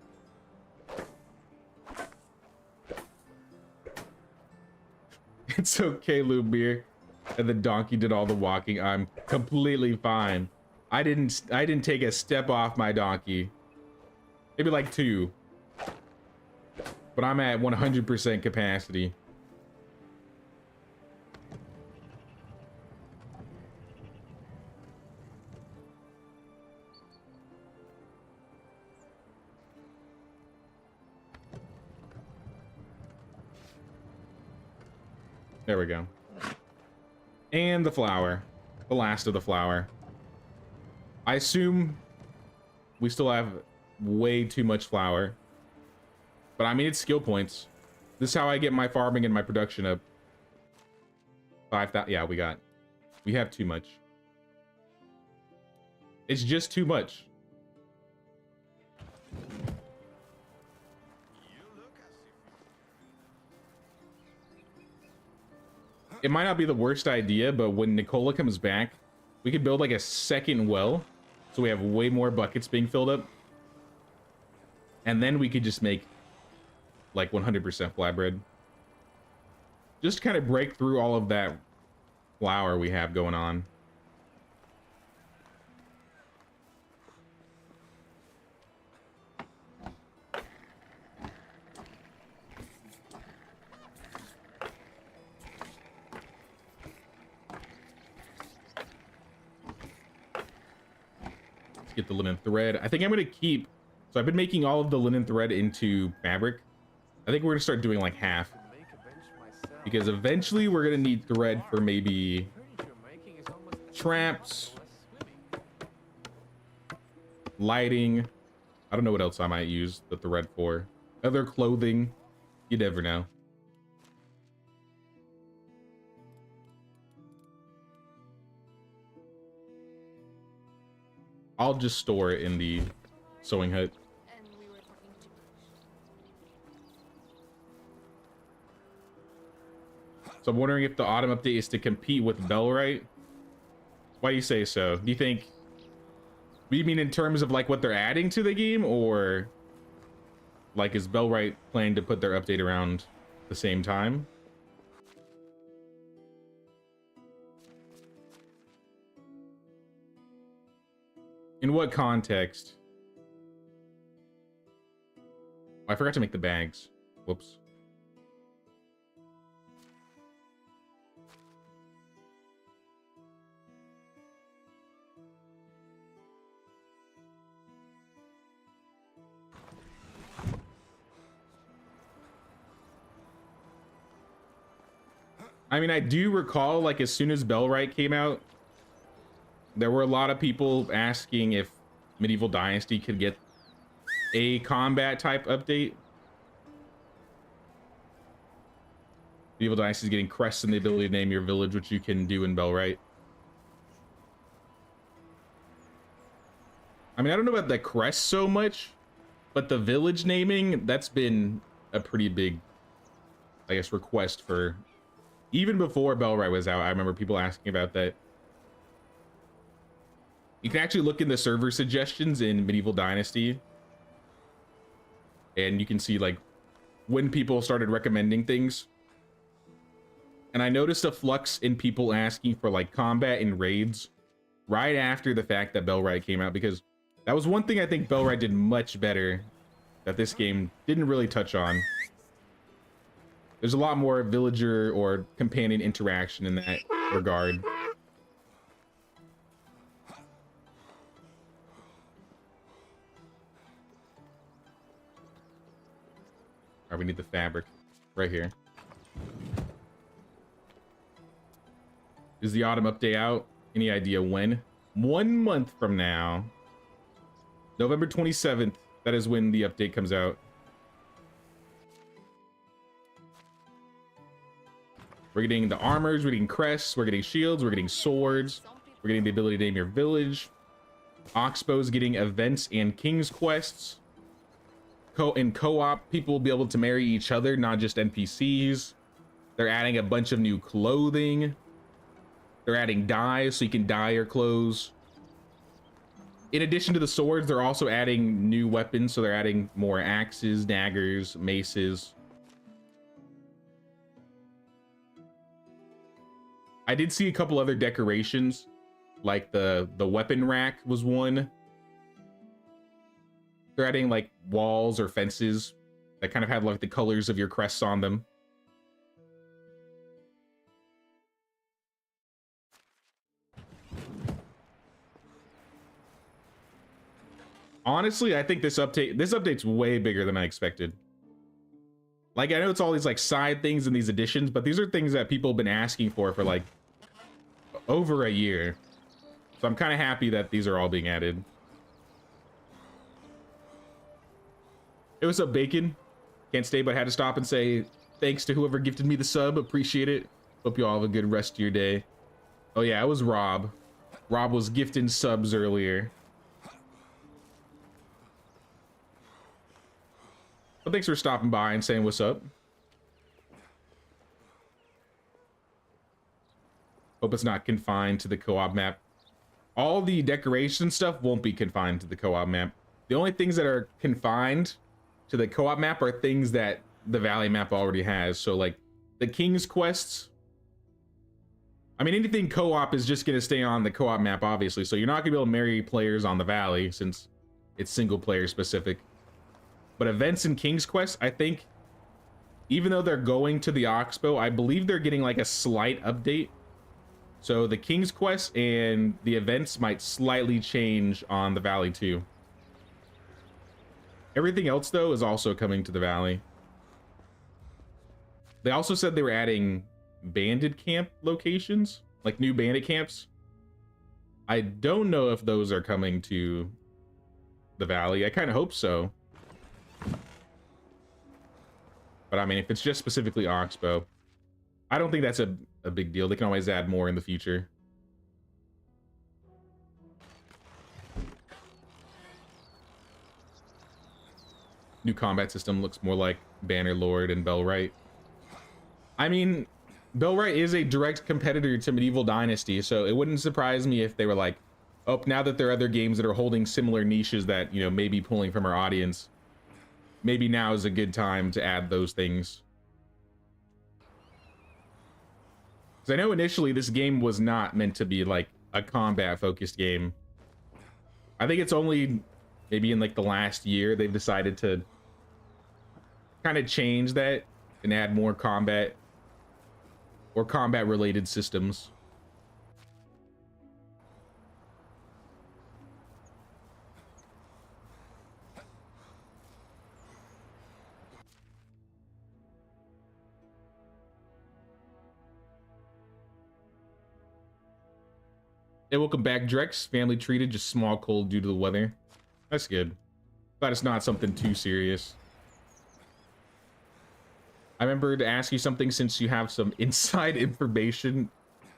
It's okay, Lumire. And the donkey did all the walking. I'm completely fine. I didn't take a step off my donkey. Maybe like 2. But I'm at 100% capacity. There we go. And the flour. The last of the flour. I assume we still have way too much flour. But I mean, it's skill points. This is how I get my farming and my production up. 5,000. Yeah, we have too much. It's just too much. It might not be the worst idea, but when Nicola comes back, we could build like a second well. So we have way more buckets being filled up. And then we could just make like 100% flatbread. Just kind of break through all of that flour we have going on. Let's get the linen thread. I think I'm gonna keep, so I've been making all of the linen thread into fabric. I think we're gonna start doing like half, because eventually we're gonna need thread for maybe traps, lighting. I don't know what else I might use the thread for. Other clothing, you never know. I'll just store it in the sewing hut. And we were talking too much. So I'm wondering if the autumn update is to compete with Bellwright. Why do you say so? Do you think, do you mean in terms of like what they're adding to the game, or like is Bellwright planning to put their update around the same time? In what context? Oh, I forgot to make the bags. Whoops. I mean, I do recall, like, as soon as Bellwright came out, there were a lot of people asking if Medieval Dynasty could get a combat type update. Medieval Dynasty is getting crests and the ability to name your village, which you can do in Bellwright. I mean, I don't know about the crest so much, but the village naming, that's been a pretty big, I guess, request for... Even before Bellwright was out, I remember people asking about that. You can actually look in the server suggestions in Medieval Dynasty, and you can see like when people started recommending things. And I noticed a flux in people asking for like combat and raids right after the fact that Bellwright came out, because that was one thing I think Bellwright did much better that this game didn't really touch on. There's a lot more villager or companion interaction in that regard. Alright, we need the fabric right here. Is the autumn update out? Any idea when? 1 month from now. November 27th. That is when the update comes out. We're getting the armors, we're getting crests, we're getting shields, we're getting swords. We're getting the ability to name your village. Oxbow's getting events and king's quests. In co-op, people will be able to marry each other, not just NPCs. They're adding a bunch of new clothing. They're adding dyes so you can dye your clothes. In addition to the swords, they're also adding new weapons. So they're adding more axes, daggers, maces. I did see a couple other decorations, like the weapon rack was one. They're adding like walls or fences that kind of have like the colors of your crests on them. Honestly, I think this update's way bigger than I expected. Like, I know it's all these like side things in these additions, but these are things that people have been asking for like over a year. So I'm kind of happy that these are all being added. Hey, what's up, Bacon? Can't stay, but had to stop and say thanks to whoever gifted me the sub. Appreciate it. Hope you all have a good rest of your day. Oh yeah, it was Rob. Rob was gifting subs earlier. Well, thanks for stopping by and saying what's up. Hope it's not confined to the co-op map. All the decoration stuff won't be confined to the co-op map. The only things that are confined to the co-op map are things that the Valley map already has. So like the King's quests. I mean, anything co-op is just going to stay on the co-op map, obviously. So you're not going to be able to marry players on the Valley since it's single player specific. But events in King's Quest, I think, even though they're going to the Oxbow, I believe they're getting like a slight update. So the King's Quest and the events might slightly change on the Valley too. Everything else, though, is also coming to the Valley. They also said they were adding bandit camp locations, like new bandit camps. I don't know if those are coming to the Valley. I kind of hope so. But I mean, if it's just specifically Oxbow, I don't think that's a big deal. They can always add more in the future. New combat system looks more like Bannerlord and Bellwright. I mean, Bellwright is a direct competitor to Medieval Dynasty, so it wouldn't surprise me if they were like, oh, now that there are other games that are holding similar niches that, you know, maybe pulling from our audience, maybe now is a good time to add those things. Because I know initially this game was not meant to be like a combat focused game. I think it's only maybe in like the last year they've decided to kind of change that and add more combat or combat related systems. Hey, welcome back, Drex. Family treated, just small cold due to the weather. That's good. Glad it's not something too serious. I remember to ask you something since you have some inside information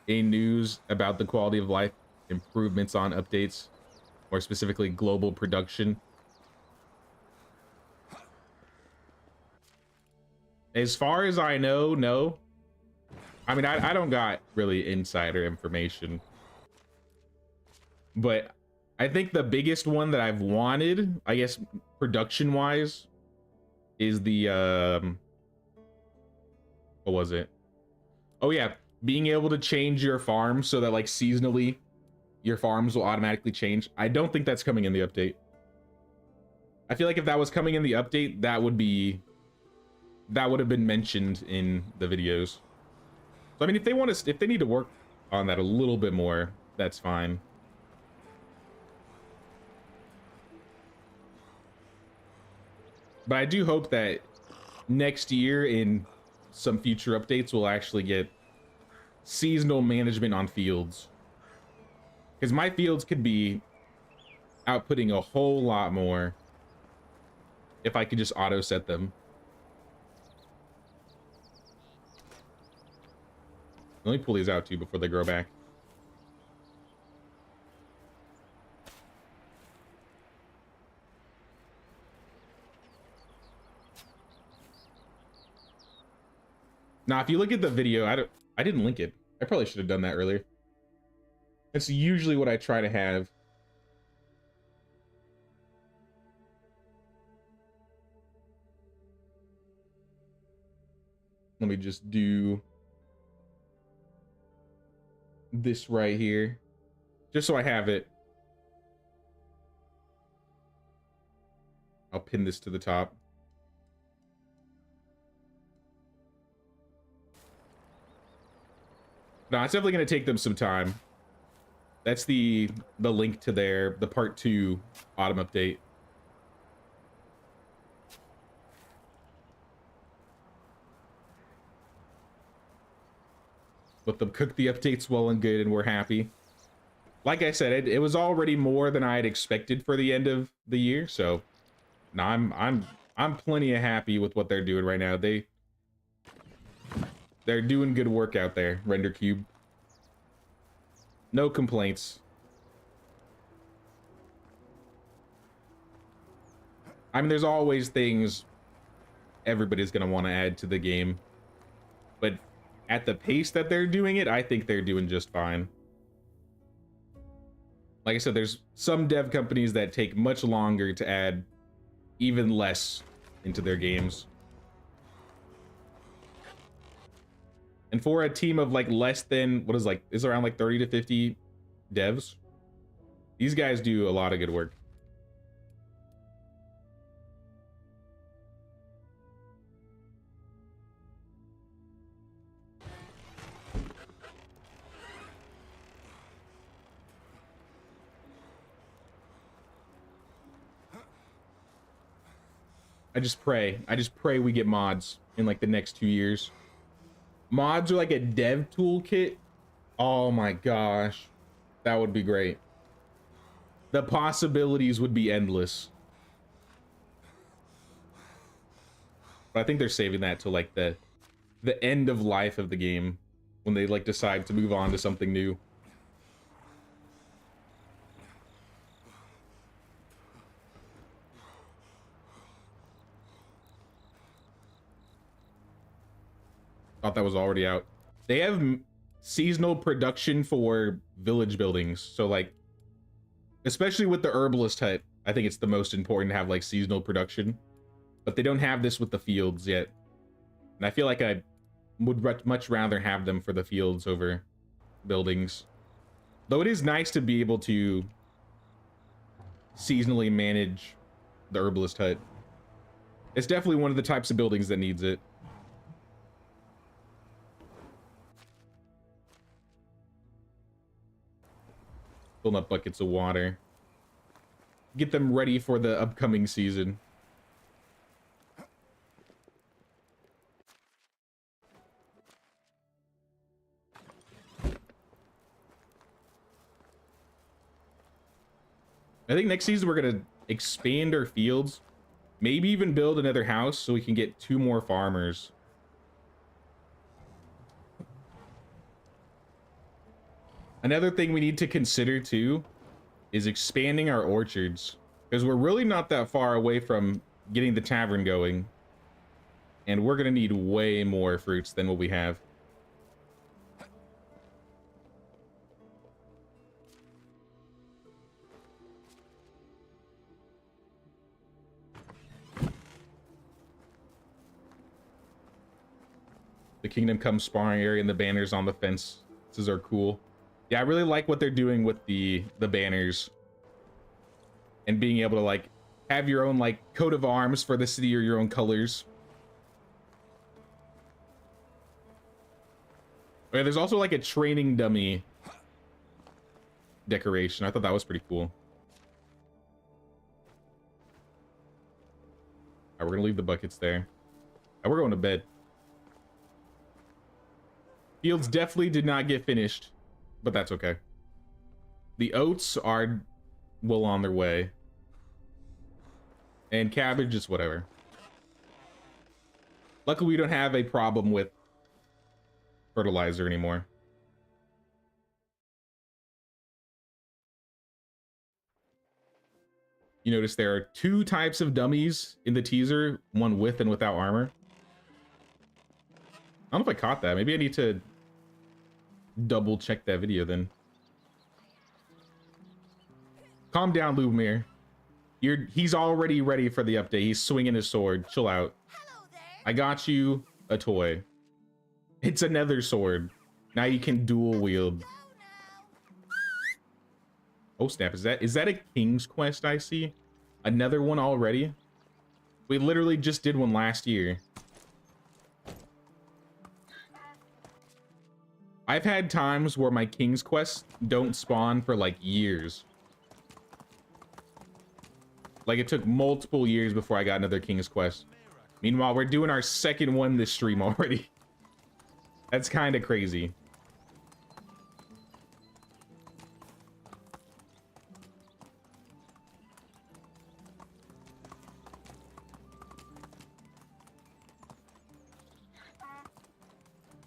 in news about the quality of life improvements on updates, more specifically global production. As far as I know, no. I mean, I don't got really insider information. But I think the biggest one that I've wanted, I guess, production-wise, is the, what was it? Oh, yeah. Being able to change your farm so that, like, seasonally, your farms will automatically change. I don't think that's coming in the update. I feel like if that was coming in the update, that would have been mentioned in the videos. So, I mean, if they need to work on that a little bit more, that's fine. But I do hope that next year in some future updates we'll actually get seasonal management on fields. Because my fields could be outputting a whole lot more if I could just auto set them. Let me pull these out too before they grow back. Now, if you look at the video, I didn't link it. I probably should have done that earlier. That's usually what I try to have. Let me just do this right here, just so I have it. I'll pin this to the top. No, it's definitely going to take them some time. That's the link to the part 2 autumn update. Let them cook the updates well and good, and we're happy. Like I said, it was already more than I had expected for the end of the year, so no, I'm plenty of happy with what they're doing right now. They're doing good work out there, Render Cube. No complaints. I mean, there's always things everybody's gonna want to add to the game, but at the pace that they're doing it, I think they're doing just fine. Like I said, there's some dev companies that take much longer to add even less into their games. And for a team of like less than, is around like 30 to 50 devs, these guys do a lot of good work. I just pray we get mods in like the next 2 years. Mods are like a dev toolkit. Oh my gosh, that would be great. The possibilities would be endless. But I think they're saving that to like the end of life of the game, when they like decide to move on to something new. Thought that was already out. They have seasonal production for village buildings, so like, especially with the herbalist hut, I think it's the most important to have like seasonal production, but they don't have this with the fields yet, and I feel like I would much rather have them for the fields over buildings, though it is nice to be able to seasonally manage the herbalist hut. It's definitely one of the types of buildings that needs it. Filling up buckets of water. Get them ready for the upcoming season. I think next season we're gonna expand our fields. Maybe even build another house so we can get 2 more farmers. Another thing we need to consider too is expanding our orchards, because we're really not that far away from getting the tavern going, and we're gonna need way more fruits than what we have. The Kingdom Come sparring area and the banners on the fence. These are cool. Yeah, I really like what they're doing with the banners, and being able to like have your own like coat of arms for the city or your own colors. Okay, there's also like a training dummy decoration. I thought that was pretty cool. All right, we're gonna leave the buckets there. And we're going to bed. Fields definitely did not get finished, but that's okay. The oats are well on their way. And cabbage is whatever. Luckily, we don't have a problem with fertilizer anymore. You notice there are 2 types of dummies in the teaser, one with and without armor. I don't know if I caught that. Maybe I need to double check that video then. Calm down, Lumir. He's already ready for the update. He's swinging his sword. Chill out. Hello there. I got you a toy. It's another sword. Now you can dual wield. Go now. Oh snap, is that a King's Quest I see? Another one already? We literally just did one last year. I've had times where my King's Quests don't spawn for like years. Like it took multiple years before I got another King's Quest. Meanwhile, we're doing our second one this stream already. That's kind of crazy.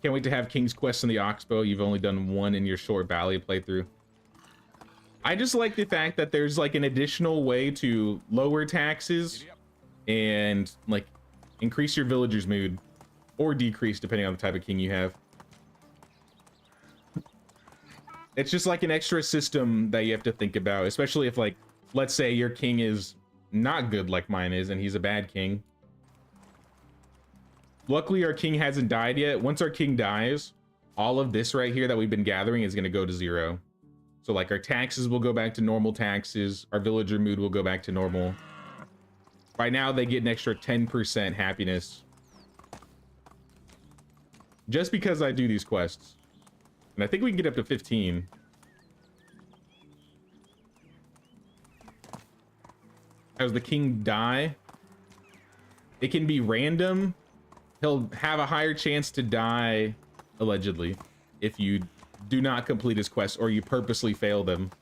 Can't wait to have King's Quest in the Oxbow. You've only done one in your short Valley playthrough. I just like the fact that there's like an additional way to lower taxes and like increase your villager's mood, or decrease depending on the type of king you have. It's just like an extra system that you have to think about, especially if like, let's say your king is not good like mine is and he's a bad king. Luckily, our king hasn't died yet. Once our king dies, all of this right here that we've been gathering is going to go to 0. So like our taxes will go back to normal taxes. Our villager mood will go back to normal. Right now, they get an extra 10% happiness. Just because I do these quests. And I think we can get up to 15. As the king die, it can be random. He'll have a higher chance to die, allegedly, if you do not complete his quest or you purposely fail them.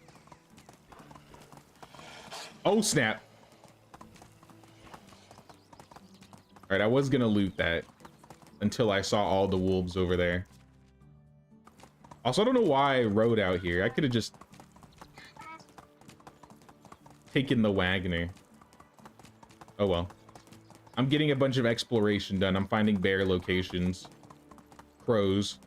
Oh, snap. All right, I was gonna loot that until I saw all the wolves over there. Also, I don't know why I rode out here. I could have just taken the Wagner. Oh, well. I'm getting a bunch of exploration done. I'm finding bear locations. Crows.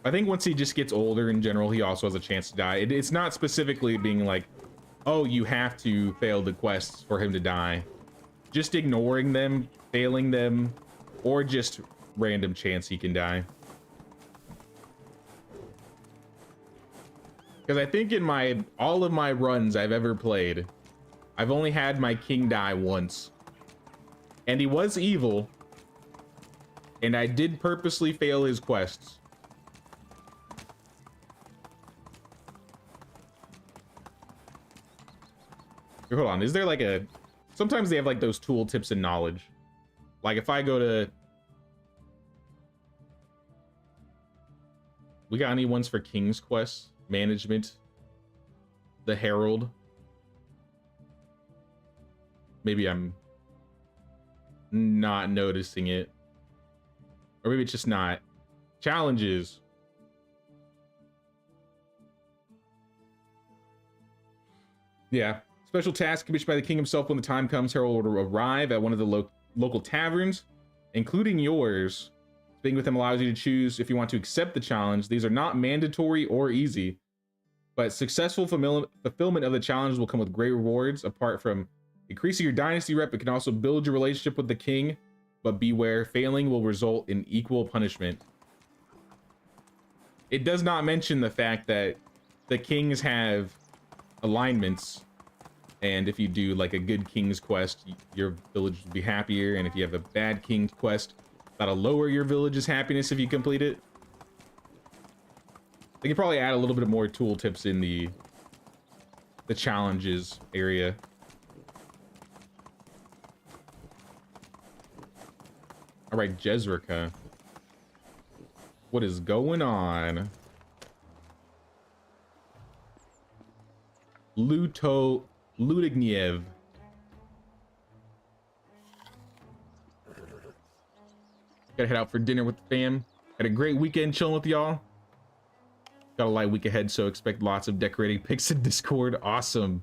I think once he just gets older in general, he also has a chance to die. It's not specifically being like, oh, you have to fail the quests for him to die. Just ignoring them, failing them, or just random chance he can die. Because I think in all of my runs I've ever played, I've only had my king die once. And he was evil. And I did purposely fail his quests. Here, hold on, is there like a... Sometimes they have like those tool tips and knowledge. Like if I go to... We got any ones for King's Quest? Management, the Herald. Maybe I'm not noticing it, or maybe it's just not. Challenges. Yeah, special task commissioned by the king himself. When the time comes, Herald will arrive at one of the local taverns, including yours. Being with him allows you to choose if you want to accept the challenge. These are not mandatory or easy, but successful fulfillment of the challenge will come with great rewards. Apart from increasing your dynasty rep, it can also build your relationship with the king, but beware, failing will result in equal punishment. It does not mention the fact that the kings have alignments, and if you do like a good king's quest, your village will be happier, and if you have a bad king's quest, that'll lower your village's happiness if you complete it. They could probably add a little bit more tool tips in the challenges area. All right, Jezreka. What is going on? Ludigniev. Gotta head out for dinner with the fam. Had a great weekend chilling with y'all. Got a light week ahead, so expect lots of decorating pics in Discord. Awesome.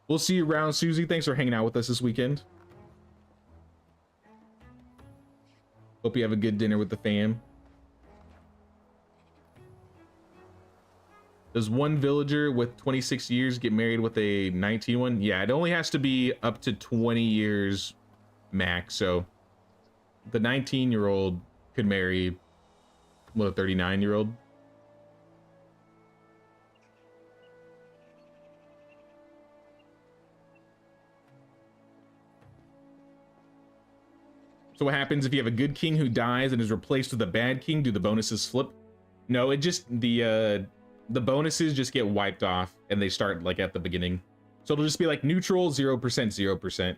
We'll see you around, Susie. Thanks for hanging out with us this weekend. Hope you have a good dinner with the fam. Does one villager with 26 years get married with a 19 one? Yeah, it only has to be up to 20 years max. So the 19-year-old could marry, what, a 39-year-old? So what happens if you have a good king who dies and is replaced with a bad king? Do the bonuses flip? No, it just, the bonuses just get wiped off and they start like at the beginning. So it'll just be like neutral, 0%, 0%.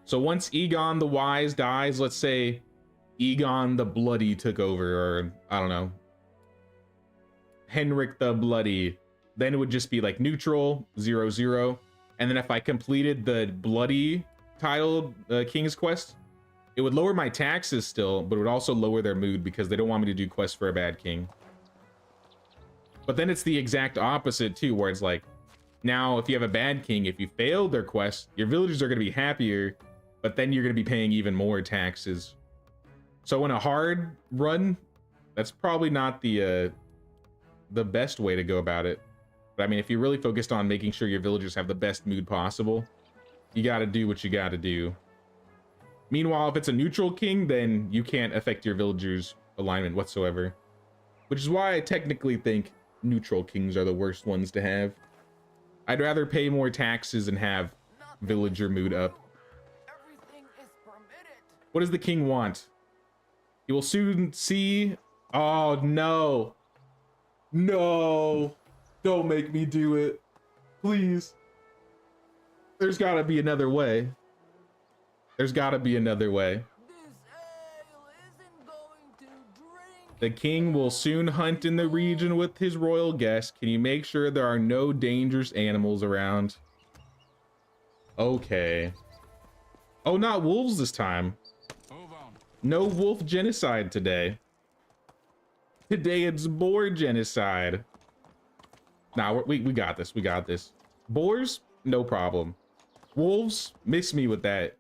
So once Egon the Wise dies, let's say Egon the Bloody took over, or I don't know, Henrik the Bloody, then it would just be like neutral, 0, 0. And then if I completed the Bloody title King's Quest, it would lower my taxes still, but it would also lower their mood because they don't want me to do quests for a bad king. But then it's the exact opposite too, where it's like, now if you have a bad king, if you failed their quest, your villagers are going to be happier, but then you're going to be paying even more taxes. So in a hard run, that's probably not the best way to go about it. But I mean, if you're really focused on making sure your villagers have the best mood possible, you got to do what you got to do. Meanwhile, if it's a neutral king, then you can't affect your villagers' alignment whatsoever. Which is why I technically think neutral kings are the worst ones to have. I'd rather pay more taxes and have villager mood up. What does the king want? He will soon see... Oh, no. No. Don't make me do it. Please. There's gotta be another way. There's gotta be another way. The king will soon hunt in the region with his royal guests. Can you make sure there are no dangerous animals around? Okay. Oh, not wolves this time. No wolf genocide today. Today it's boar genocide. Nah, we got this. We got this. Boars, no problem. Wolves, miss me with that.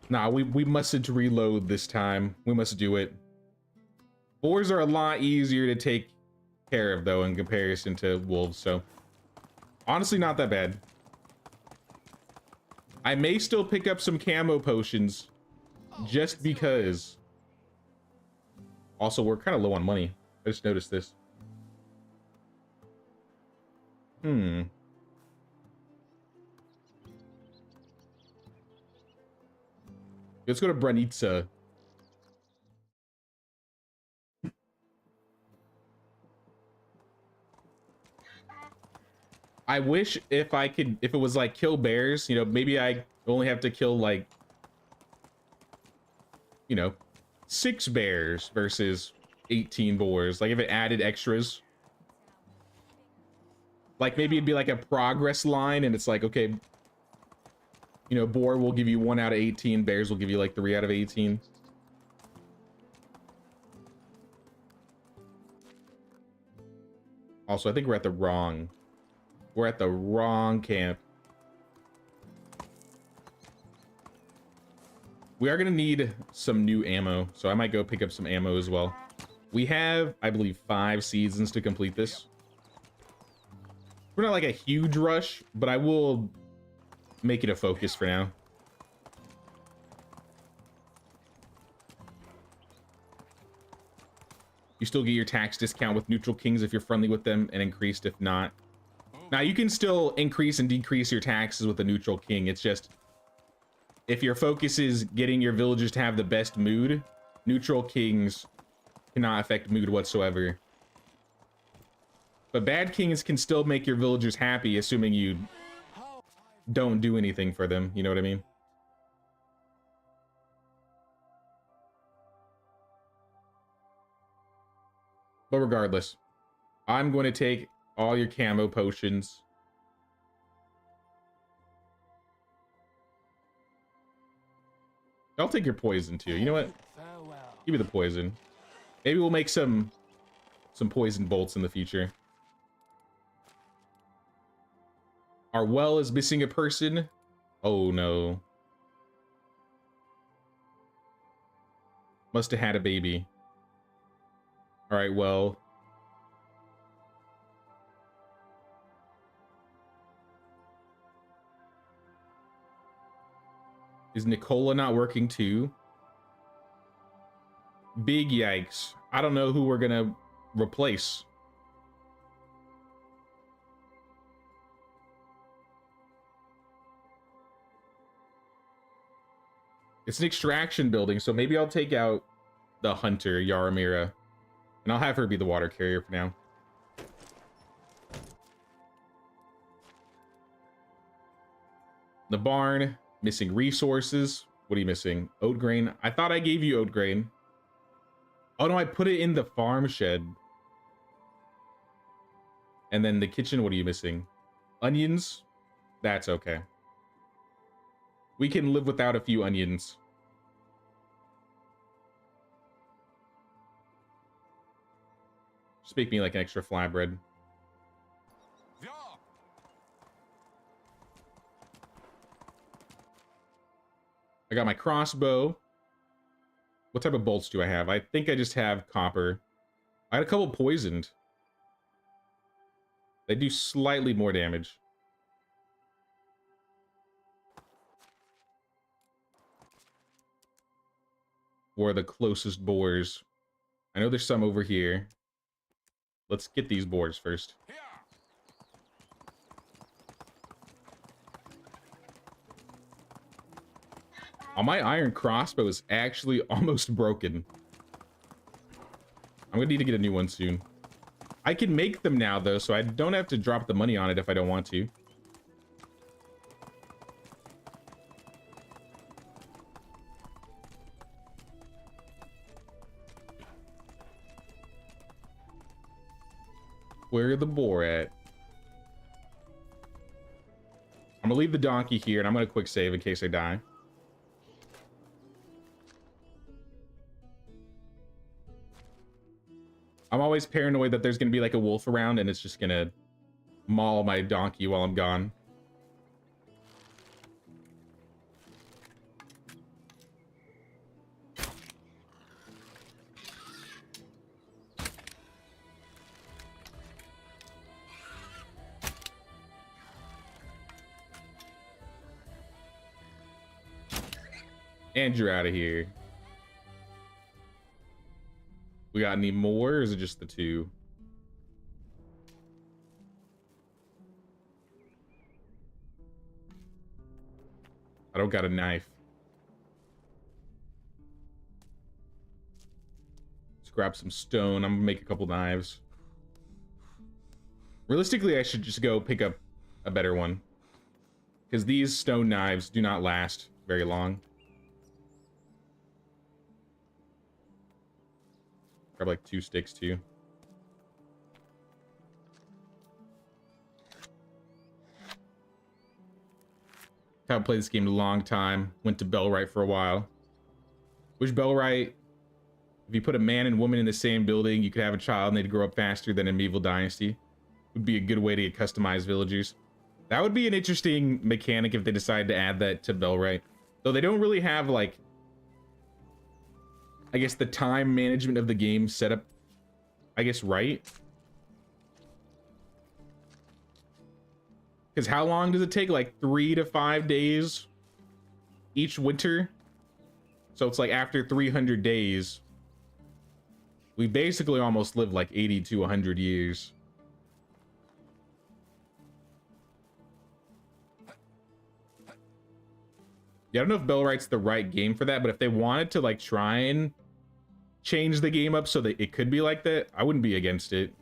Nah, we mustn't reload this time. We must do it. Boars are a lot easier to take care of, though, in comparison to wolves, so... Honestly, not that bad. I may still pick up some camo potions, just because. Also, we're kind of low on money. I just noticed this. Let's go to Branitsa. I wish if it was like kill bears, you know, maybe I only have to kill like, you know, 6 bears versus 18 boars. Like if it added extras. Like maybe it'd be like a progress line and it's like, okay, you know, boar will give you 1 out of 18, bears will give you like 3 out of 18. Also, I think we're at the wrong camp. We are gonna need some new ammo, so I might go pick up some ammo as well. We have, I believe, 5 seasons to complete this. We're not like a huge rush, but I will make it a focus for now. You still get your tax discount with neutral kings if you're friendly with them, and increased if not. Now, you can still increase and decrease your taxes with a neutral king. It's just, if your focus is getting your villagers to have the best mood, neutral kings cannot affect mood whatsoever. But bad kings can still make your villagers happy, assuming you don't do anything for them. You know what I mean? But regardless, I'm going to take all your camo potions. I'll take your poison too. You know what? Farewell. Give me the poison. Maybe we'll make some poison bolts in the future. Our well is missing a person. Oh no. Must have had a baby. All right, well. Is Nicola not working too? Big yikes. I don't know who we're gonna replace. It's an extraction building, so maybe I'll take out the hunter, Yaramira. And I'll have her be the water carrier for now. The barn, missing resources. What are you missing? Oat grain. I thought I gave you oat grain. Oh no, I put it in the farm shed. And then the kitchen, what are you missing? Onions? That's okay. We can live without a few onions. Just make me like an extra flatbread. Yeah. I got my crossbow. What type of bolts do I have? I think I just have copper. I had a couple poisoned. They do slightly more damage. Where are the closest boars? I know there's some over here. Let's get these boars first. Here. Oh, my iron crossbow is actually almost broken. I'm gonna need to get a new one soon. I can make them now though, so I don't have to drop the money on it if I don't want to. Where are the boar at? I'm gonna leave the donkey here and I'm gonna quick save in case I die. I'm always paranoid that there's gonna be like a wolf around and it's just gonna maul my donkey while I'm gone. And you're out of here. We got any more, or is it just the two? I don't got a knife. Let's grab some stone. I'm gonna make a couple knives. Realistically, I should just go pick up a better one, because these stone knives do not last very long. Grab like 2 sticks too. Haven't played this game in a long time. Went to Bellwright for a while. Which Bellwright, if you put a man and woman in the same building, you could have a child and they'd grow up faster than in Medieval Dynasty. Would be a good way to get customized villagers. That would be an interesting mechanic if they decide to add that to Bellwright. Though they don't really have like, I guess, the time management of the game set up, I guess, right? Because how long does it take? Like 3 to 5 days each winter? So it's like after 300 days, we basically almost lived like 80 to 100 years. Yeah, I don't know if Bellwright's the right game for that, but if they wanted to like try and change the game up so that it could be like that, I wouldn't be against it.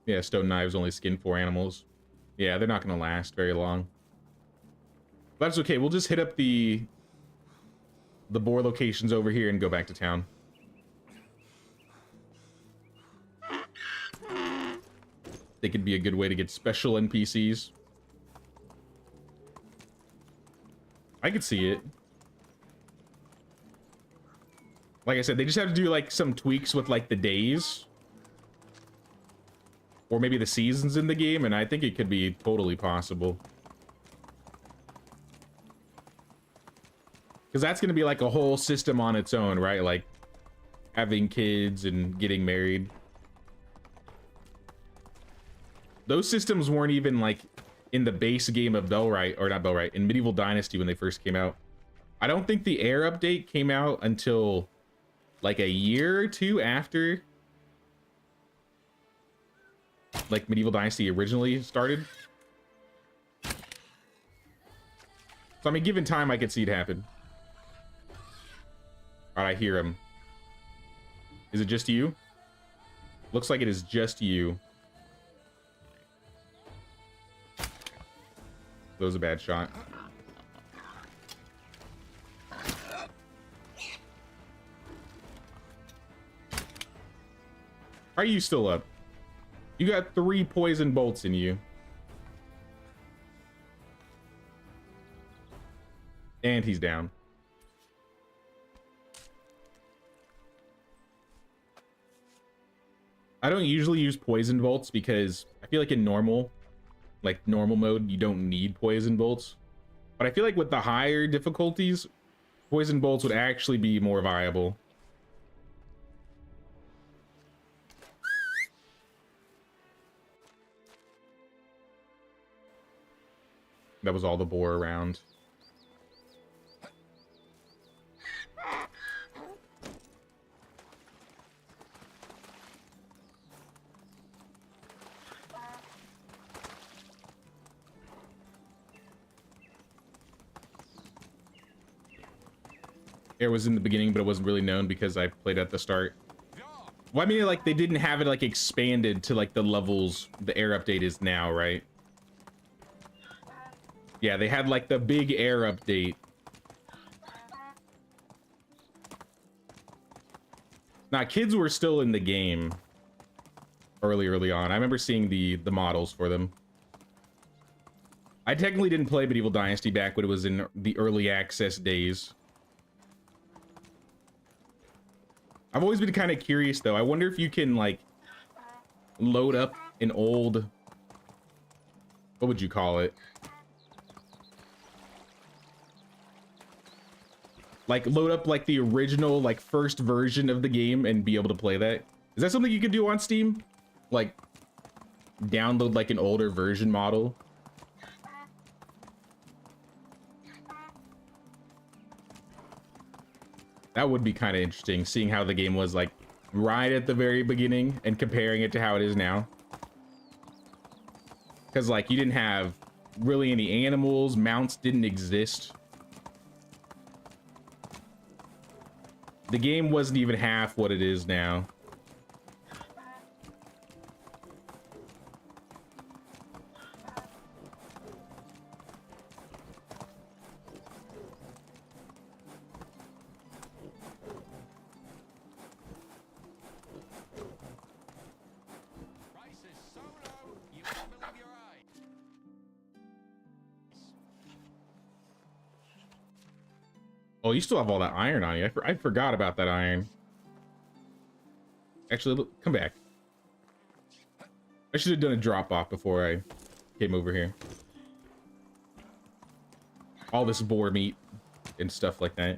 Yeah, stone knives only skin 4 animals. Yeah, they're not gonna last very long. That's okay. We'll just hit up the boar locations over here and go back to town. They could be a good way to get special NPCs. I could see it. Like I said, they just have to do like some tweaks with like the days. Or maybe the seasons in the game, and I think it could be totally possible. Because that's going to be like a whole system on its own, right? Like having kids and getting married. Those systems weren't even like in the base game of Bellwright, or not Bellwright, in Medieval Dynasty when they first came out. I don't think the Air update came out until like a year or two after like Medieval Dynasty originally started. So I mean, given time, I could see it happen. All right, I hear him. Is it just you? Looks like it is just you. That was a bad shot. Are you still up? You got 3 poison bolts in you. And he's down. I don't usually use poison bolts because I feel like in normal mode, you don't need poison bolts. But I feel like with the higher difficulties, poison bolts would actually be more viable. That was all the boar around. Air was in the beginning, but it wasn't really known because I played at the start. Well, I mean, like, they didn't have it, like, expanded to, like, the levels the Air update is now, right? Yeah, they had, like, the big Air update. Now, kids were still in the game early on. I remember seeing the models for them. I technically didn't play Medieval Dynasty back when it was in the early access days. I've always been kind of curious, though. I wonder if you can, like, load up an old... What would you call it? Like, load up, like, the original, like, first version of the game and be able to play that. Is that something you could do on Steam? Like, download, like, an older version model? That would be kind of interesting, seeing how the game was, like, right at the very beginning and comparing it to how it is now. Because, like, you didn't have really any animals, mounts didn't exist. The game wasn't even half what it is now. Oh, you still have all that iron on you. I forgot about that iron. Actually, look, come back. I should have done a drop off before I came over here. All this boar meat and stuff like that.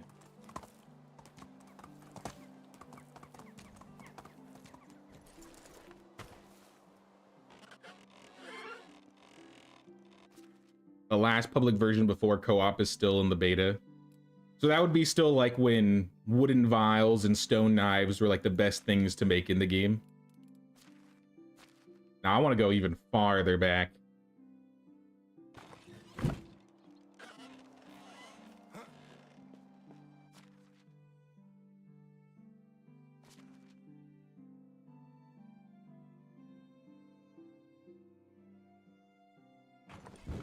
The last public version before co-op is still in the beta. So that would be still like when wooden vials and stone knives were like the best things to make in the game. Now I want to go even farther back.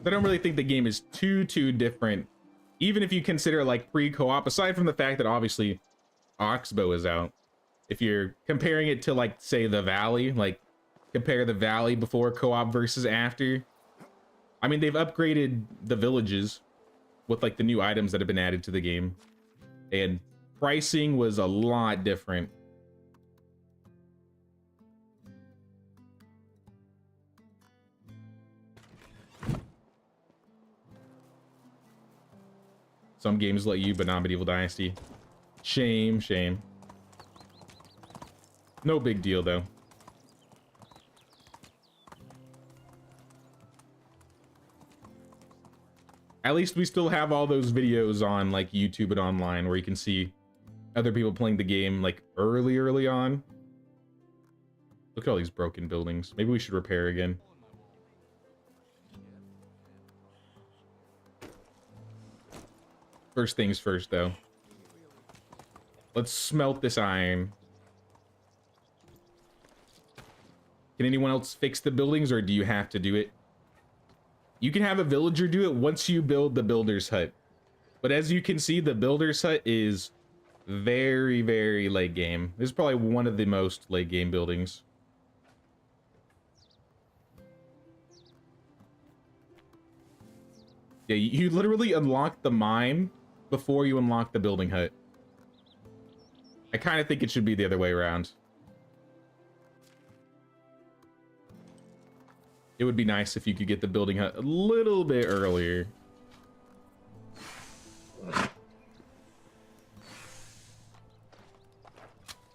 I don't really think the game is too different, even if you consider like pre-co-op, aside from the fact that obviously Oxbow is out. If you're comparing it to like, say, the Valley, like compare the Valley before co-op versus after. I mean, they've upgraded the villages with like the new items that have been added to the game, and pricing was a lot different. Some games let you, but not Medieval Dynasty. Shame, shame. No big deal, though. At least we still have all those videos on, like, YouTube and online, where you can see other people playing the game, like, early on. Look at all these broken buildings. Maybe we should repair again. First things first, though. Let's smelt this iron. Can anyone else fix the buildings, or do you have to do it? You can have a villager do it once you build the builder's hut. But as you can see, the builder's hut is very late game. This is probably one of the most late game buildings. Yeah, you literally unlock the mine before you unlock the building hut. I kind of think it should be the other way around. It would be nice if you could get the building hut a little bit earlier. But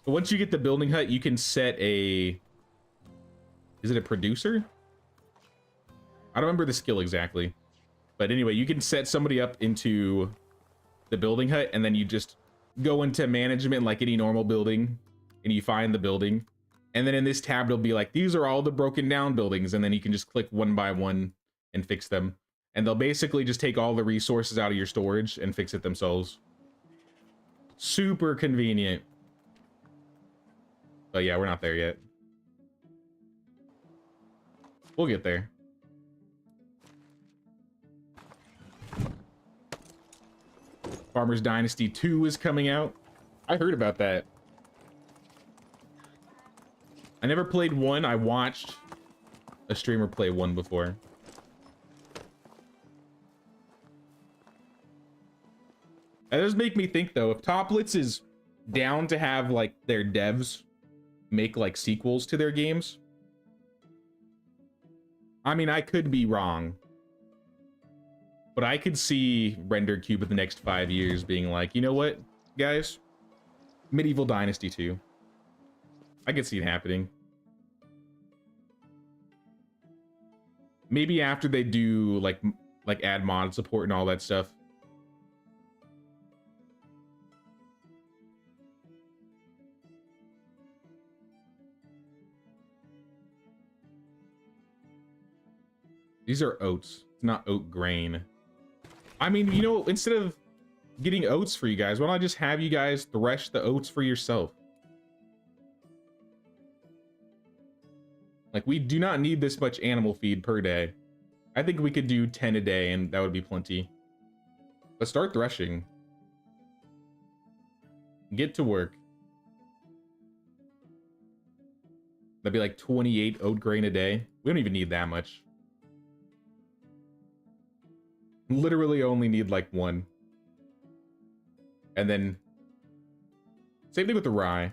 once you get the building hut, you can set a... Is it a producer? I don't remember the skill exactly. But anyway, you can set somebody up into the building hut, and then you just go into management like any normal building, and you find the building. And then in this tab, it'll be like, these are all the broken down buildings. And then you can just click one by one and fix them. And they'll basically just take all the resources out of your storage and fix it themselves. Super convenient. But yeah, we're not there yet. We'll get there. Farmers Dynasty 2 is coming out. I heard about that. I never played 1. I watched a streamer play 1 before. That does make me think, though, if Toplitz is down to have, like, their devs make, like, sequels to their games. I mean, I could be wrong. But I could see RenderCube in the next 5 years being like, you know what, guys? Medieval Dynasty 2. I could see it happening. Maybe after they do like add mod support and all that stuff. These are oats. It's not oat grain. I mean, you know, instead of getting oats for you guys, why don't I just have you guys thresh the oats for yourself? Like, we do not need this much animal feed per day. I think we could do 10 a day, and that would be plenty. Let's start threshing. Get to work. That'd be like 28 oat grain a day. We don't even need that much. Literally only need like 1. And then... Same thing with the rye.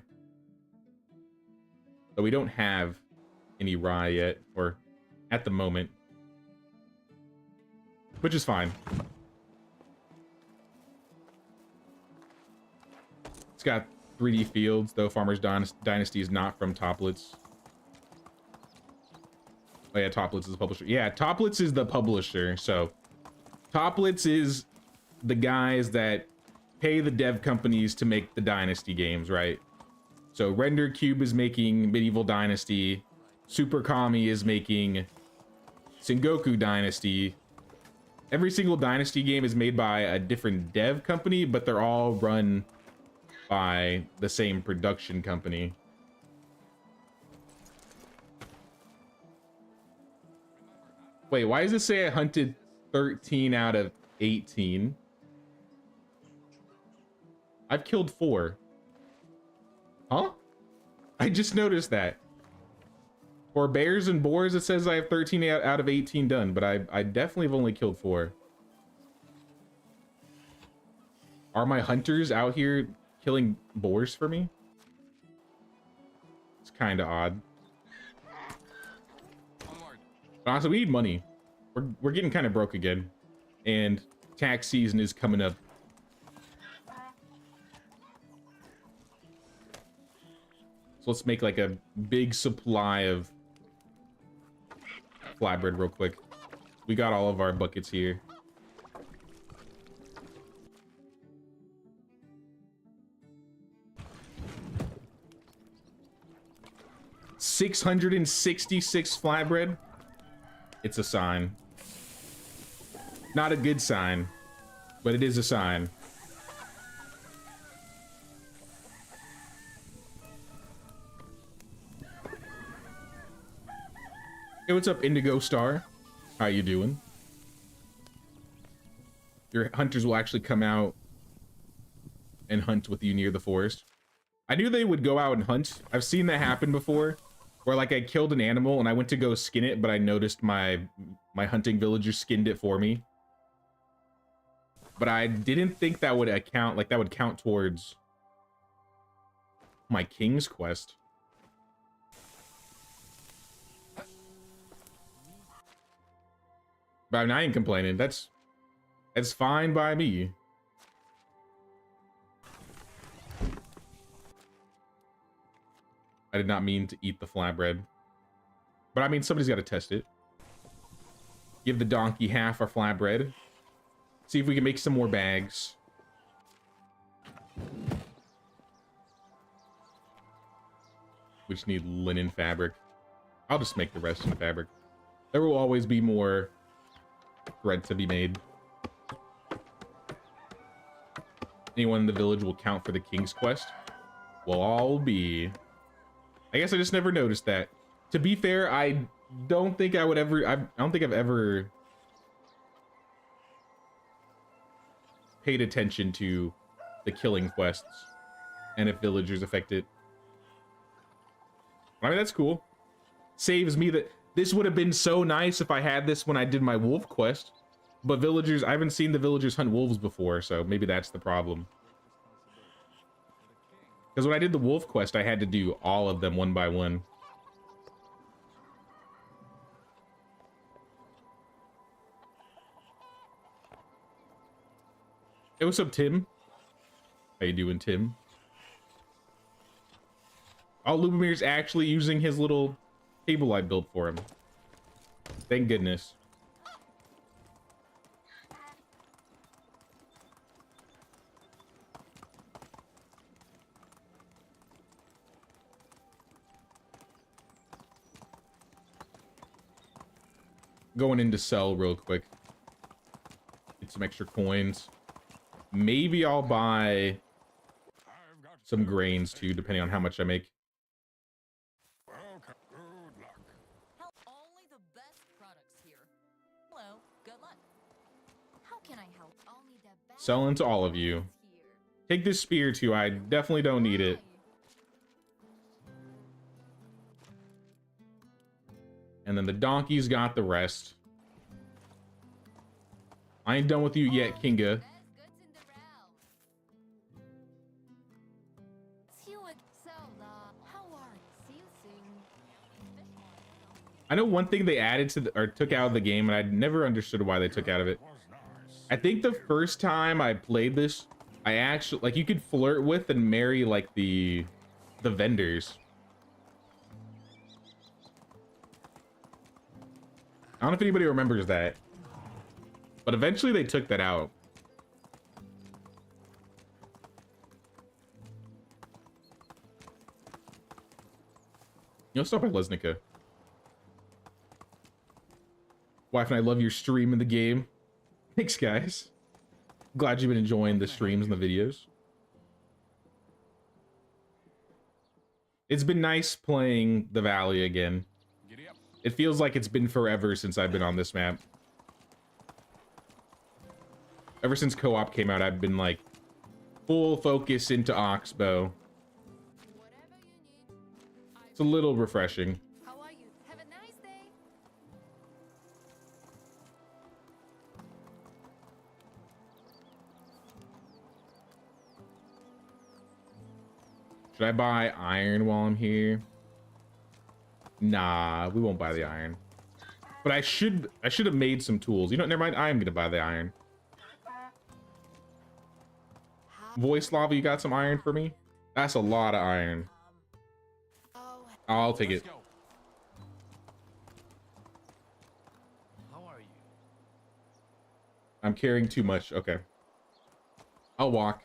But we don't have any rye yet, or at the moment, which is fine. It's got 3D fields, though Farmers Dynasty is not from Toplitz. Oh yeah, Toplitz is the publisher. Yeah, Toplitz is the publisher, so Toplitz is the guys that pay the dev companies to make the Dynasty games, right? So RenderCube is making Medieval Dynasty, Super Kami is making Sengoku Dynasty. Every single Dynasty game is made by a different dev company, but they're all run by the same production company. Wait, why does it say I hunted 13 out of 18. I've killed 4. Huh? I just noticed that. For bears and boars, it says I have 13 out of 18 done, but I definitely have only killed 4. Are my hunters out here killing boars for me? It's kind of odd. Onward. But honestly, we need money. We're getting kind of broke again, and tax season is coming up. So let's make like a big supply of flatbread real quick. We got all of our buckets here. $666 flatbread. It's a sign. Not a good sign, but it is a sign. Hey, what's up, Indigo Star? How you doing? Your hunters will actually come out and hunt with you near the forest. I knew they would go out and hunt. I've seen that happen before, where like I killed an animal and I went to go skin it, but I noticed my hunting villager skinned it for me. But I didn't think that would account, like that would count towards my king's quest. But I mean, I ain't complaining. That's fine by me. I did not mean to eat the flatbread. But I mean, somebody's got to test it. Give the donkey half our flatbread. See if we can make some more bags. We just need linen fabric. I'll just make the rest in fabric. There will always be more thread to be made. Anyone in the village will count for the king's quest. We'll all be... I guess I just never noticed that. To be fair, I don't think I would ever... I don't think I've ever paid attention to the killing quests and if villagers affect it. I mean, that's cool. Saves me that... This would have been so nice if I had this when I did my wolf quest. But villagers... I haven't seen the villagers hunt wolves before, so maybe that's the problem. Because when I did the wolf quest, I had to do all of them one by one. Hey, what's up, Tim? How you doing, Tim? Oh, Lubomir's actually using his little table I built for him. Thank goodness. Going in to sell real quick. Get some extra coins. Maybe I'll buy some grains too, depending on how much I make. Only the best products here. Hello, good luck. How can I help? I'll need the best Selling to all of you. here. Take this spear too. I definitely don't need it. And then the donkey's got the rest. I ain't done with you yet, Kinga. Best goods in the realm. See you again. So, how are you? See you soon. I know one thing they added to or took out of the game, and I never understood why they took out of it. I think the first time I played this, I actually like you could flirt with and marry like the vendors. I don't know if anybody remembers that, but eventually they took that out. You'll stop by Lesnica. Wife and I love your stream in the game. Thanks, guys. Glad you've been enjoying the streams and the videos. It's been nice playing the Valley again. Giddy up. It feels like it's been forever since I've been on this map. Ever since co-op came out, I've been like full focus into Oxbow. Whatever you need. It's a little refreshing. How are you? Have a nice day. Should I buy iron while I'm here? Nah, we won't buy the iron. But I should have made some tools. You know, never mind. I am gonna buy the iron. Voice lava, you got some iron for me? That's a lot of iron. Oh, I'll take Let's it. go. How are you? I'm carrying too much. Okay. I'll walk.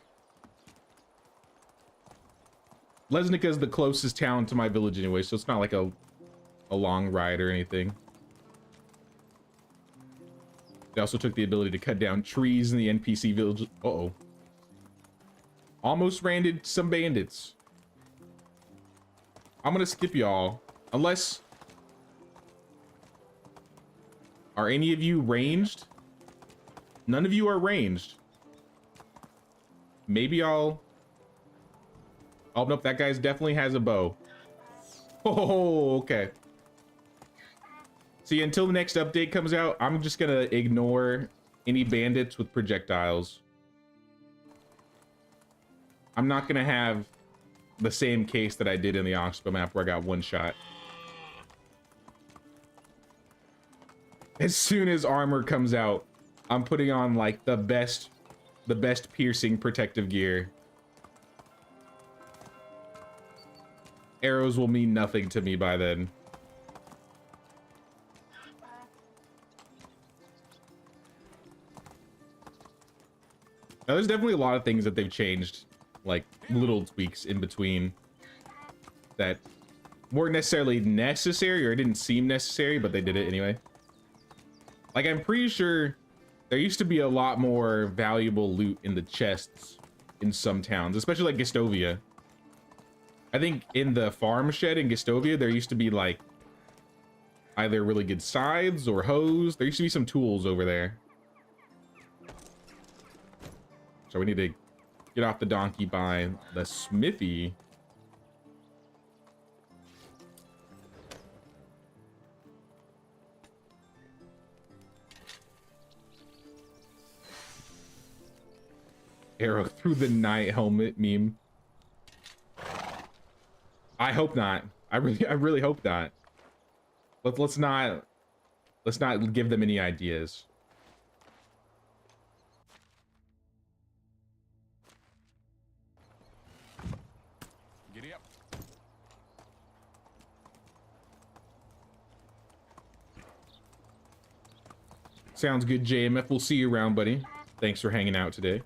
Lesnica is the closest town to my village anyway, so it's not like a long ride or anything. They also took the ability to cut down trees in the NPC village. Uh-oh. Almost ran into some bandits. I'm gonna skip y'all. Unless... Are any of you ranged? None of you are ranged. Maybe I'll... Oh, nope, that guy's definitely has a bow. Oh, okay. See, until the next update comes out, I'm just gonna ignore any bandits with projectiles. I'm not gonna have the same case that I did in the Oxbow map where I got one shot. As soon as armor comes out, I'm putting on like the best piercing protective gear. Arrows will mean nothing to me by then. Now, there's definitely a lot of things that they've changed, like little tweaks in between that weren't necessarily necessary or didn't seem necessary, but they did it anyway. Like, I'm pretty sure there used to be a lot more valuable loot in the chests in some towns, especially like Gestovia. I think in the farm shed in Gestovia, there used to be like either really good scythes or hoes. There used to be some tools over there. So we need to get off the donkey by the smithy. Arrow through the night helmet meme. I hope not. I really hope not. Let's not give them any ideas. Giddy up. Sounds good, JMF. We'll see you around, buddy. Thanks for hanging out today.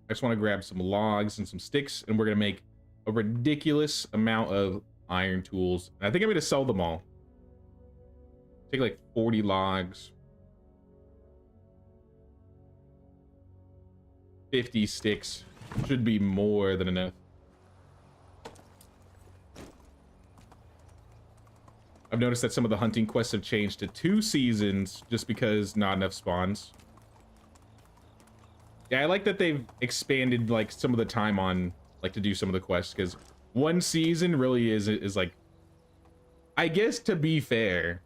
I just want to grab some logs and some sticks, and we're gonna make a ridiculous amount of iron tools. And I think I'm gonna sell them all. Take like 40 logs, 50 sticks. Should be more than enough. I've noticed that some of the hunting quests have changed to 2 seasons just because not enough spawns. Yeah, I like that they've expanded like some of the time on like to do some of the quests, because 1 season really is like, I guess to be fair,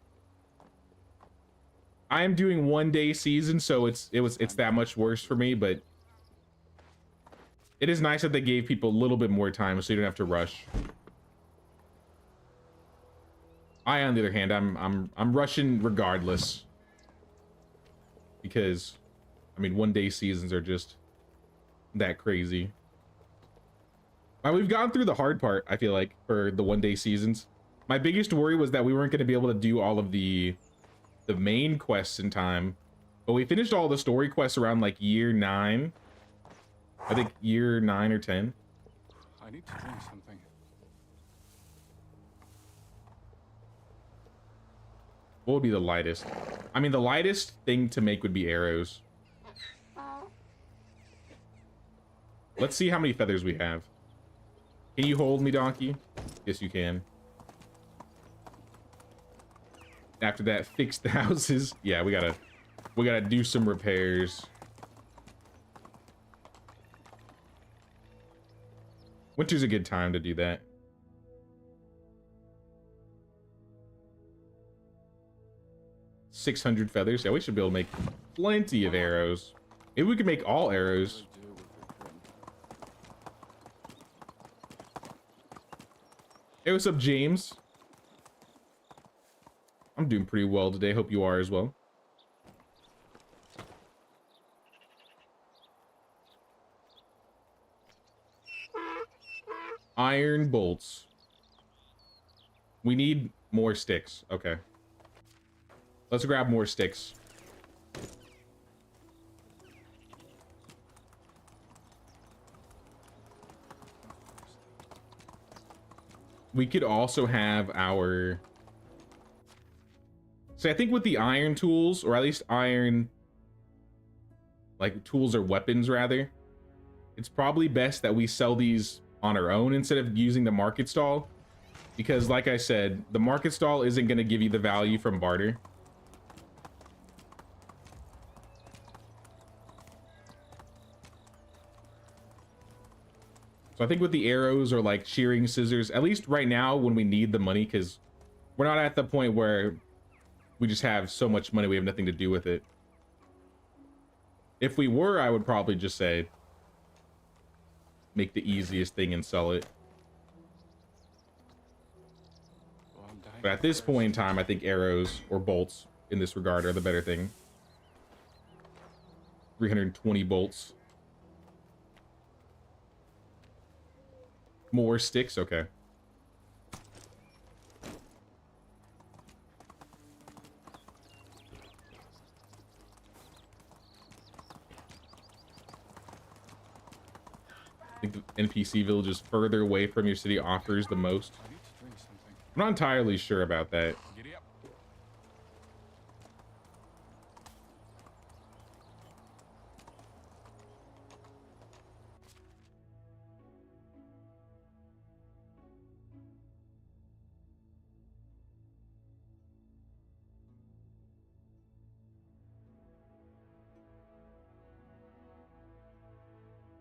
I'm doing 1 day season, so it's that much worse for me, but it is nice that they gave people a little bit more time so you don't have to rush. I, on the other hand, I'm rushing regardless, because I mean 1 day seasons are just that crazy. Well, we've gone through the hard part, I feel like, for the 1 day seasons. My biggest worry was that we weren't going to be able to do all of the main quests in time, but we finished all the story quests around like year 9. I think year 9 or 10. I need to drink something. What would be the lightest? I mean, the lightest thing to make would be arrows. Let's see how many feathers we have. Can you hold me, donkey? Yes, you can. After that, fix the houses. Yeah, we gotta do some repairs. Winter's a good time to do that. $600 feathers. Yeah, we should be able to make plenty of arrows. Maybe we could make all arrows. Hey, what's up, James? I'm doing pretty well today. Hope you are as well. Iron bolts. We need more sticks. Okay. Let's grab more sticks. We could also have our... So I think with the iron tools, or at least iron... like tools or weapons rather, it's probably best that we sell these on our own instead of using the market stall. Because like I said, the market stall isn't going to give you the value from barter. So I think with the arrows or like shearing scissors, at least right now when we need the money, because we're not at the point where we just have so much money we have nothing to do with it. If we were, I would probably just say make the easiest thing and sell it. But at this point in time, I think arrows or bolts in this regard are the better thing. 320 bolts. More sticks? Okay. I think the NPC villages further away from your city offers the most. I need to drink something. I'm not entirely sure about that. Giddy up.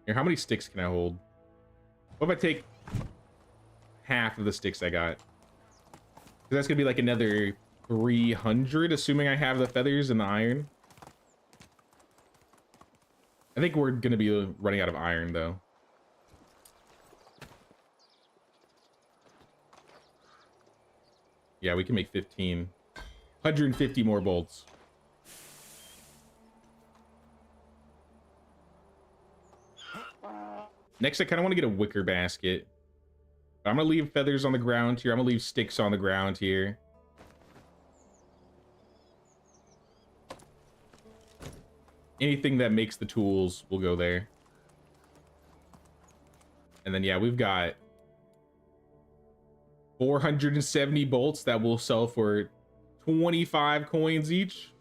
Here, how many sticks can I hold? What if I take half of the sticks I got? 'Cause that's gonna be like another 300, assuming I have the feathers and the iron. I think we're gonna be running out of iron though. Yeah, we can make 15. 150 more bolts. Next, I kind of want to get a wicker basket. I'm going to leave feathers on the ground here. I'm going to leave sticks on the ground here. Anything that makes the tools will go there. And then, yeah, we've got 470 bolts that will sell for 25 coins each.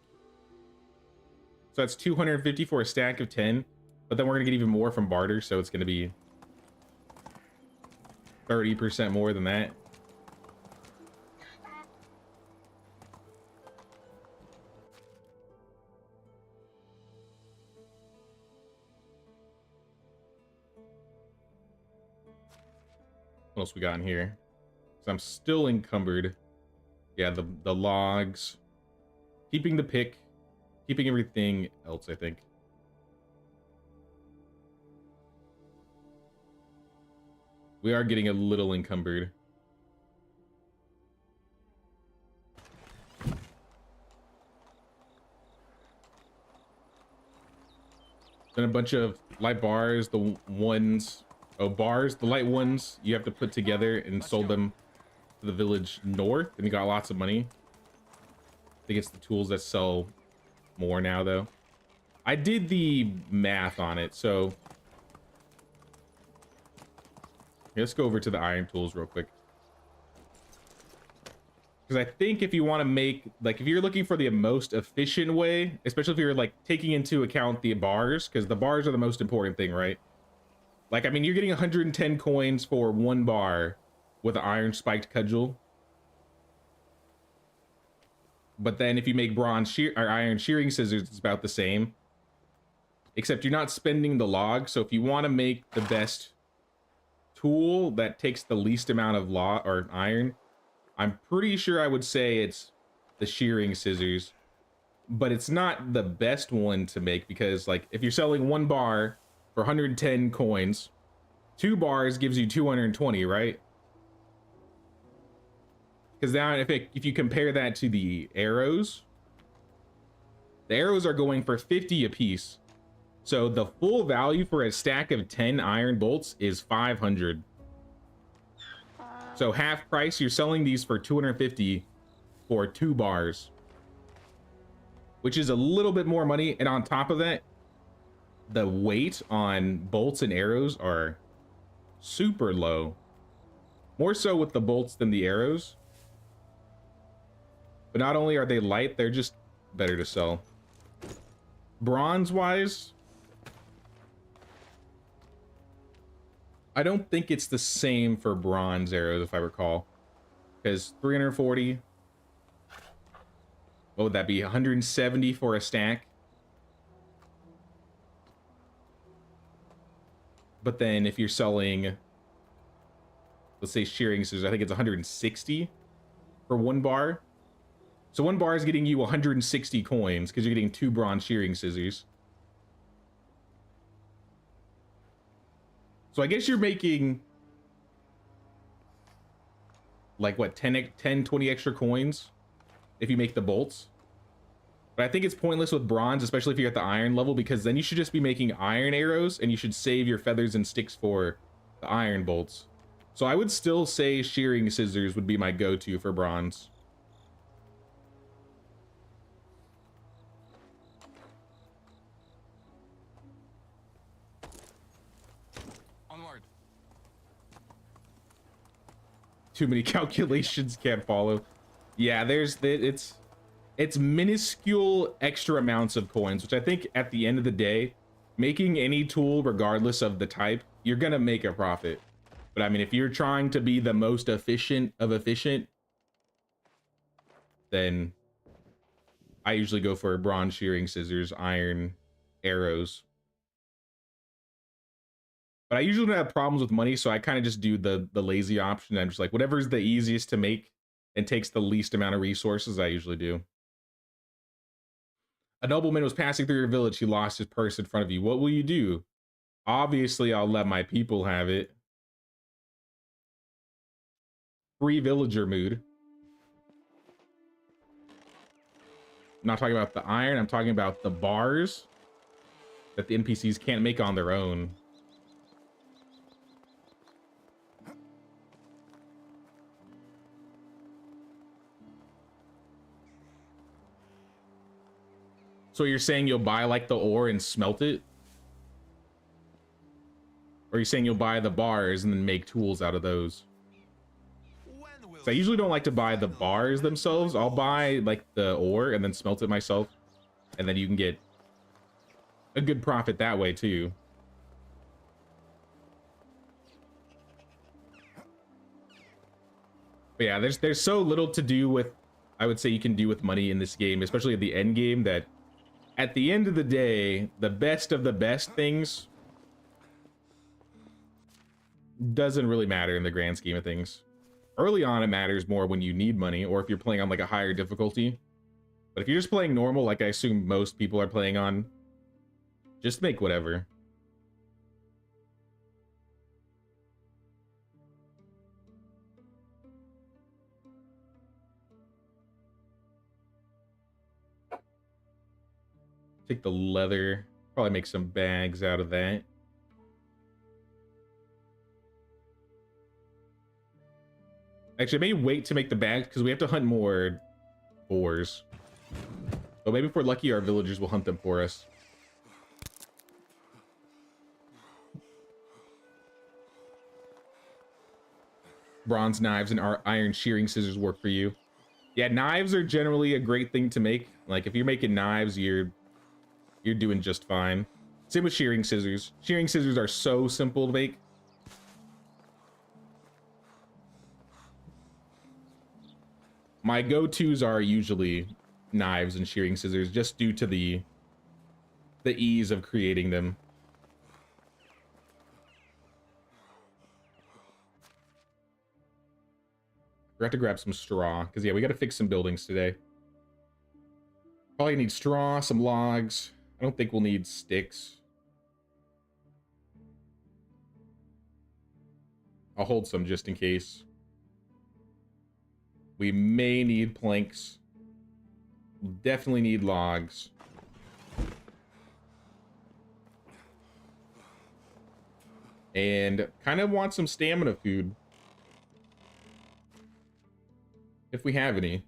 So that's 250 for a stack of 10. But then we're going to get even more from barter, so it's going to be 30% more than that. What else we got in here? So I'm still encumbered. Yeah, the logs. Keeping the pick. Keeping everything else, I think. We are getting a little encumbered. Then a bunch of light bars, the ones, bars, the light ones you have to put together and sold them to the village north, and you got lots of money. I think it's the tools that sell more now though. I did the math on it, so let's go over to the iron tools real quick. Because I think if you want to make, like, if you're looking for the most efficient way, especially if you're, like, taking into account the bars, because the bars are the most important thing, right? Like, I mean, you're getting 110 coins for one bar with an iron spiked cudgel. But then if you make bronze or iron shearing scissors, it's about the same. Except you're not spending the log. So if you want to make the best tool that takes the least amount of log or iron, I'm pretty sure I would say it's the shearing scissors. But it's not the best one to make because, like, if you're selling 1 bar for 110 coins, 2 bars gives you 220, right? Because now if you compare that to the arrows are going for 50 a piece. So the full value for a stack of 10 iron bolts is 500. So half price, you're selling these for 250 for 2 bars. Which is a little bit more money. And on top of that, the weight on bolts and arrows are super low. More so with the bolts than the arrows. But not only are they light, they're just better to sell. Bronze-wise, I don't think it's the same for bronze arrows, if I recall. Because 340... what would that be? 170 for a stack. But then if you're selling, let's say shearing scissors, I think it's 160 for 1 bar. So 1 bar is getting you 160 coins because you're getting 2 bronze shearing scissors. So I guess you're making like what, 10, 20 extra coins if you make the bolts. But I think it's pointless with bronze, especially if you're at the iron level, because then you should just be making iron arrows and you should save your feathers and sticks for the iron bolts. So I would still say shearing scissors would be my go-to for bronze. Onward. Too many calculations, can't follow. Yeah, it's minuscule extra amounts of coins, which I think at the end of the day, making any tool, regardless of the type, you're gonna make a profit. But I mean, if you're trying to be the most efficient of efficient, then I usually go for bronze shearing scissors, iron arrows. But I usually don't have problems with money, so I kind of just do the lazy option. I'm just like, whatever's the easiest to make and takes the least amount of resources, I usually do. A nobleman was passing through your village. He lost his purse in front of you. What will you do? Obviously, I'll let my people have it. Free villager mood. I'm not talking about the iron. I'm talking about the bars that the NPCs can't make on their own. So you're saying you'll buy like the ore and smelt it? Or are you saying you'll buy the bars and then make tools out of those? So I usually don't like to buy the bars themselves. I'll buy like the ore and then smelt it myself. And then you can get a good profit that way too. But yeah, there's so little to do with, I would say, you can do with money in this game, especially at the end game, that at the end of the day, the best of the best things doesn't really matter in the grand scheme of things. Early on, it matters more when you need money, or if you're playing on like a higher difficulty. But if you're just playing normal, like I assume most people are playing on, just make whatever. Take the leather, probably make some bags out of that. Actually, I may wait to make the bags because we have to hunt more boars. But maybe if we're lucky, our villagers will hunt them for us. Bronze knives and iron shearing scissors work for you. Yeah, knives are generally a great thing to make. Like if you're making knives, you're doing just fine. Same with shearing scissors. Shearing scissors are so simple to make. My go-tos are usually knives and shearing scissors just due to the ease of creating them. Forgot to grab some straw, because yeah, we got to fix some buildings today. Probably need straw, some logs. I don't think we'll need sticks. I'll hold some just in case. We may need planks. We'll definitely need logs. And kind of want some stamina food. If we have any.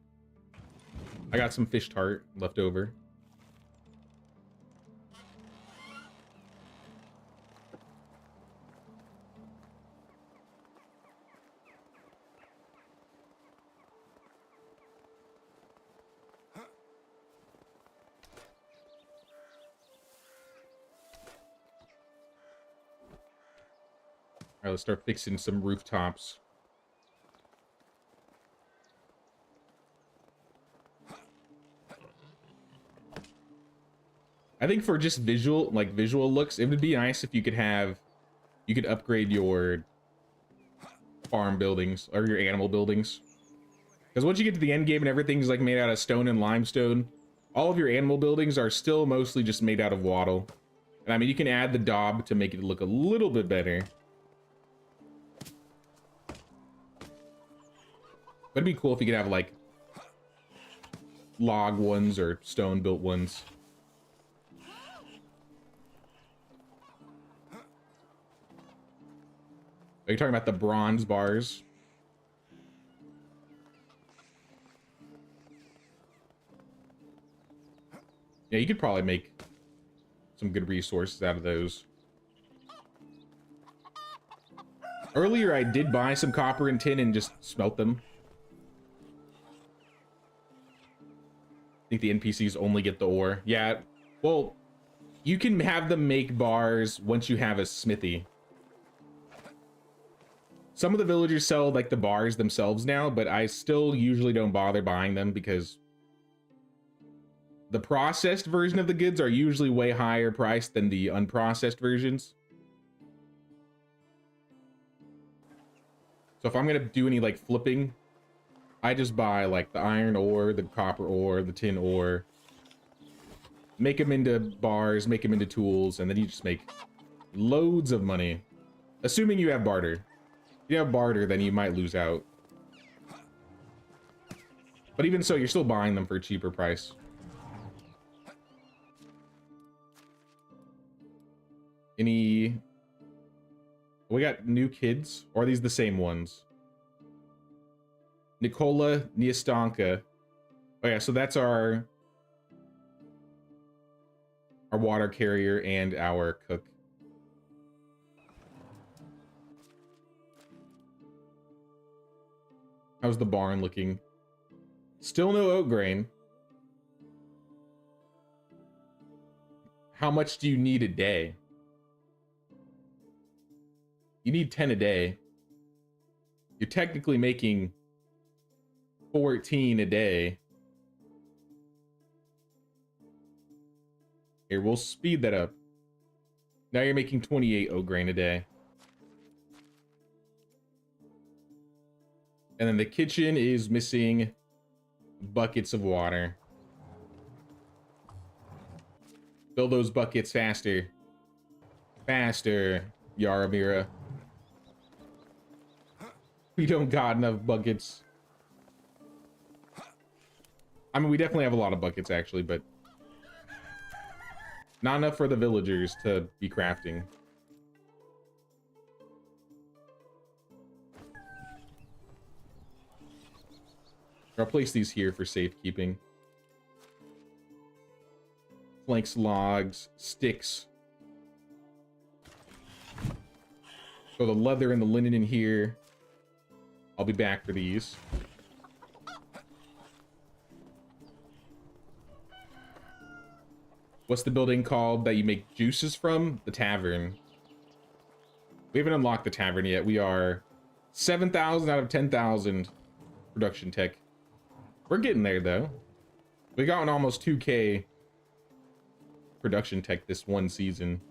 I got some fish tart left over. All right, let's start fixing some rooftops. I think for just visual looks, it would be nice if you could upgrade your farm buildings or your animal buildings. Because once you get to the end game and everything's like made out of stone and limestone, all of your animal buildings are still mostly just made out of wattle. And I mean, you can add the daub to make it look a little bit better. But it'd be cool if you could have like log ones or stone built ones. Are you talking about the bronze bars? Yeah, you could probably make some good resources out of those. Earlier, I did buy some copper and tin and just smelt them. I think the NPCs only get the ore. Yeah, well, you can have them make bars once you have a smithy. Some of the villagers sell like the bars themselves now, but I still usually don't bother buying them because the processed version of the goods are usually way higher priced than the unprocessed versions. So if I'm gonna do any like flipping, I just buy like the iron ore, the copper ore, the tin ore, make them into bars, make them into tools, and then you just make loads of money. Assuming you have barter. If you have barter, then you might lose out. But even so, you're still buying them for a cheaper price. Any... We got new kids? Or are these the same ones? Nikola Niestanka. Oh yeah, so that's our water carrier and our cook. How's the barn looking? Still no oat grain. How much do you need a day? You need 10 a day. You're technically making 14 a day. Here, we'll speed that up. Now you're making 28 oat grain a day. And then the kitchen is missing buckets of water. Fill those buckets faster. Faster, Yaramira. We don't got enough buckets. I mean, we definitely have a lot of buckets, actually, but not enough for the villagers to be crafting. I'll place these here for safekeeping. Planks, logs, sticks. Throw the leather and the linen in here. I'll be back for these. What's the building called that you make juices from? The tavern. We haven't unlocked the tavern yet. We are 7,000 out of 10,000 production tech. We're getting there, though. We got an almost 2K production tech this one season.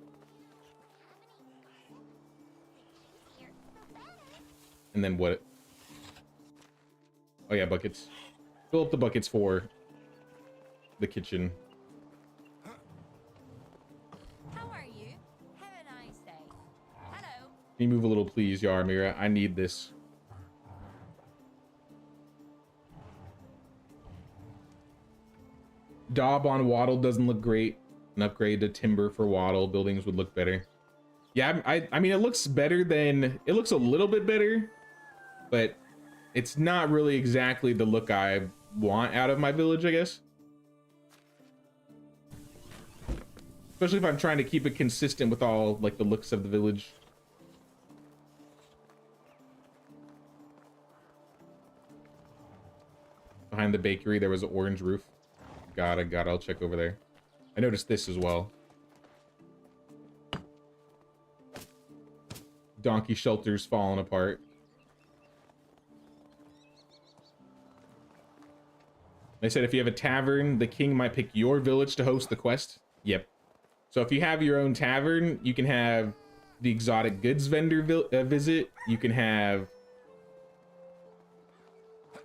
And then what? Oh yeah, buckets. Fill up the buckets for the kitchen. How are you? Have a nice day. Hello. Can you move a little, please, Yarmira? I need this. Daub on Waddle doesn't look great. An upgrade to timber for Waddle buildings would look better. Yeah, I mean, it looks better than... It looks a little bit better, but it's not really exactly the look I want out of my village, I guess. Especially if I'm trying to keep it consistent with all, like, the looks of the village. Behind the bakery, there was an orange roof. Got it. I'll check over there. I noticed this as well. Donkey shelter's falling apart. They said if you have a tavern, the king might pick your village to host the quest. Yep. So if you have your own tavern, you can have the exotic goods vendor visit. You can have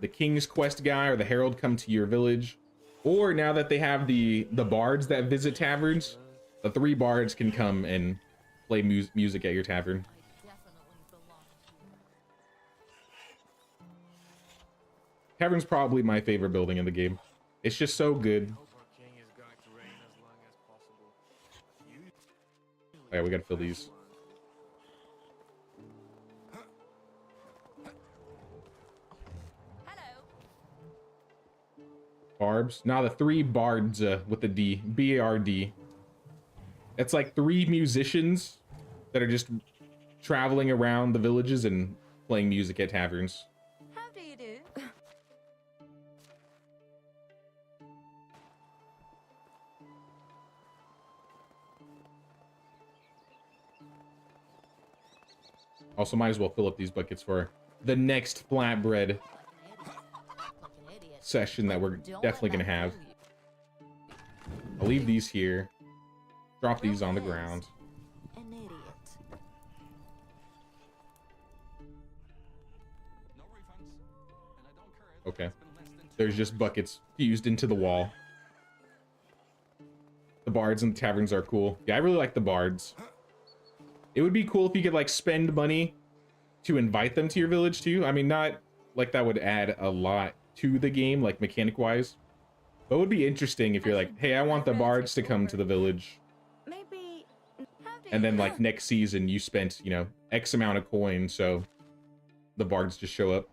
the king's quest guy or the herald come to your village. Or now that they have the bards that visit taverns, the 3 bards can come and play music at your tavern. I definitely belong here. Tavern's probably my favorite building in the game. It's just so good. Hope our king is going to reign as long as possible. Alright, we gotta fill these. Hello. Barbs. Now the 3 bards with the D. B-A-R-D. It's like 3 musicians that are just traveling around the villages and playing music at taverns. How do you do? Also, might as well fill up these buckets for the next flatbread session that we're definitely gonna have. I'll leave these here. Drop these on the ground. An idiot. No refunds. And I don't care if Okay. it's been less than 2 There's just buckets fused into the wall. The bards and the taverns are cool. Yeah, I really like the bards. It would be cool if you could like spend money to invite them to your village too. I mean, not like that would add a lot to the game, like mechanic wise. But it would be interesting if you're like, hey, I want the bards to come to the village. Maybe. How do And then you- like next season you spent, you know, X amount of coins, so the bards just show up.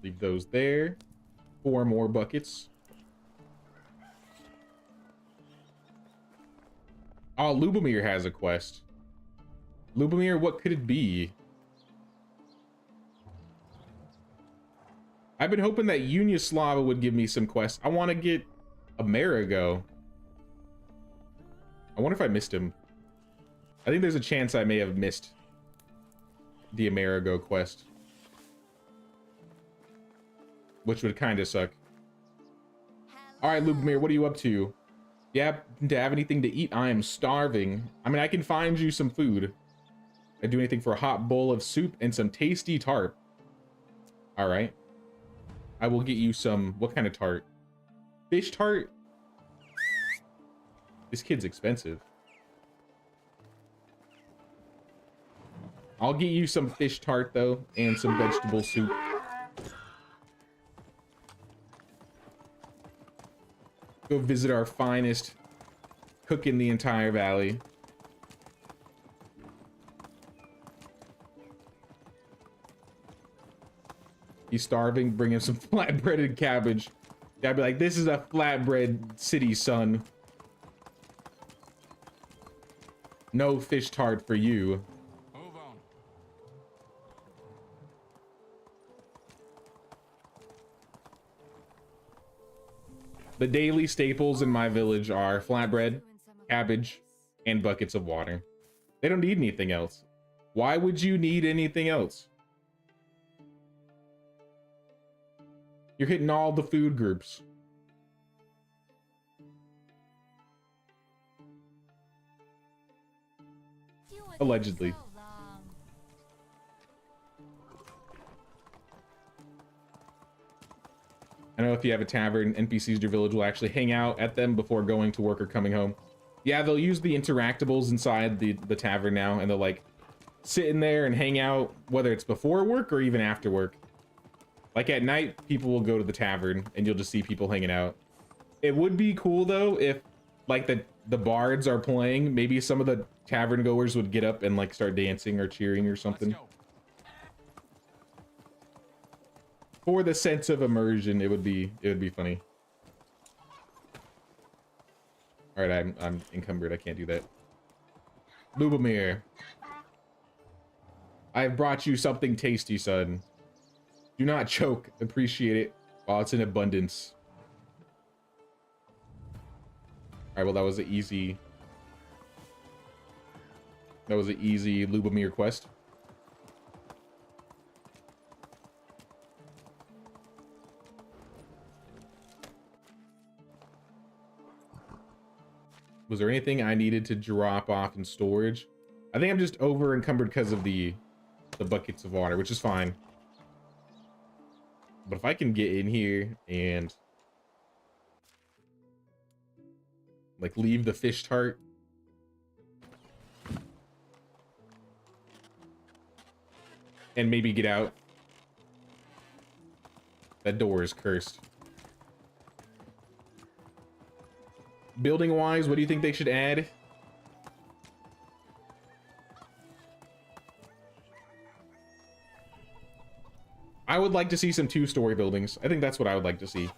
Leave those there. 4 more buckets. Oh, Lubomir has a quest. Lubomir, what could it be? I've been hoping that Unislava would give me some quests. I want to get Amerigo. I wonder if I missed him. I think there's a chance I may have missed the Amerigo quest, which would kind of suck. All right, Lubomir, what are you up to? You happen to have anything to eat? I am starving. I mean, I can find you some food. I'd do anything for a hot bowl of soup and some tasty tart. All right. I will get you some... What kind of tart? Fish tart? This kid's expensive. I'll get you some fish tart, though, and some vegetable soup. Go visit our finest cook in the entire valley. He's starving, bring him some flatbread and cabbage. I'd be like, this is a flatbread city, son. No fish tart for you. Move on. The daily staples in my village are flatbread, cabbage, and buckets of water. They don't need anything else. Why would you need anything else? You're hitting all the food groups. Allegedly. I know if you have a tavern, NPCs in your village will actually hang out at them before going to work or coming home. Yeah, they'll use the interactables inside the tavern now, and they'll like sit in there and hang out, whether it's before work or even after work. Like at night, people will go to the tavern and you'll just see people hanging out. It would be cool though if like the bards are playing, maybe some of the tavern goers would get up and like start dancing or cheering or something. For the sense of immersion, it would be funny. All right, I'm encumbered. I can't do that. Lubomir, I've brought you something tasty, son. Do not choke. Appreciate it while it's in abundance. All right, well, that was an easy Lubomir quest. Was there anything I needed to drop off in storage? I think I'm just over encumbered because of the buckets of water, which is fine. But if I can get in here and like leave the fish tart. And maybe get out. That door is cursed. Building wise, what do you think they should add? I would like to see some 2-story buildings. I think that's what I would like to see.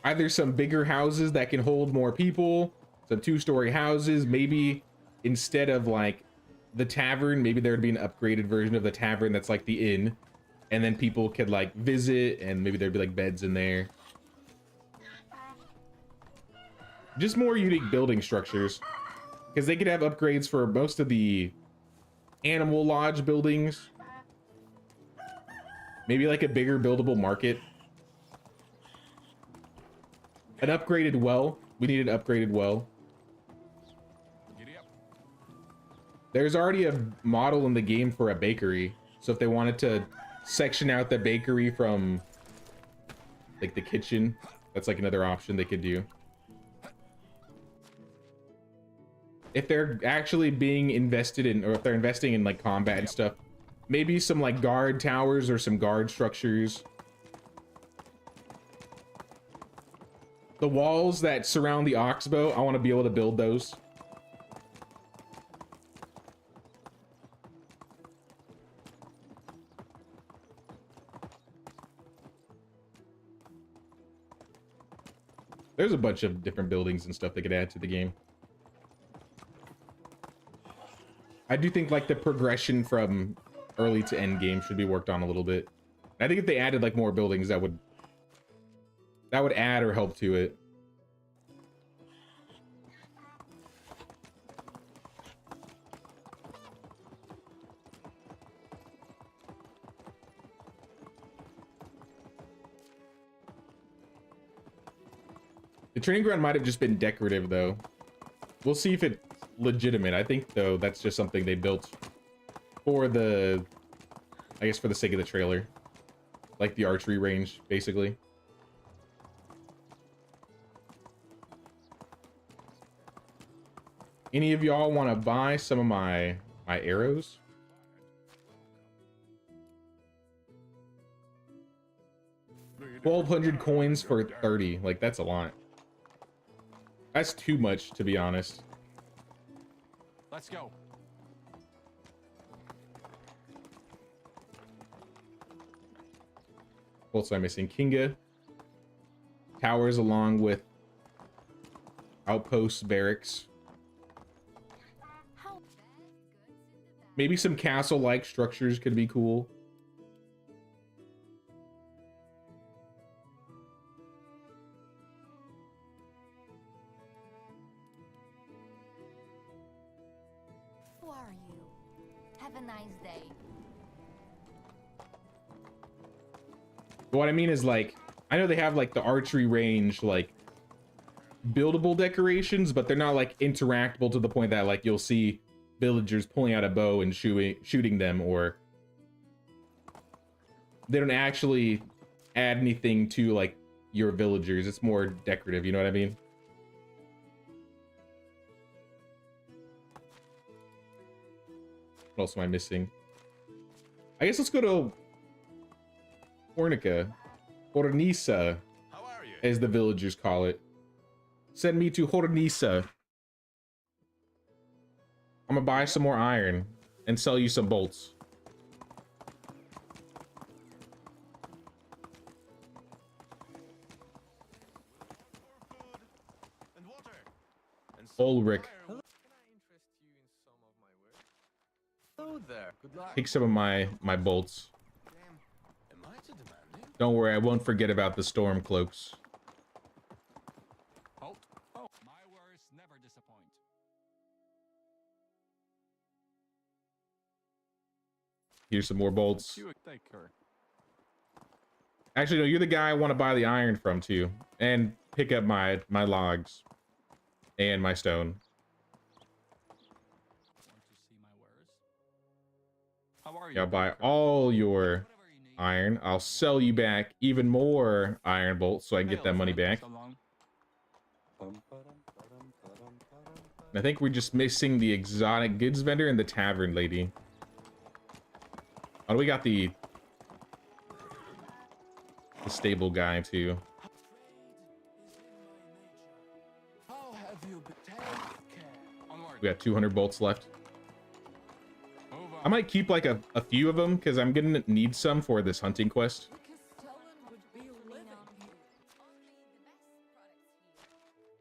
Either some bigger houses that can hold more people, some 2-story houses, maybe instead of like the tavern, maybe there would be an upgraded version of the tavern that's like the inn, and then people could like visit, and maybe there'd be like beds in there. Just more unique building structures, because they could have upgrades for most of the animal lodge buildings. Maybe like a bigger buildable market. An upgraded well. We need an upgraded well. There's already a model in the game for a bakery. So if they wanted to section out the bakery from like the kitchen, that's like another option they could do. If they're actually being invested in, or if they're investing in like combat and stuff, maybe some like guard towers or some guard structures. The walls that surround the oxbow, I want to be able to build those. There's a bunch of different buildings and stuff they could add to the game. I do think like the progression from early to end game should be worked on a little bit. I think if they added like more buildings, that would add or help to it. The training ground might have just been decorative though. We'll see if it's legitimate. I think though that's just something they built for the, I guess for the sake of the trailer. Like the archery range, basically. Any of y'all want to buy some of my arrows? $1,200 coins for 30. Like, that's a lot. That's too much, to be honest. Let's go. What else am I missing? Kinga. Towers along with outposts, barracks. Maybe some castle-like structures could be cool. Who are you? Have a nice day. But what I mean is, like, I know they have like the archery range, like buildable decorations, but they're not like interactable to the point that like you'll see villagers pulling out a bow and shooting them, or they don't actually add anything to like your villagers. It's more decorative, you know what I mean? What else am I missing? I guess let's go to Hornica. Hornisa, How are you? as the villagers call it. Send me to Hornisa. I'm gonna buy some more iron and sell you some bolts. And water. And Ulrich, Can I interest you in some of my work? Hello there. Good luck. take some of my bolts. Am I too demanding? Don't worry, I won't forget about the storm cloaks. Halt. Oh, my words never disappoint. Here's some more bolts. You take her. Actually, no, you're the guy I want to buy the iron from too, and pick up my logs and my stone. Want to see my wares? How are you? Yeah, I'll buy Baker? all your Whatever you need. iron. I'll sell you back even more iron bolts so I can get Hey, that old money friend, back. so long. I think we're just missing the exotic goods vendor and the tavern lady. Oh, we got the stable guy too. How have you been? Take care. Onward. We got 200 bolts left. Move on. I might keep like a few of them because I'm gonna need some for this hunting quest.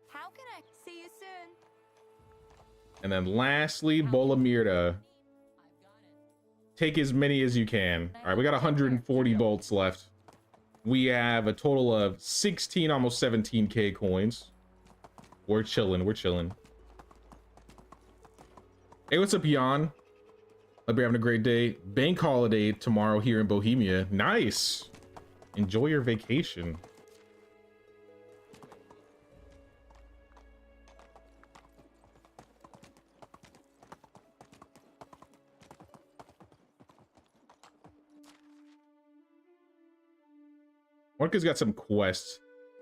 How can I see you soon? And then lastly, Bolamirda. Take as many as you can. All right, we got 140 bolts left. We have a total of 16, almost 17k coins. We're chilling, we're chilling. Hey, what's up, Jan? Hope you're having a great day. Bank holiday tomorrow here in Bohemia. Nice. Enjoy your vacation. Orca's got some quests.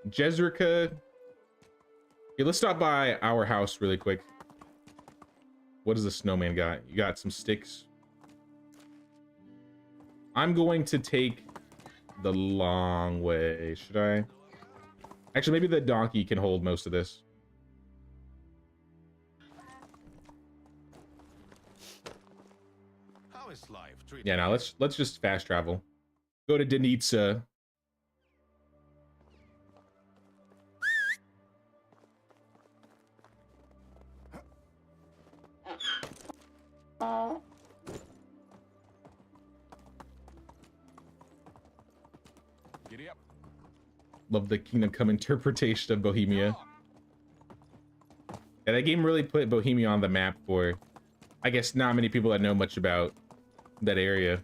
Jezrika. Okay, let's stop by our house really quick. What does the snowman got? You got some sticks. I'm going to take the long way. Should I? Actually, maybe the donkey can hold most of this. How is life treating Yeah, now let's just fast travel. Go to Denitsa. Giddy up. Love the Kingdom Come interpretation of Bohemia. Yeah, that game really put Bohemia on the map for, I guess, not many people that know much about that area.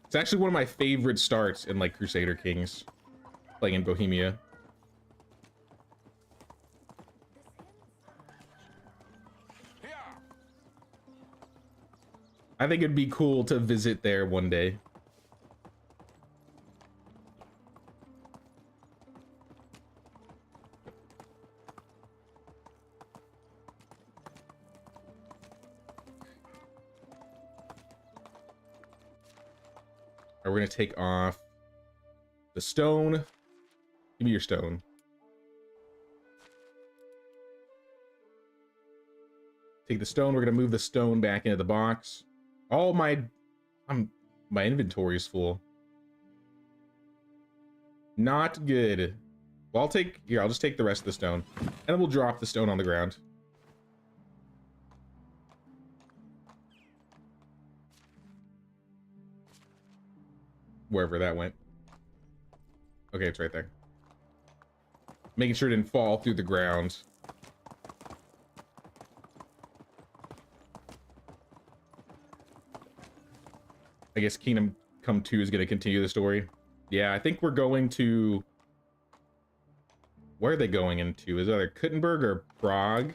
It's actually one of my favorite starts in like Crusader Kings, playing in Bohemia. Here. I think it'd be cool to visit there one day. We're gonna take off the stone. Give me your stone. Take the stone. We're gonna move the stone back into the box. All my inventory is full. Not good. Well, I'll just take the rest of the stone, and then we'll drop the stone on the ground. Wherever that went. Okay, it's right there. Making sure it didn't fall through the ground. I guess Kingdom Come 2 is going to continue the story. Yeah, I think we're going to... Where are they going into? Is it either Kuttenberg or Prague?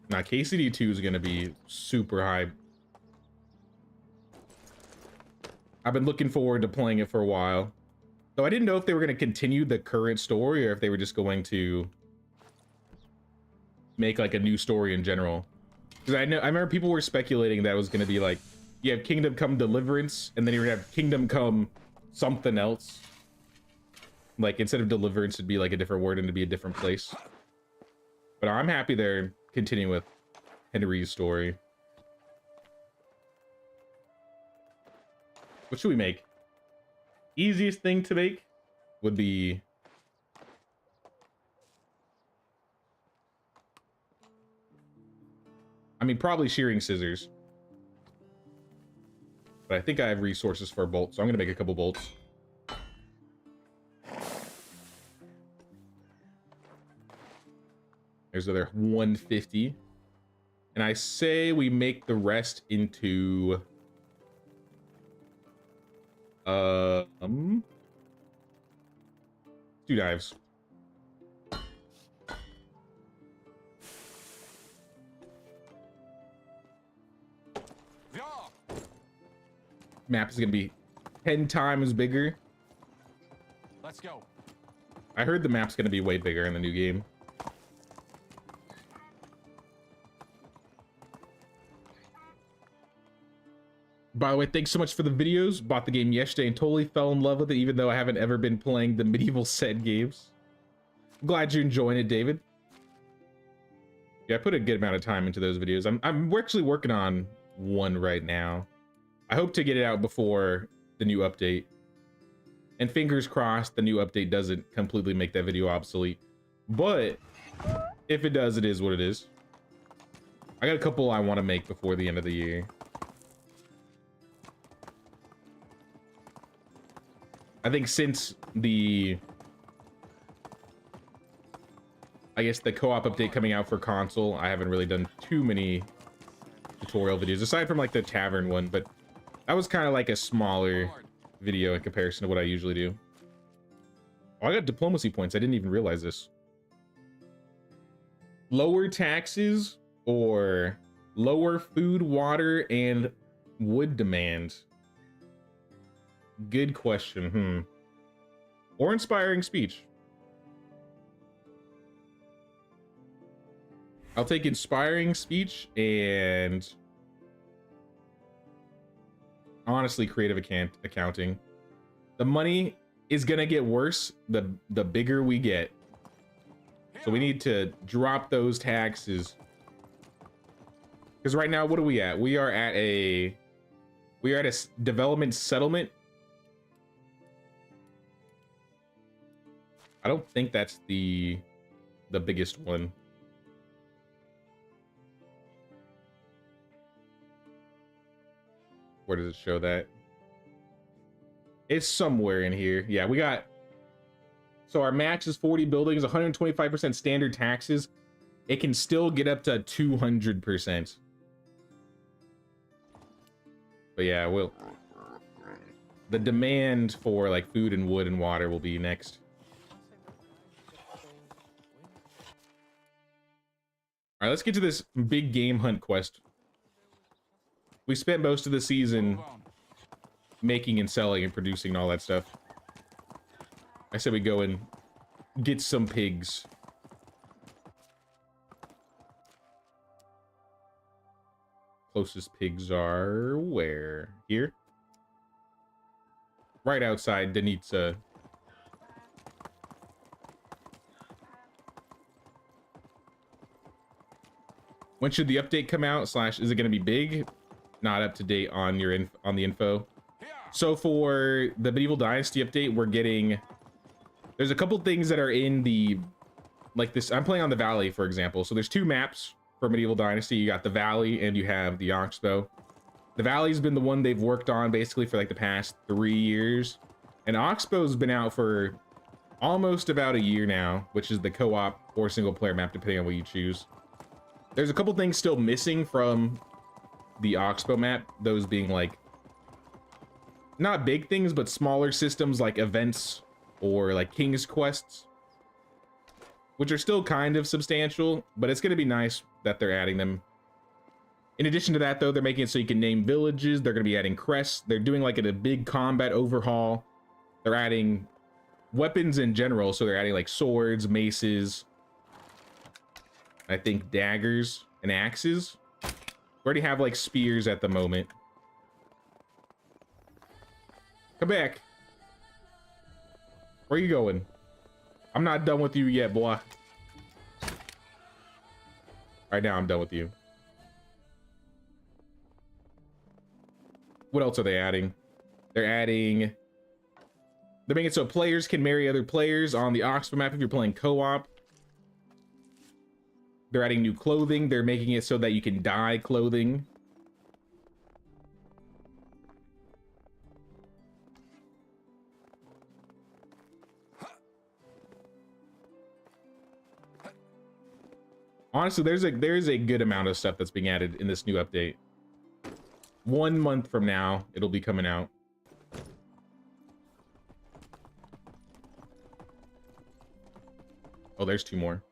Now, KCD 2 is going to be super hype. I've been looking forward to playing it for a while. Though I didn't know if they were going to continue the current story or if they were just going to make like a new story in general. Because I remember people were speculating that it was going to be like, you have Kingdom Come Deliverance, and then you're going to have Kingdom Come something else. Like, instead of Deliverance, it'd be like a different word and it'd be a different place. But I'm happy they're continuing with Henry's story. What should we make? Easiest thing to make would be... I mean, probably shearing scissors. But I think I have resources for a bolt, so I'm going to make a couple bolts. There's another 150. And I say we make the rest into... two knives. Map is gonna be 10 times bigger. Let's go. I heard the map's gonna be way bigger in the new game. By the way, thanks so much for the videos. Bought the game yesterday and totally fell in love with it, even though I haven't ever been playing the medieval set games. I'm glad you're enjoying it, David. Yeah, I put a good amount of time into those videos. I'm actually working on one right now. I hope to get it out before the new update. And fingers crossed the new update doesn't completely make that video obsolete. But if it does, it is what it is. I got a couple I want to make before the end of the year. I think since the... I guess the co-op update coming out for console, I haven't really done too many tutorial videos, aside from like the tavern one, but that was kind of like a smaller video in comparison to what I usually do. Oh, I got diplomacy points. I didn't even realize this. Lower taxes or lower food, water, and wood demand? Good question. Or inspiring speech. I'll take inspiring speech and honestly creative accounting. The money is gonna get worse the bigger we get. So we need to drop those taxes. Because right now, what are we at? We are at a development settlement. I don't think that's the biggest one. Where does it show that? It's somewhere in here. Yeah, we got... So our max is 40 buildings, 125% standard taxes. It can still get up to 200%. But yeah, the demand for like food and wood and water will be next. All right, let's get to this big game hunt quest. We spent most of the season making and selling and producing and all that stuff. I said we go and get some pigs. Closest pigs are where? Here? Right outside Danitsa. When should the update come out? Slash, is it going to be big? Not up to date on your on the info. So for the Medieval Dynasty update, we're getting... There's a couple things that are in the... Like this, I'm playing on the Valley, for example. So there's two maps for Medieval Dynasty. You got the Valley and you have the Oxbow. The Valley's been the one they've worked on basically for like the past 3 years. And Oxbow's been out for almost about a year now, which is the co-op or single player map, depending on what you choose. There's a couple things still missing from the Oxbow map, those being like not big things, but smaller systems like events or like King's Quests, which are still kind of substantial, but it's going to be nice that they're adding them. In addition to that, though, they're making it so you can name villages. They're going to be adding crests. They're doing like a big combat overhaul. They're adding weapons in general, so they're adding like swords, maces, I think daggers and axes. We already have like spears at the moment. Come back. Where you going? I'm not done with you yet, boy. Right now, I'm done with you. What else are they adding? They're making it so players can marry other players on the Oxford map if you're playing co-op. They're adding new clothing. They're making it so that you can dye clothing. Honestly, there's a good amount of stuff that's being added in this new update. 1 month from now, it'll be coming out. Oh, there's 2 more.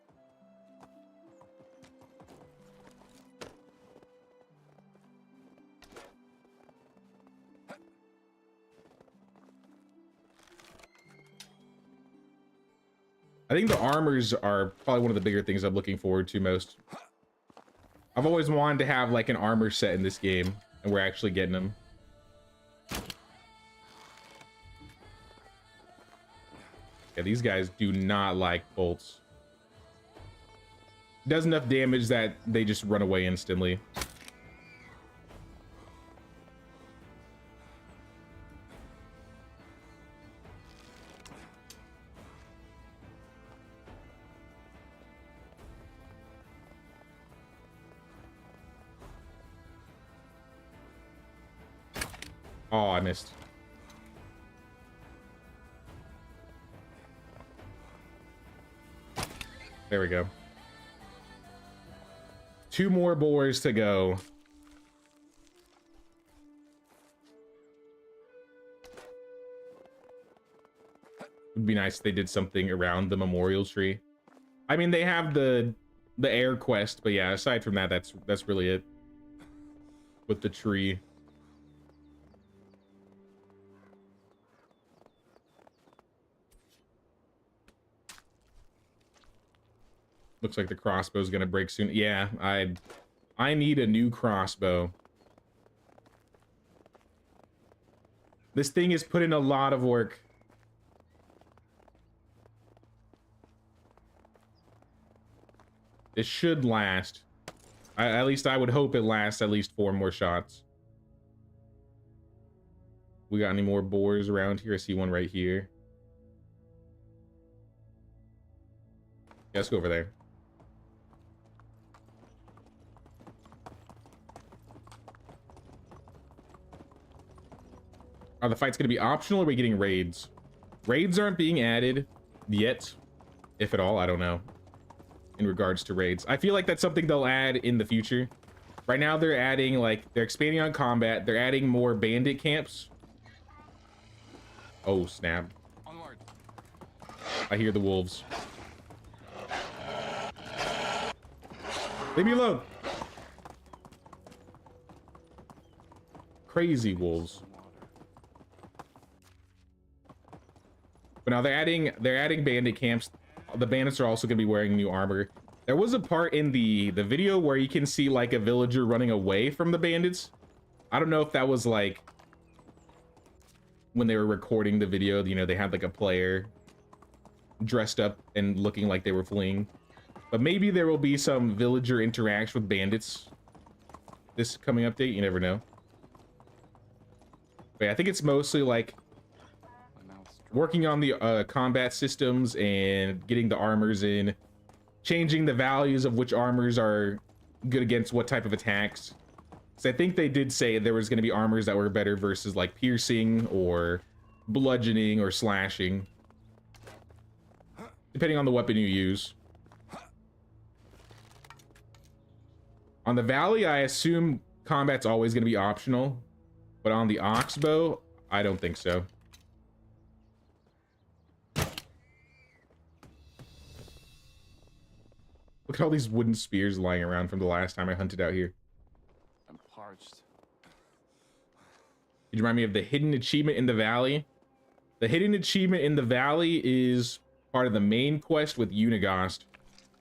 I think the armors are probably one of the bigger things I'm looking forward to most. I've always wanted to have like an armor set in this game, and we're actually getting them. Yeah, these guys do not like bolts. Does enough damage that they just run away instantly. Oh, I missed. There we go. 2 more boars to go. Would be nice if they did something around the memorial tree. I mean, they have the air quest, but yeah, aside from that, that's really it with the tree. Looks like the crossbow is gonna break soon. Yeah, I need a new crossbow. This thing has put in a lot of work. It should last. At least I would hope it lasts at least 4 more shots. We got any more boars around here? I see one right here. Yeah, let's go over there. Are the fights going to be optional, or are we getting raids? Raids aren't being added yet, if at all. I don't know. In regards to raids, I feel like that's something they'll add in the future. Right now, they're adding, like, they're expanding on combat. They're adding more bandit camps. Oh, snap. Onward. I hear the wolves. Leave me alone. Crazy wolves. But now they're adding bandit camps. The bandits are also going to be wearing new armor. There was a part in the video where you can see like a villager running away from the bandits. I don't know if that was like when they were recording the video, you know, they had like a player dressed up and looking like they were fleeing. But maybe there will be some villager interaction with bandits this coming update. You never know. But yeah, I think it's mostly like working on the combat systems and getting the armors in, changing the values of which armors are good against what type of attacks. So I think they did say there was going to be armors that were better versus like piercing or bludgeoning or slashing, depending on the weapon you use. On the Valley, I assume combat's always going to be optional, but on the Oxbow, I don't think so. Look at all these wooden spears lying around from the last time I hunted out here. I'm parched. You remind me of the hidden achievement in the Valley. The hidden achievement in the Valley is part of the main quest with Unigost,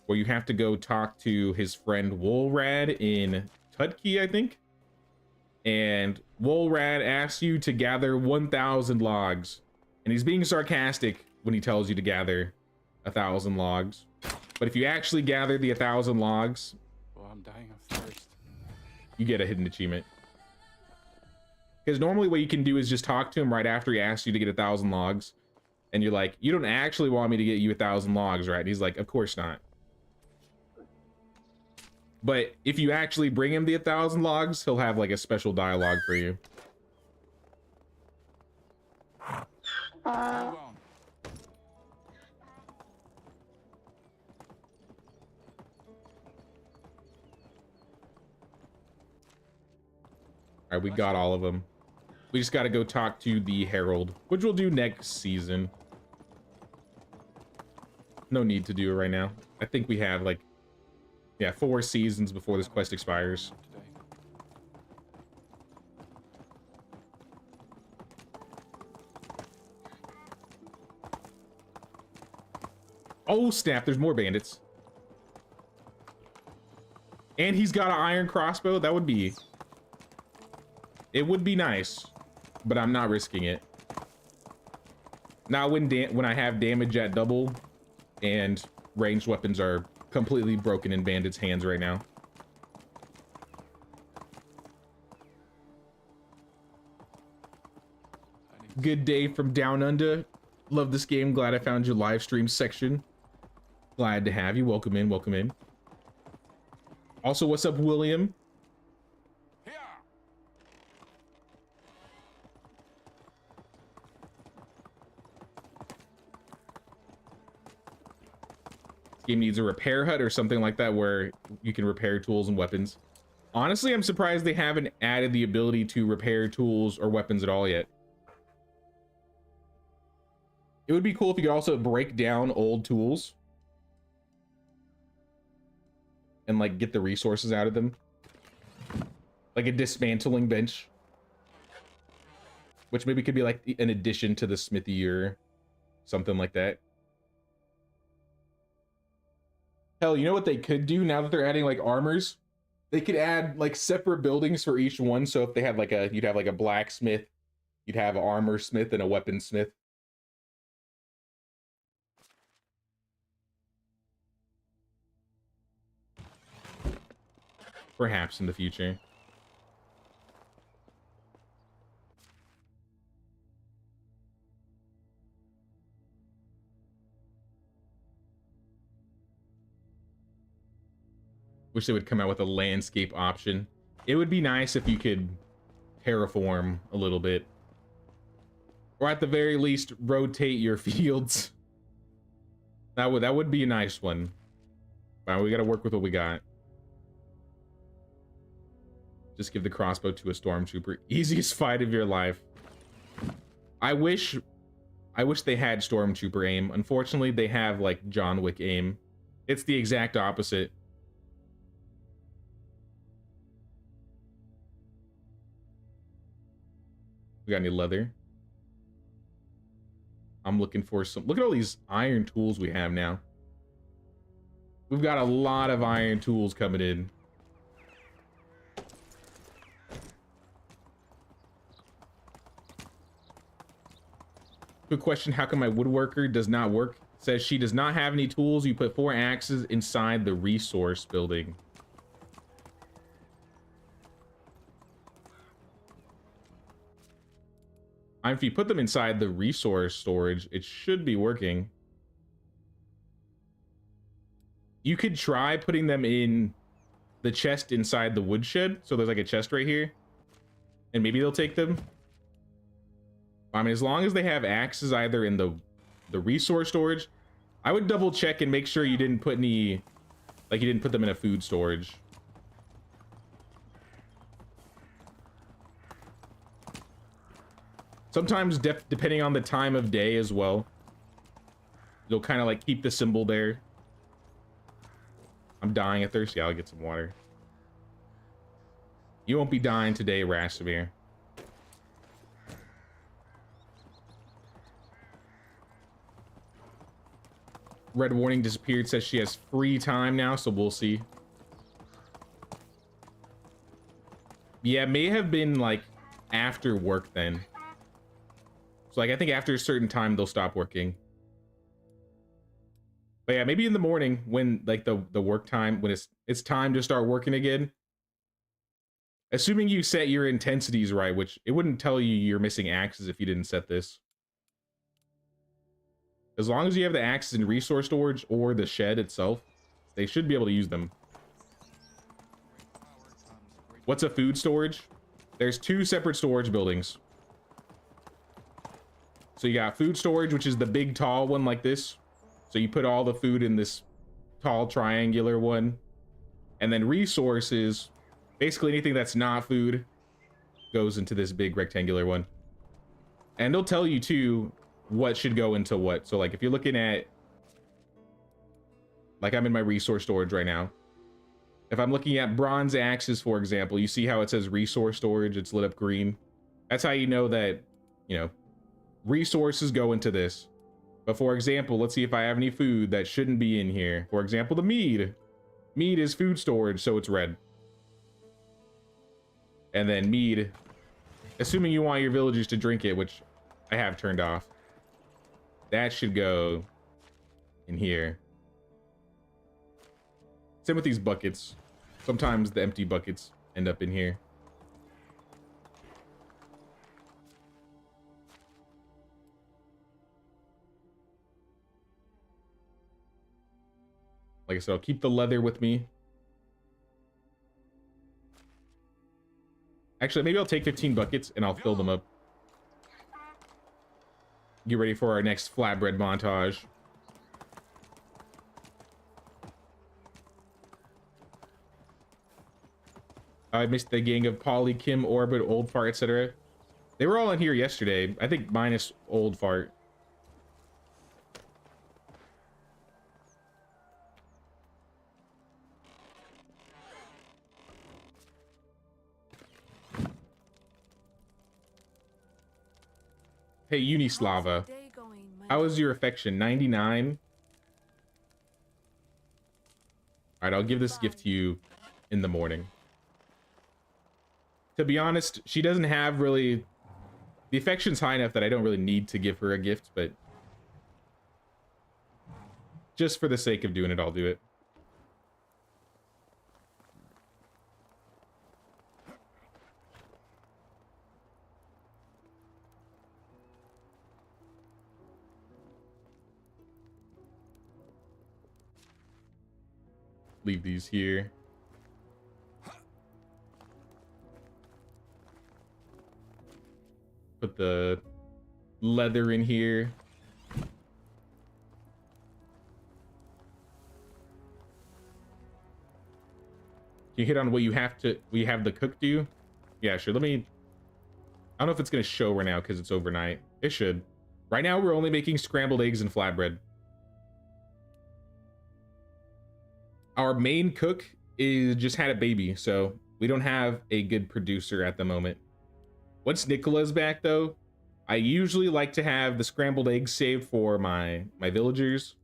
where you have to go talk to his friend Woolrad in Tudkey, I think. And Woolrad asks you to gather 1,000 logs. And he's being sarcastic when he tells you to gather 1,000 logs. But if you actually gather the 1,000 logs, Oh, I'm dying of thirst. you get a hidden achievement. Because normally what you can do is just talk to him right after he asks you to get 1,000 logs. And you're like, you don't actually want me to get you 1,000 logs, right? And he's like, of course not. But if you actually bring him the 1,000 logs, he'll have like a special dialogue for you. Move on. All right, we got all of them. We just got to go talk to the Herald, which we'll do next season. No need to do it right now. I think we have like, yeah, 4 seasons before this quest expires. Today. Oh, snap, there's more bandits. And he's got an iron crossbow. That would be... It would be nice, but I'm not risking it. Now, when I have damage at double and ranged weapons are completely broken in bandits' hands right now. Good day from down under. Love this game. Glad I found your live stream section. Glad to have you. Welcome in. Welcome in. Also, what's up, William? Here. This game needs a repair hut or something like that where you can repair tools and weapons. Honestly, I'm surprised they haven't added the ability to repair tools or weapons at all yet. It would be cool if you could also break down old tools and like get the resources out of them. Like a dismantling bench. Which maybe could be like an addition to the smithy or something like that. Hell, you know what they could do now that they're adding like armors? They could add like separate buildings for each one. So if they had like you'd have like a blacksmith, you'd have an armor smith and a weaponsmith. Perhaps in the future. Wish they would come out with a landscape option. It would be nice if you could terraform a little bit. Or at the very least, rotate your fields. That would be a nice one. But we gotta work with what we got. Just give the crossbow to a stormtrooper. Easiest fight of your life. I wish they had stormtrooper aim. Unfortunately, they have like John Wick aim. It's the exact opposite. We got any leather? I'm looking for some. Look at all these iron tools we have now. We've got a lot of iron tools coming in. Good question. How come my woodworker does not work? Says she does not have any tools. You put 4 axes inside the resource building. If you put them inside the resource storage, it should be working. You could try putting them in the chest inside the woodshed. So there's like a chest right here. And maybe they'll take them. I mean, as long as they have axes either in the resource storage, I would double check and make sure you didn't put any, like you didn't put them in a food storage. Sometimes, depending on the time of day as well, you'll kind of like keep the symbol there. I'm dying of thirst. Yeah, I'll get some water. You won't be dying today, Rastamir. Red warning disappeared. Says she has free time now, so we'll see. Yeah, it may have been like after work then. So like I think after a certain time they'll stop working. But yeah, maybe in the morning when like the work time, when it's time to start working again. Assuming you set your intensities right, which it wouldn't tell you you're missing axes if you didn't set this. As long as you have the axes in resource storage or the shed itself, they should be able to use them. What's a food storage? There's 2 separate storage buildings. So you got food storage, which is the big tall one like this. So you put all the food in this tall triangular one. And then resources, basically anything that's not food, goes into this big rectangular one. And they'll tell you too what should go into what. So like if you're looking at, like I'm in my resource storage right now. If I'm looking at bronze axes, for example, you see how it says resource storage, it's lit up green. That's how you know that, you know, resources go into this. But for example, let's see if I have any food that shouldn't be in here. For example, the mead. Mead is food storage, so it's red. And then mead, assuming you want your villagers to drink it, which I have turned off, that should go in here. Same with these buckets. Sometimes the empty buckets end up in here. Like I said, I'll keep the leather with me. Actually, maybe I'll take 15 buckets and I'll fill them up. Get ready for our next flatbread montage. I missed the gang of Polly, Kim, Orbit, Old Fart, etc. They were all in here yesterday. I think minus Old Fart. Hey, Unislava. How is your affection? 99? Alright, I'll give this gift to you in the morning. To be honest, she doesn't have really... The affection's high enough that I don't really need to give her a gift, but... just for the sake of doing it, I'll do it. Leave these here. Put the leather in here. Can you hit on what you have the cook do? Yeah, sure. Let me... I don't know if it's going to show right now because it's overnight. It should. Right now, we're only making scrambled eggs and flatbread. Our main cook just had a baby, so we don't have a good producer at the moment. Once Nicola's back, though, I usually like to have the scrambled eggs saved for my villagers.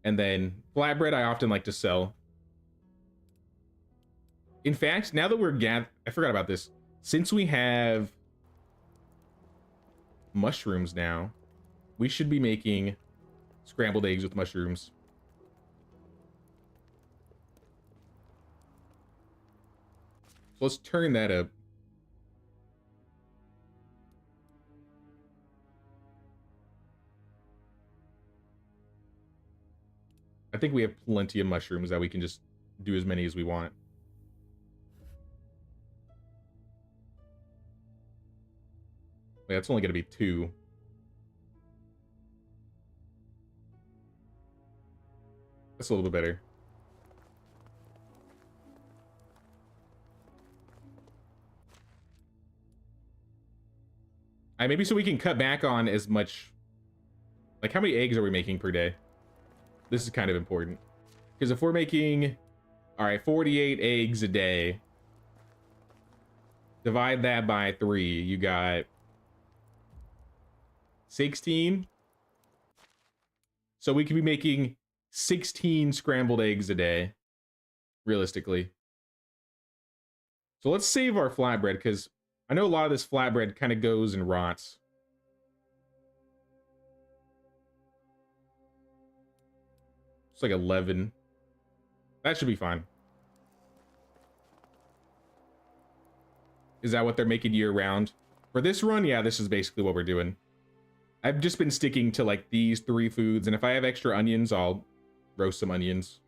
And then flatbread I often like to sell. In fact, now that we're I forgot about this. Since we have mushrooms now, we should be making scrambled eggs with mushrooms. So let's turn that up. I think we have plenty of mushrooms that we can just do as many as we want. Wait, that's only going to be 2. That's a little bit better. Maybe so we can cut back on as much. Like, how many eggs are we making per day? This is kind of important. Because if we're making, all right, 48 eggs a day, divide that by 3, you got 16. So we could be making 16 scrambled eggs a day, realistically. So let's save our flatbread, because I know a lot of this flatbread kind of goes and rots. It's like 11. That should be fine. Is that what they're making year round? For this run, yeah, this is basically what we're doing. I've just been sticking to like these 3 foods, and if I have extra onions, I'll roast some onions.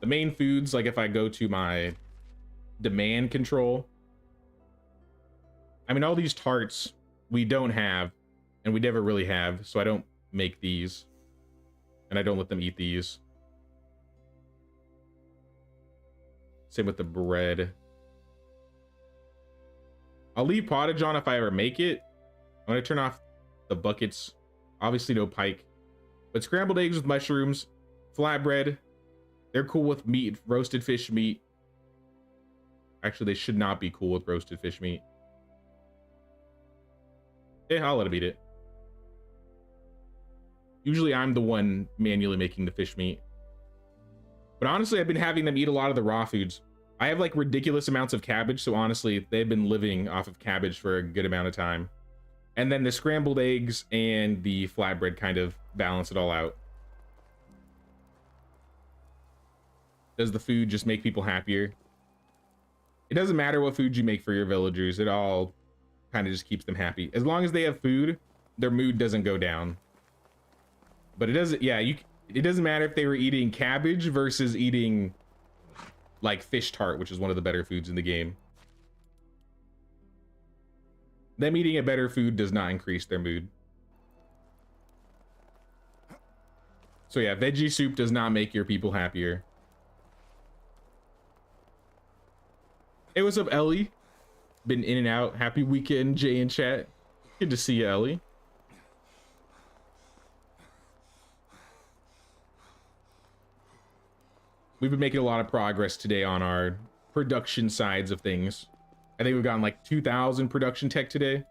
The main foods, like if I go to my demand control, I mean, all these tarts we don't have, and we never really have, so I don't make these. And I don't let them eat these. Same with the bread. I'll leave pottage on if I ever make it. I'm gonna turn off the buckets. Obviously no pike. But scrambled eggs with mushrooms, flatbread, they're cool with meat, roasted fish meat. Actually, they should not be cool with roasted fish meat. Yeah, I'll let them eat it. Usually I'm the one manually making the fish meat. But honestly, I've been having them eat a lot of the raw foods. I have like ridiculous amounts of cabbage, so honestly, they've been living off of cabbage for a good amount of time. And then the scrambled eggs and the flatbread kind of balance it all out. Does the food just make people happier? It doesn't matter what food you make for your villagers. It all kind of just keeps them happy. As long as they have food, their mood doesn't go down. But it doesn't, yeah, it doesn't matter if they were eating cabbage versus eating like fish tart, which is one of the better foods in the game. Them eating a better food does not increase their mood. So yeah, veggie soup does not make your people happier. Hey, what's up, Ellie? Been in and out. Happy weekend, Jay in chat. Good to see you, Ellie. We've been making a lot of progress today on our production sides of things. I think we've gotten like 2,000 production tech today.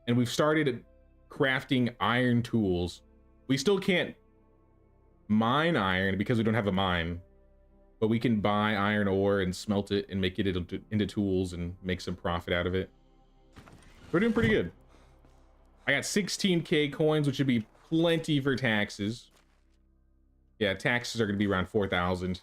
And we've started crafting iron tools. We still can't mine iron because we don't have a mine. But we can buy iron ore and smelt it and make it into tools and make some profit out of it. We're doing pretty good. I got 16k coins, which would be plenty for taxes. Yeah, taxes are going to be around 4,000.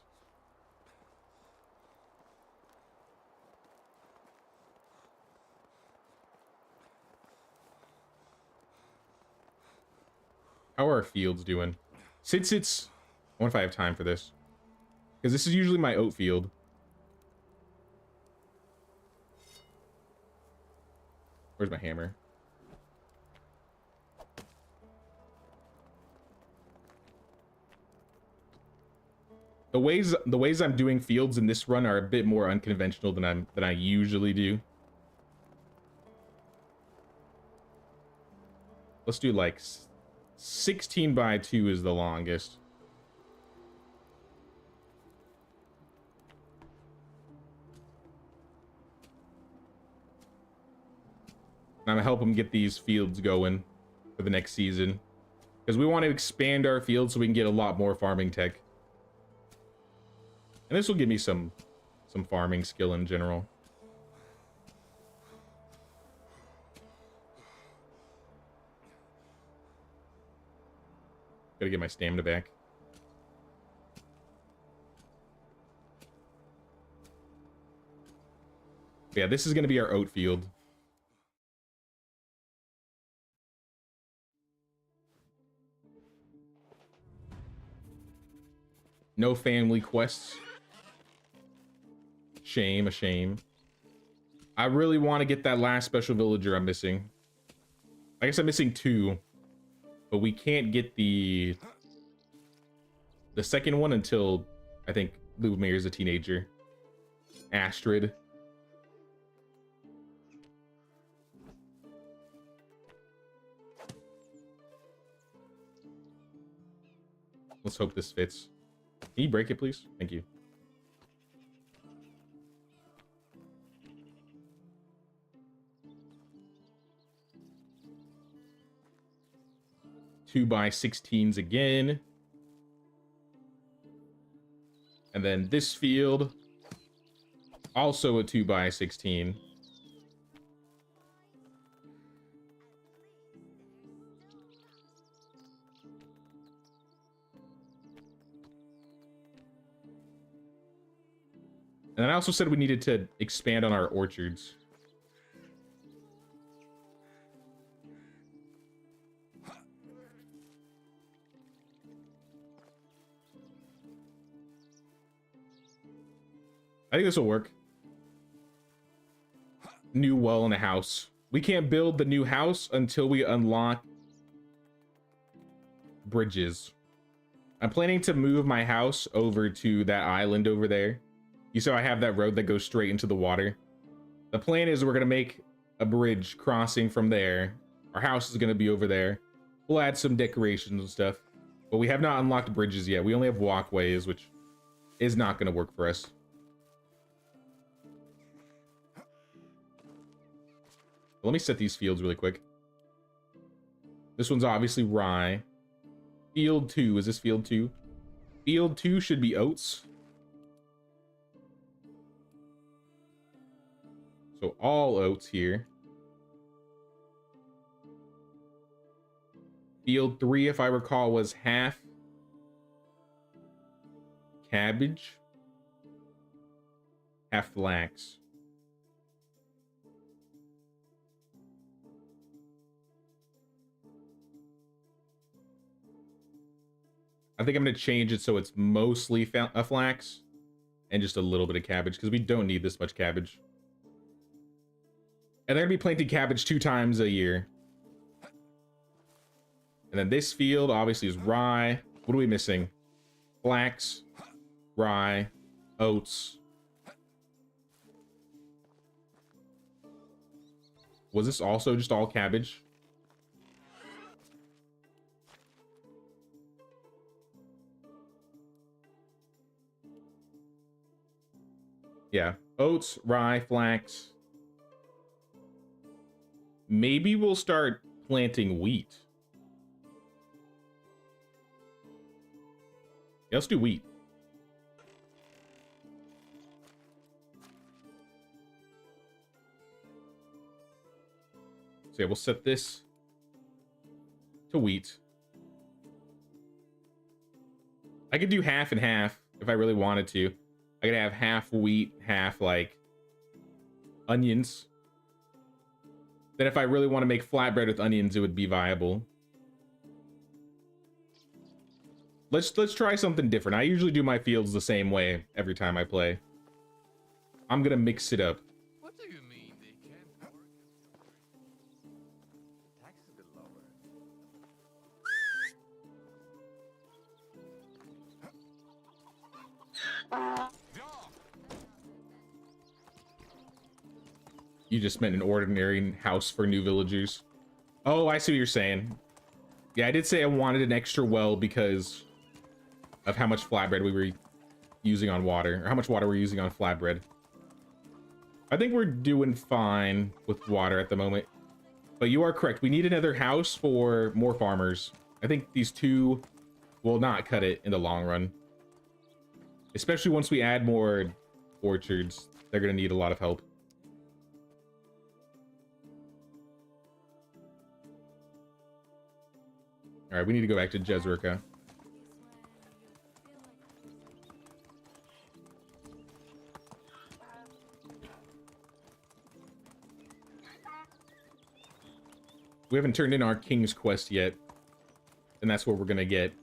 How are our fields doing? Since it's... I wonder if I have time for this. Because this is usually my oat field. Where's my hammer? The ways I'm doing fields in this run are a bit more unconventional than I usually do. Let's do like 16 by 2 is the longest. I'm gonna help them get these fields going for the next season, because we want to expand our fields so we can get a lot more farming tech. And this will give me some farming skill in general. Gotta get my stamina back. But yeah, this is gonna be our oat field. No family quests. Shame, a shame. I really want to get that last special villager I'm missing. I guess I'm missing 2. But we can't get the second one until I think Lumiere is a teenager. Astrid. Let's hope this fits. Can you break it, please? Thank you. Two by 16s again. And then this field, also a 2 by 16. And then I also said we needed to expand on our orchards. I think this will work. New well in a house. We can't build the new house until we unlock bridges. I'm planning to move my house over to that island over there. You saw I have that road that goes straight into the water. The plan is we're going to make a bridge crossing from there. Our house is going to be over there. We'll add some decorations and stuff. But we have not unlocked bridges yet. We only have walkways, which is not going to work for us. Let me set these fields really quick. This one's obviously rye. Field 2. Is this field 2? Field 2 should be oats. So all oats here. Field 3, if I recall, was half cabbage, half flax. I think I'm going to change it so it's mostly flax and just a little bit of cabbage because we don't need this much cabbage. And they're going to be planting cabbage 2 times a year. And then this field obviously is rye. What are we missing? Flax, rye, oats. Was this also just all cabbage? Yeah, oats, rye, flax. Maybe we'll start planting wheat. Yeah, let's do wheat. So yeah, we'll set this to wheat. I could do half and half if I really wanted to. I could have half wheat, half like onions. Then if I really want to make flatbread with onions, it would be viable. Let's try something different. I usually do my fields the same way every time I play. I'm gonna mix it up. What do you mean they can't work? The tax is a bit lower. You just meant an ordinary house for new villagers. Oh, I see what you're saying. Yeah, I did say I wanted an extra well because of how much flatbread we were using on water, or how much water we're using on flatbread. I think we're doing fine with water at the moment. But you are correct. We need another house for more farmers. I think these 2 will not cut it in the long run. Especially once we add more orchards. They're going to need a lot of help. All right, we need to go back to Jezreka. We haven't turned in our King's Quest yet, and that's what we're gonna get.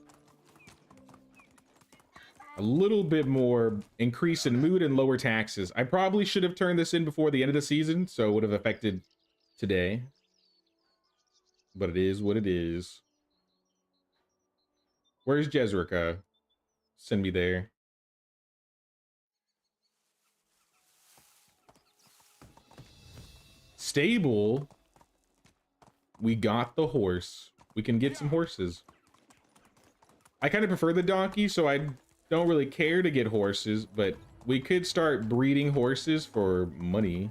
A little bit more increase in mood and lower taxes. I probably should have turned this in before the end of the season, so it would have affected today. But it is what it is. Where's Jezreka? Send me there. Stable. We got the horse. We can get some horses. I kind of prefer the donkey, so I don't really care to get horses, but we could start breeding horses for money.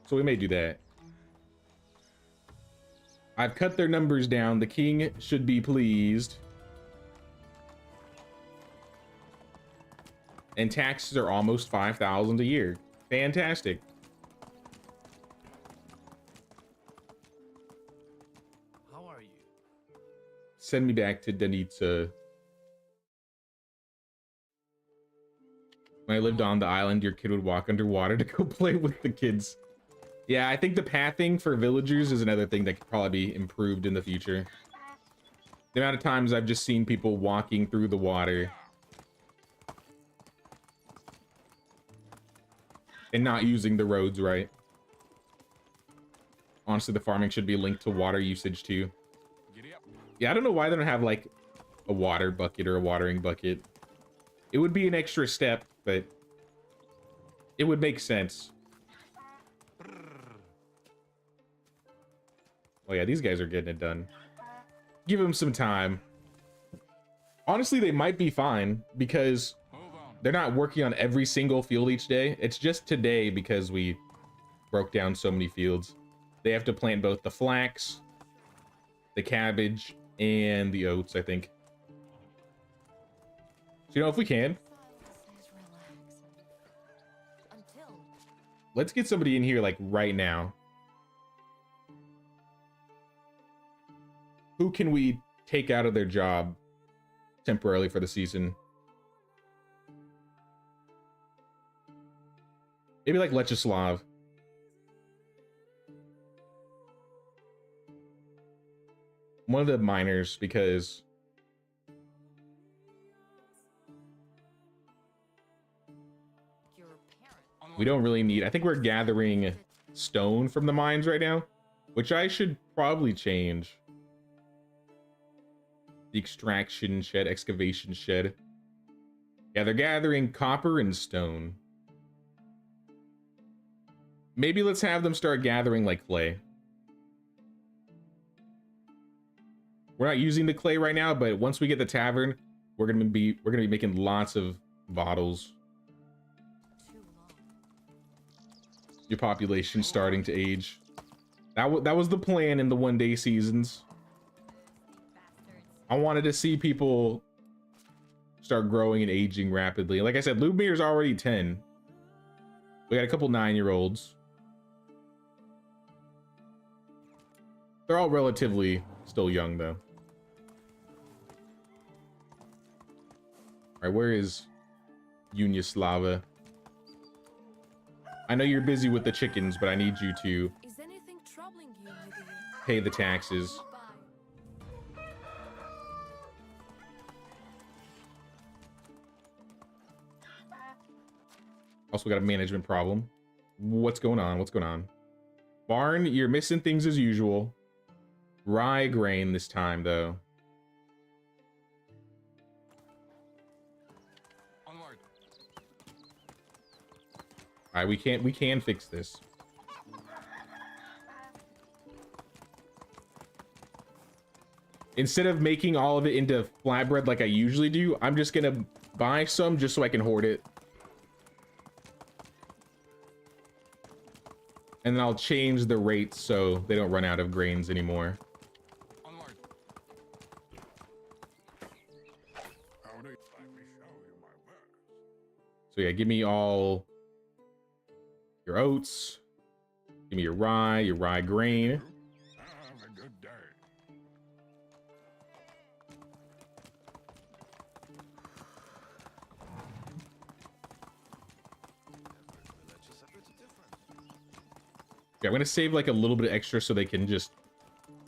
So we may do that. I've cut their numbers down. The king should be pleased. And taxes are almost 5,000 a year. Fantastic. How are you? Send me back to Danitsa. When I lived on the island, your kid would walk underwater to go play with the kids. Yeah, I think the pathing for villagers is another thing that could probably be improved in the future. The amount of times I've just seen people walking through the water and not using the roads right. Honestly, the farming should be linked to water usage too. Giddy up. Yeah, I don't know why they don't have like a water bucket or a watering bucket. It would be an extra step, but it would make sense. Oh yeah, these guys are getting it done. Give them some time. Honestly, they might be fine because Move on. they're not working on every single field each day. It's just today because we broke down so many fields. They have to plant both the flax, the cabbage, and the oats, I think. So, you know, if we can, Says relax. Until let's get somebody in here like right now. Who can we take out of their job temporarily for the season? Maybe like Lecheslav. One of the miners, because your parent. we don't really need... I think we're gathering stone from the mines right now, which I should probably change. The extraction shed, excavation shed. Yeah, they're gathering copper and stone. Maybe let's have them start gathering like clay. We're not using the clay right now, but once we get the tavern, we're gonna be making lots of bottles. Too long. Your population starting to age. That was the plan in the one-day seasons. Bastards. I wanted to see people start growing and aging rapidly. Like I said, Lumire's already 10. We got a couple 9-year-olds. They're all relatively still young, though. All right, where is Unislava? I know you're busy with the chickens, but I need you to Is anything troubling you, Lydia? pay the taxes. Bye. Also got a management problem. What's going on? What's going on? Barn, you're missing things as usual. Rye grain this time, though. Onward. All right, we can fix this. Instead of making all of it into flatbread like I usually do, I'm just gonna buy some just so I can hoard it. And then I'll change the rates so they don't run out of grains anymore. Onward. Howdy. Let me show you my work. So yeah, give me all your oats. Give me your rye grain. Have a good day. Yeah, I'm gonna save like a little bit extra so they can just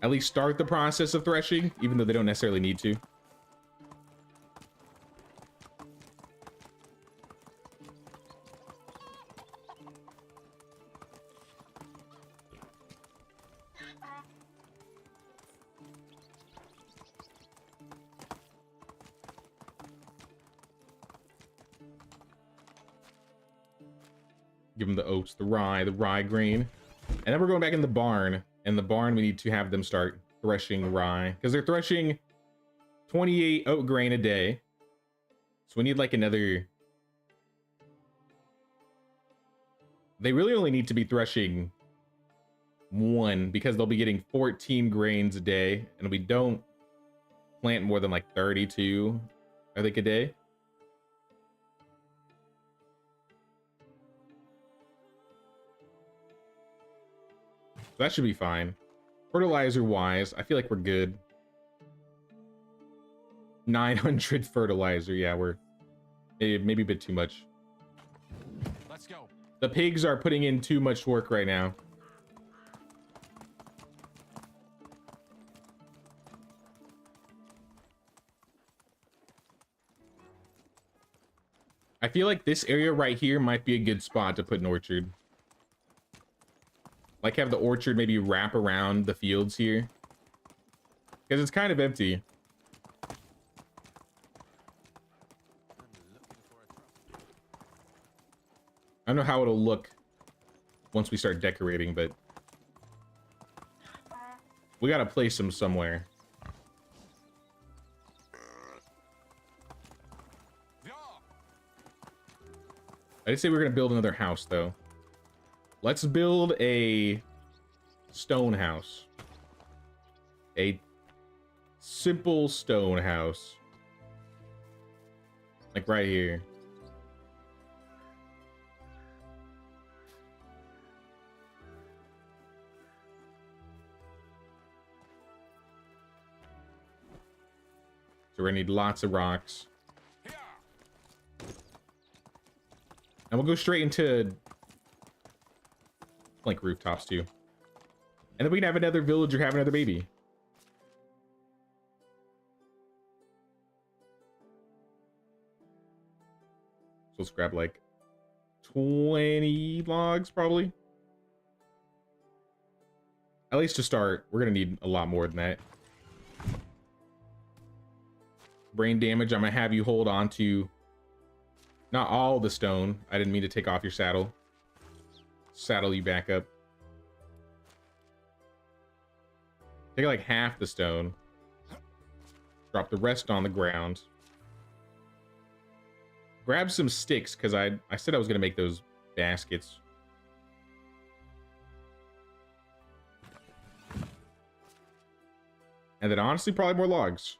at least start the process of threshing, even though they don't necessarily need to. Give them the oats, the rye grain. And then we're going back in the barn. And the barn, we need to have them start threshing rye. Because they're threshing 28 oat grain a day. So we need like another... They really only need to be threshing 1 because they'll be getting 14 grains a day. And we don't plant more than like 32, I think, a day. So that should be fine. Fertilizer wise, I feel like we're good. 900 fertilizer. Yeah, we're maybe a bit too much. Let's go. The pigs are putting in too much work right now. I feel like this area right here might be a good spot to put an orchard. Like have the orchard maybe wrap around the fields here. Because it's kind of empty. I don't know how it'll look once we start decorating, but we gotta place them somewhere. I did say we were gonna build another house though. Let's build a stone house. A simple stone house. Like right here. So we're gonna need lots of rocks. And we'll go straight into like rooftops too. And then we can have another villager have another baby. So let's grab like 20 logs probably. At least to start. We're gonna need a lot more than that. Brain damage, I'm gonna have you hold on to not all the stone. I didn't mean to take off your saddle. Saddle you back up. Take like half the stone. Drop the rest on the ground. Grab some sticks, because I said I was going to make those baskets. And then honestly, probably more logs.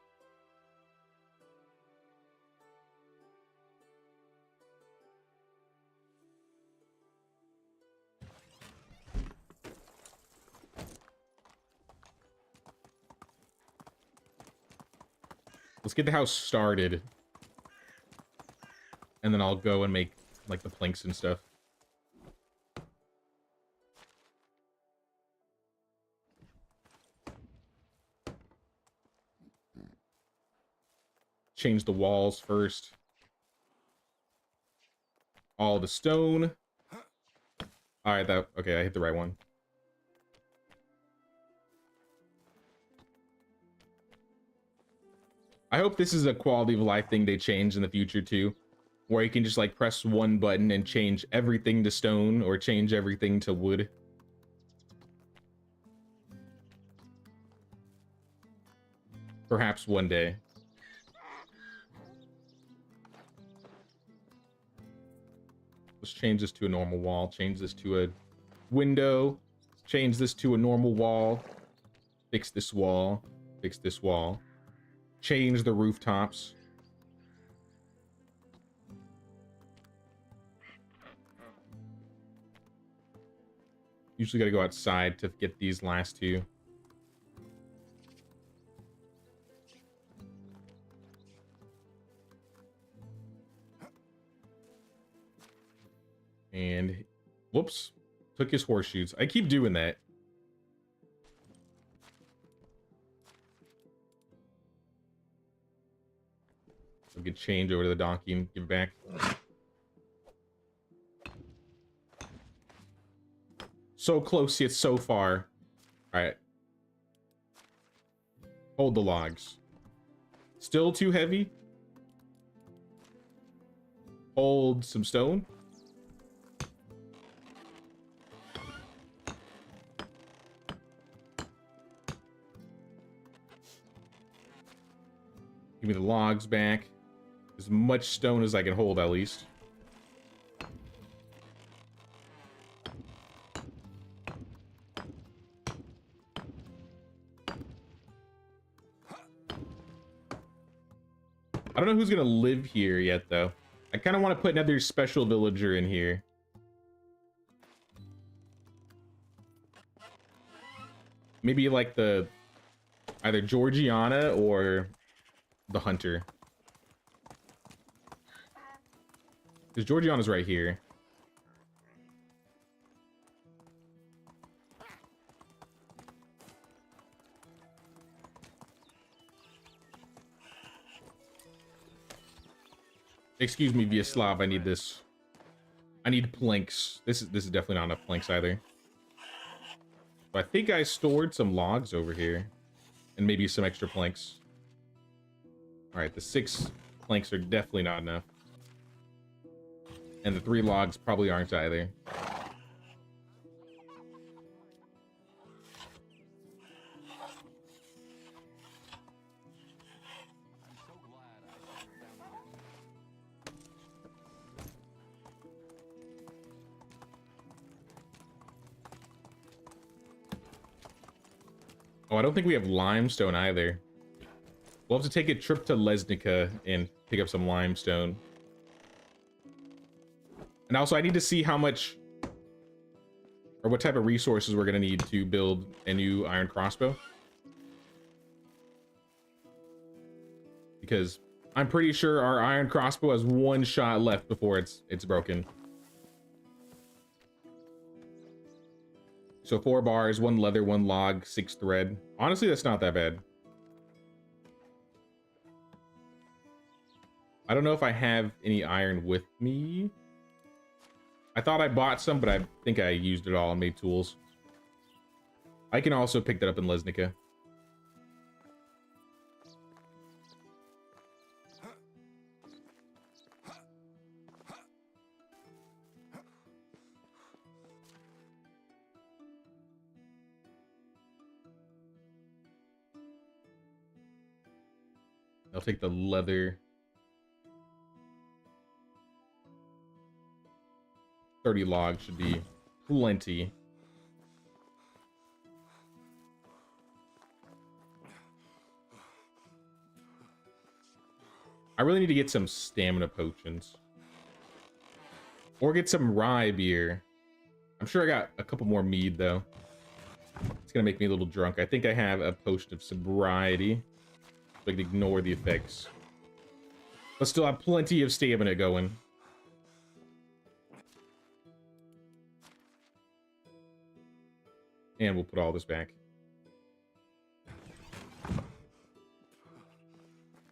Let's get the house started. And then I'll go and make, like, the planks and stuff. Change the walls first. All the stone. Alright, okay, I hit the right one. I hope this is a quality of life thing they change in the future too, where you can just like press one button and change everything to stone or change everything to wood. Perhaps one day. Let's change this to a normal wall, change this to a window, change this to a normal wall, fix this wall, fix this wall. Change the rooftops. Usually gotta go outside to get these last two. And whoops, took his horseshoes. I keep doing that. We could change over to the donkey and give it back. So close yet so far. Alright. Hold the logs. Still too heavy? Hold some stone. Give me the logs back. As much stone as I can hold, at least. I don't know who's gonna live here yet, though. I kind of want to put another special villager in here. Maybe like the either Georgiana or the Hunter. Because Georgiana's right here. Excuse me, Vyaslav, I need this. I need planks. This is definitely not enough planks either. So I think I stored some logs over here. And maybe some extra planks. Alright, the 6 planks are definitely not enough. And the 3 logs probably aren't either. Oh, I don't think we have limestone either. We'll have to take a trip to Lesnica and pick up some limestone. And also, I need to see how much or what type of resources we're going to need to build a new iron crossbow. Because I'm pretty sure our iron crossbow has 1 shot left before it's broken. So 4 bars, 1 leather, 1 log, 6 thread. Honestly, that's not that bad. I don't know if I have any iron with me. I thought I bought some, but I think I used it all and made tools. I can also pick that up in Lesnica. I'll take the leather. 30 logs should be plenty. I really need to get some stamina potions. Or get some rye beer. I'm sure I got a couple more mead, though. It's gonna make me a little drunk. I think I have a potion of sobriety. So I can ignore the effects. But still have plenty of stamina going. And we'll put all this back.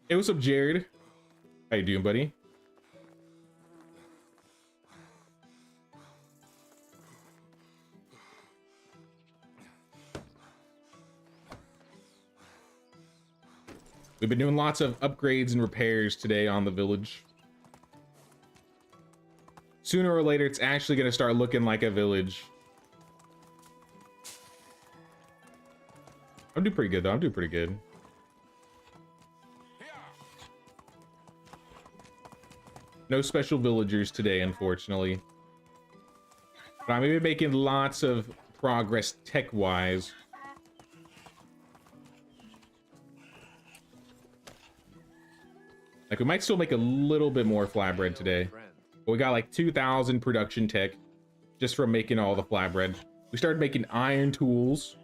Hey, what's up, Jared? How you doing, buddy? We've been doing lots of upgrades and repairs today on the village. Sooner or later, it's actually going to start looking like a village. I'm doing pretty good, though. I'm doing pretty good. No special villagers today, unfortunately. But I'm going to be making lots of progress tech-wise. Like, we might still make a little bit more flatbread today. But we got like 2,000 production tech just from making all the flatbread. We started making iron tools.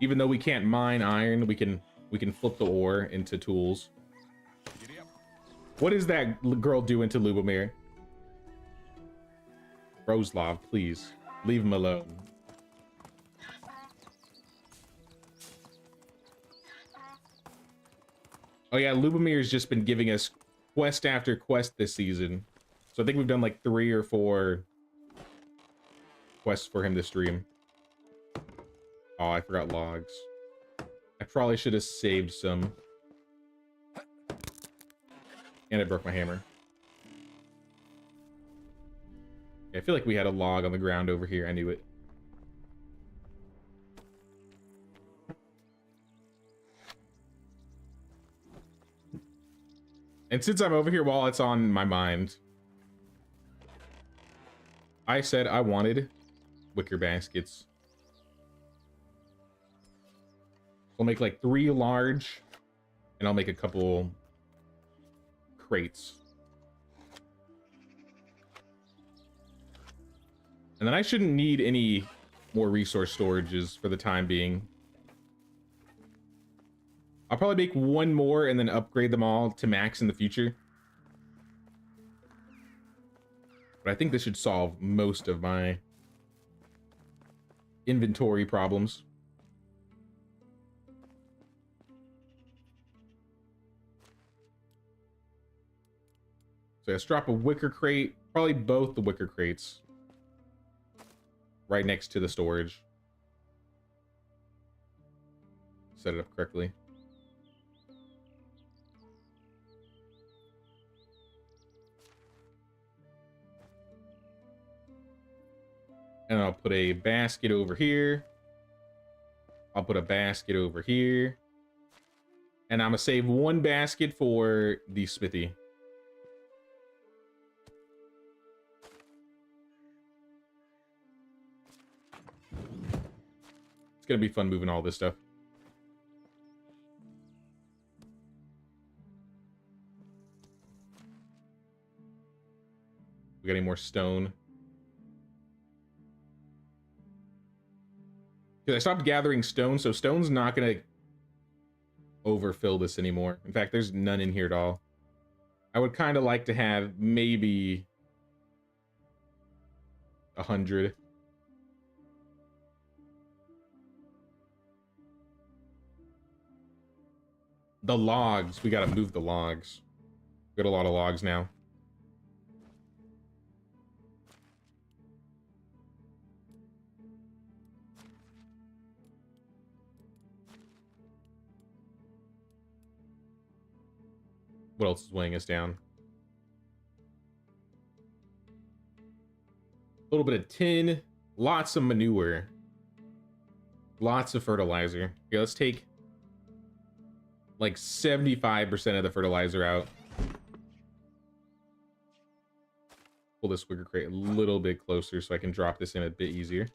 Even though we can't mine iron, we can flip the ore into tools. What is that girl doing to Lubomir? Roslav, please. Leave him alone. Oh yeah, Lubomir's just been giving us quest after quest this season. So I think we've done like 3 or 4 quests for him to stream. Oh, I forgot logs. I probably should have saved some. And I broke my hammer. Yeah, I feel like we had a log on the ground over here. I knew it. And since I'm over here while it's on my mind, I said I wanted wicker baskets. I'll make like 3 large, and I'll make a couple crates. And then I shouldn't need any more resource storages for the time being. I'll probably make 1 more and then upgrade them all to max in the future. But I think this should solve most of my inventory problems. So let's drop a wicker crate, probably both the wicker crates, right next to the storage. Set it up correctly. And I'll put a basket over here. I'll put a basket over here. And I'm gonna save 1 basket for the smithy. It's gonna be fun moving all this stuff. We got any more stone? Because I stopped gathering stone, so stone's not gonna overfill this anymore. In fact, there's none in here at all. I would kind of like to have maybe 100. The logs, we gotta move the logs. We got a lot of logs now. What else is weighing us down? A little bit of tin, lots of manure, lots of fertilizer. Okay, let's take like 75% of the fertilizer out. Pull this wicker crate a little bit closer so I can drop this in a bit easier.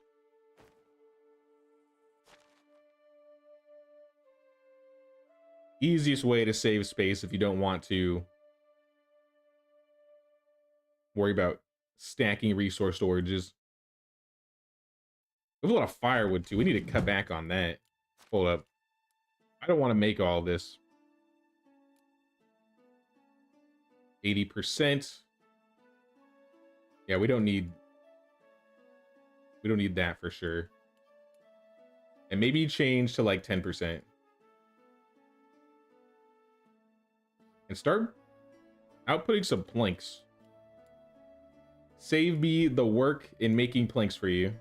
Easiest way to save space if you don't want to worry about stacking resource storages. There's a lot of firewood too. We need to cut back on that. Hold up. I don't want to make all this. 80%. Yeah, we don't need that for sure. And maybe change to like 10%. And start outputting some planks. Save me the work in making planks for you.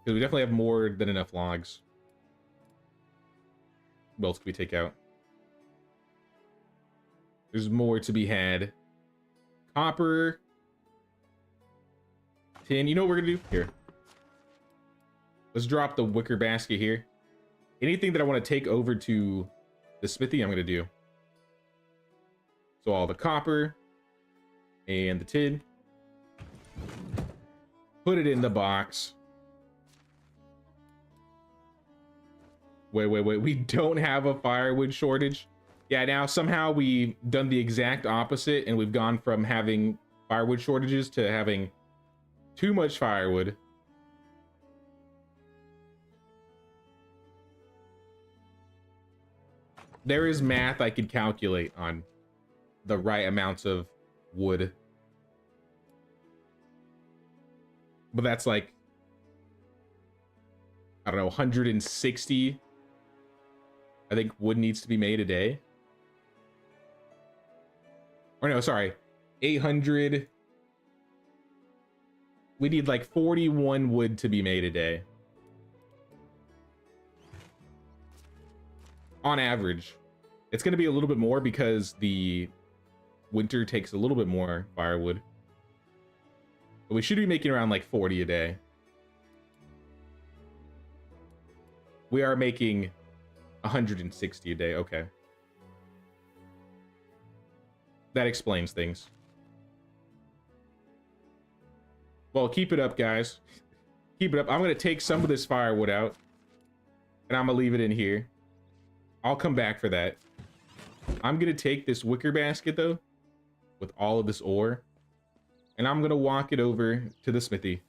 Because we definitely have more than enough logs. What else can we take out? There's more to be had. Copper. Tin. You know what we're going to do? Here. Let's drop the wicker basket here. Anything that I want to take over to the smithy, I'm going to do. So all the copper and the tin. Put it in the box. Wait. We don't have a firewood shortage. Yeah, now somehow we've done the exact opposite and we've gone from having firewood shortages to having too much firewood. There is math I could calculate on the right amounts of wood. But that's like, I don't know, 160. I think wood needs to be made a day. Or no, sorry, 800. We need like 41 wood to be made a day. On average. It's going to be a little bit more because the winter takes a little bit more firewood. But we should be making around like 40 a day. We are making 160 a day. Okay. that explains things. Well, keep it up, guys. Keep it up. I'm gonna take some of this firewood out, and I'm gonna leave it in here. I'll come back for that. I'm gonna take this wicker basket though, with all of this ore, and I'm gonna walk it over to the smithy.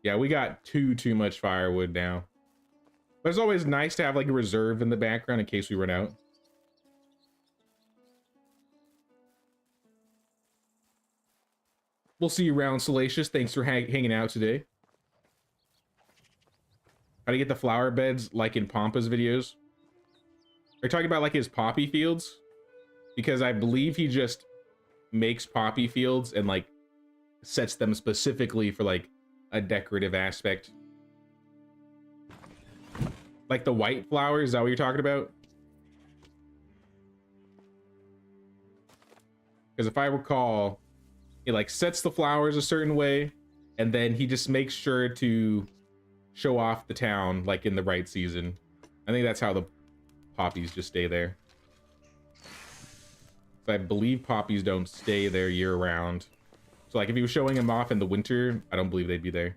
Yeah, we got too much firewood now. But it's always nice to have like a reserve in the background in case we run out. We'll see you around, Salacious. Thanks for hanging out today. How to get the flower beds like in Pompa's videos? Are you talking about like his poppy fields? Because I believe he just makes poppy fields and like sets them specifically for like a decorative aspect. Like the white flowers, is that what you're talking about? Because if I recall, he like sets the flowers a certain way, and then he just makes sure to show off the town like in the right season. I think that's how the poppies just stay there. So I believe poppies don't stay there year round. So like if he was showing them off in the winter, I don't believe they'd be there.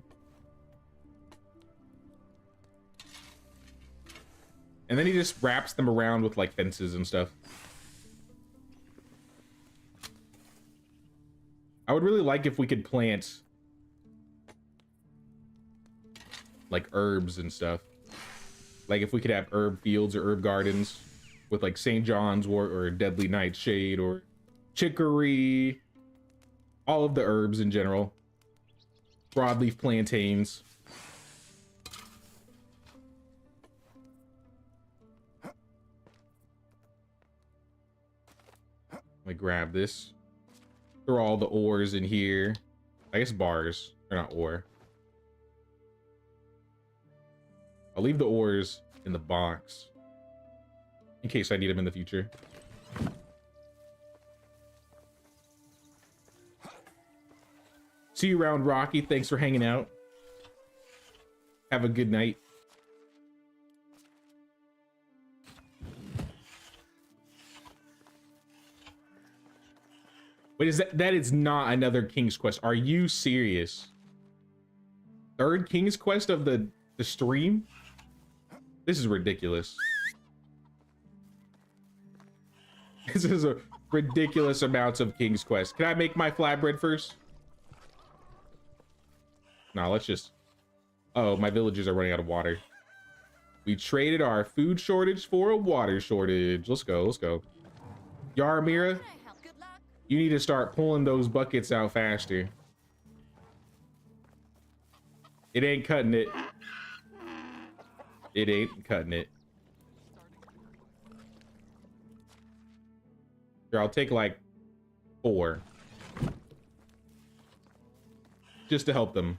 And then he just wraps them around with like fences and stuff. I would really like if we could plant like herbs and stuff. Like if we could have herb fields or herb gardens with like St. John's wort or Deadly Nightshade or chicory. All of the herbs in general. Broadleaf plantains. Let me grab this. Throw all the ores in here. I guess bars. They're not ore. I'll leave the ores in the box in case I need them in the future. See you around, Rocky. Thanks for hanging out. Have a good night. Wait, is that is not another King's Quest? Are you serious? Third King's Quest of the stream? This is ridiculous. This is a ridiculous amounts of King's Quest. Can I make my flatbread first? No, let's just... Oh, my villagers are running out of water. We traded our food shortage for a water shortage. Let's go, let's go. Yaramira, you need to start pulling those buckets out faster. It ain't cutting it. It ain't cutting it. Here, I'll take like 4. Just to help them.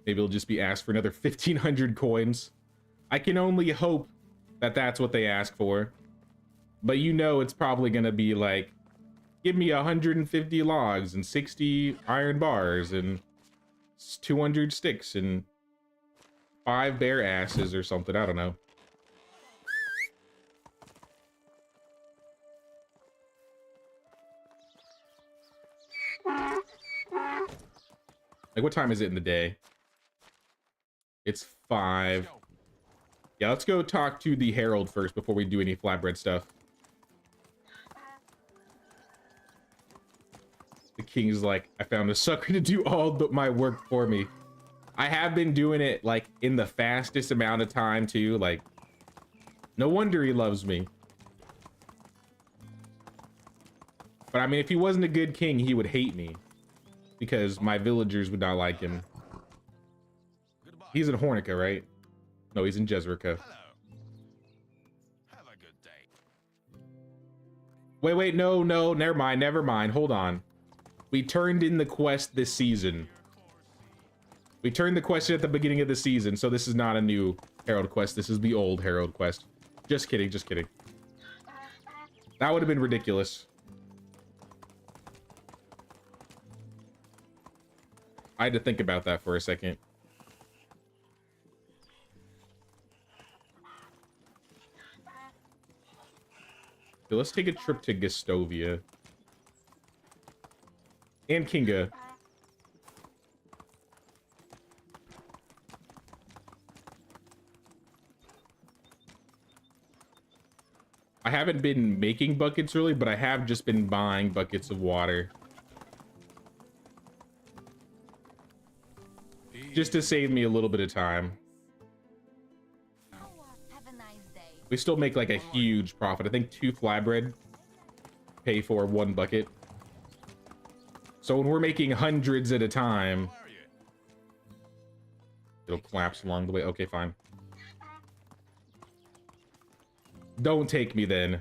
Maybe it'll just be asked for another 1,500 coins. I can only hope that that's what they ask for. But you know it's probably gonna be like, give me 150 logs and 60 iron bars and 200 sticks and 5 bear asses or something. I don't know. Like, what time is it in the day? It's 5. Yeah, let's go talk to the Herald first before we do any flatbread stuff. The king's like, I found a sucker to do all my work for me. I have been doing it like in the fastest amount of time too. Like, no wonder he loves me. But I mean, if he wasn't a good king, he would hate me because my villagers would not like him. He's in Hornica, right? No, he's in Jezreka. Hello. Have a good day. Wait, no, never mind. Hold on. We turned in the quest this season. We turned the quest at the beginning of the season, so this is not a new Herald quest. This is the old Herald quest. Just kidding, just kidding. That would have been ridiculous. I had to think about that for a second. So let's take a trip to Gastovia. And Kinga. I haven't been making buckets really, but I have just been buying buckets of water. Just to save me a little bit of time. Have a nice day. We still make like a huge profit. I think 2 flatbread pay for 1 bucket. So when we're making hundreds at a time, it'll collapse along the way. Okay, fine. Don't take me then.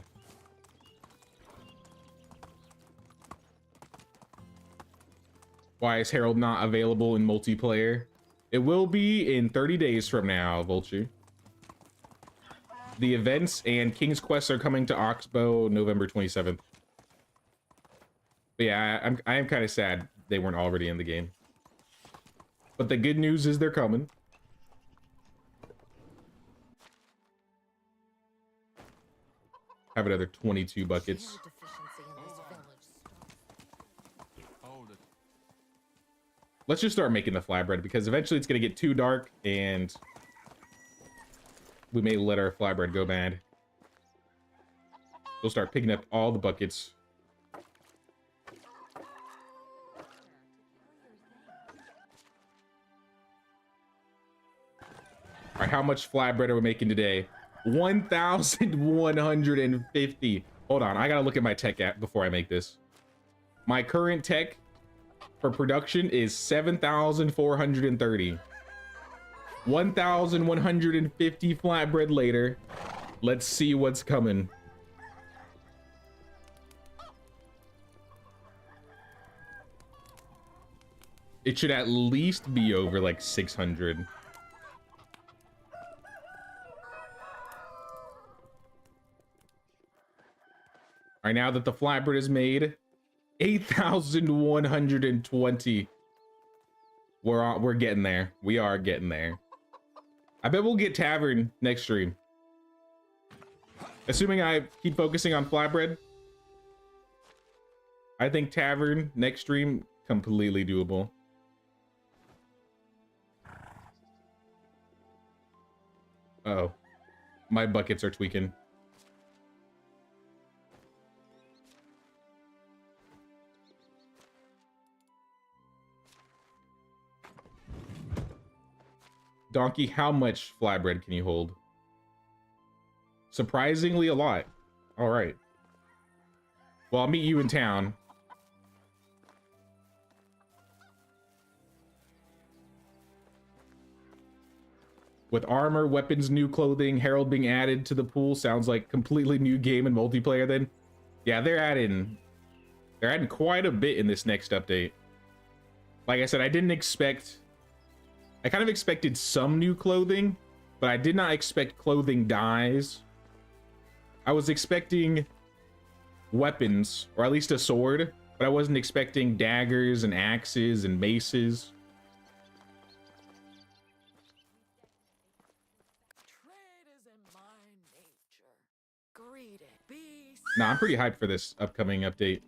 Why is Harold not available in multiplayer? It will be in 30 days from now, Vulture. The events and King's Quest are coming to Oxbow November 27th. But yeah, I am kind of sad they weren't already in the game. But the good news is they're coming. Have another 22 buckets. Fuel deficiency in this village. Hold it. Let's just start making the flatbread because eventually it's going to get too dark and we may let our flatbread go bad. We'll start picking up all the buckets. All right, how much flatbread are we making today? 1,150. Hold on, I gotta look at my tech app before I make this. My current tech for production is 7,430. 1,150 flatbread later. Let's see what's coming. It should at least be over like 600. All right, now that the flatbread is made, 8,120. We're getting there. We are getting there. I bet we'll get tavern next stream. Assuming I keep focusing on flatbread. I think tavern next stream, completely doable. Uh-oh. My buckets are tweaking. Donkey, how much flatbread can you hold? Surprisingly a lot. All right. Well, I'll meet you in town. With armor, weapons, new clothing, Herald being added to the pool, sounds like completely new game and multiplayer then. Yeah, they're adding quite a bit in this next update. Like I said, I kind of expected some new clothing, but I did not expect clothing dyes. I was expecting weapons, or at least a sword, but I wasn't expecting daggers and axes and maces. Trade is in my nature. Greed it. Beast. Nah, I'm pretty hyped for this upcoming update.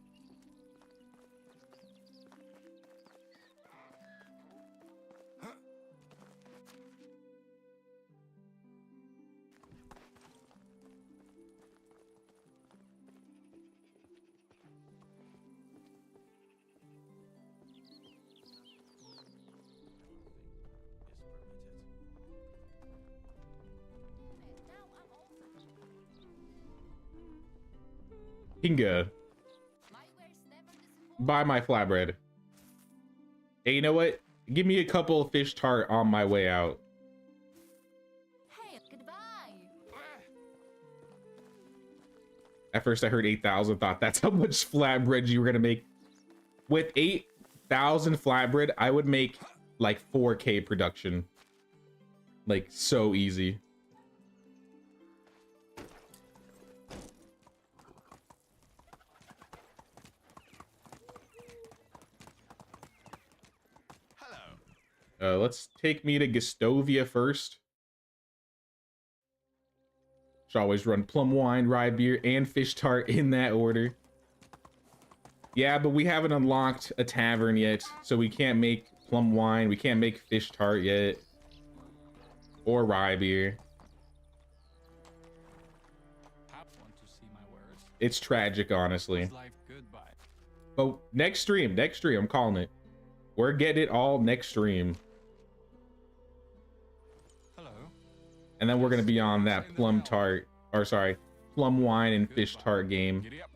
Kinga, buy my flatbread. Hey, you know what? Give me a couple of fish tart on my way out. Hey, goodbye. At first I heard 8,000, thought that's how much flatbread you were gonna make. With 8,000 flatbread, I would make like 4K production. Like, so easy. Let's take me to Gastovia first. Should always run plum wine, rye beer, and fish tart in that order. Yeah, but we haven't unlocked a tavern yet, so we can't make plum wine. We can't make fish tart yet. Or rye beer. Perhaps want to see my wares. It's tragic, honestly. Is life goodbye? But next stream, I'm calling it. We're getting it all next stream. Hello. And then we're gonna be on that plum tart, or sorry, plum wine and fish tart game. Giddy up.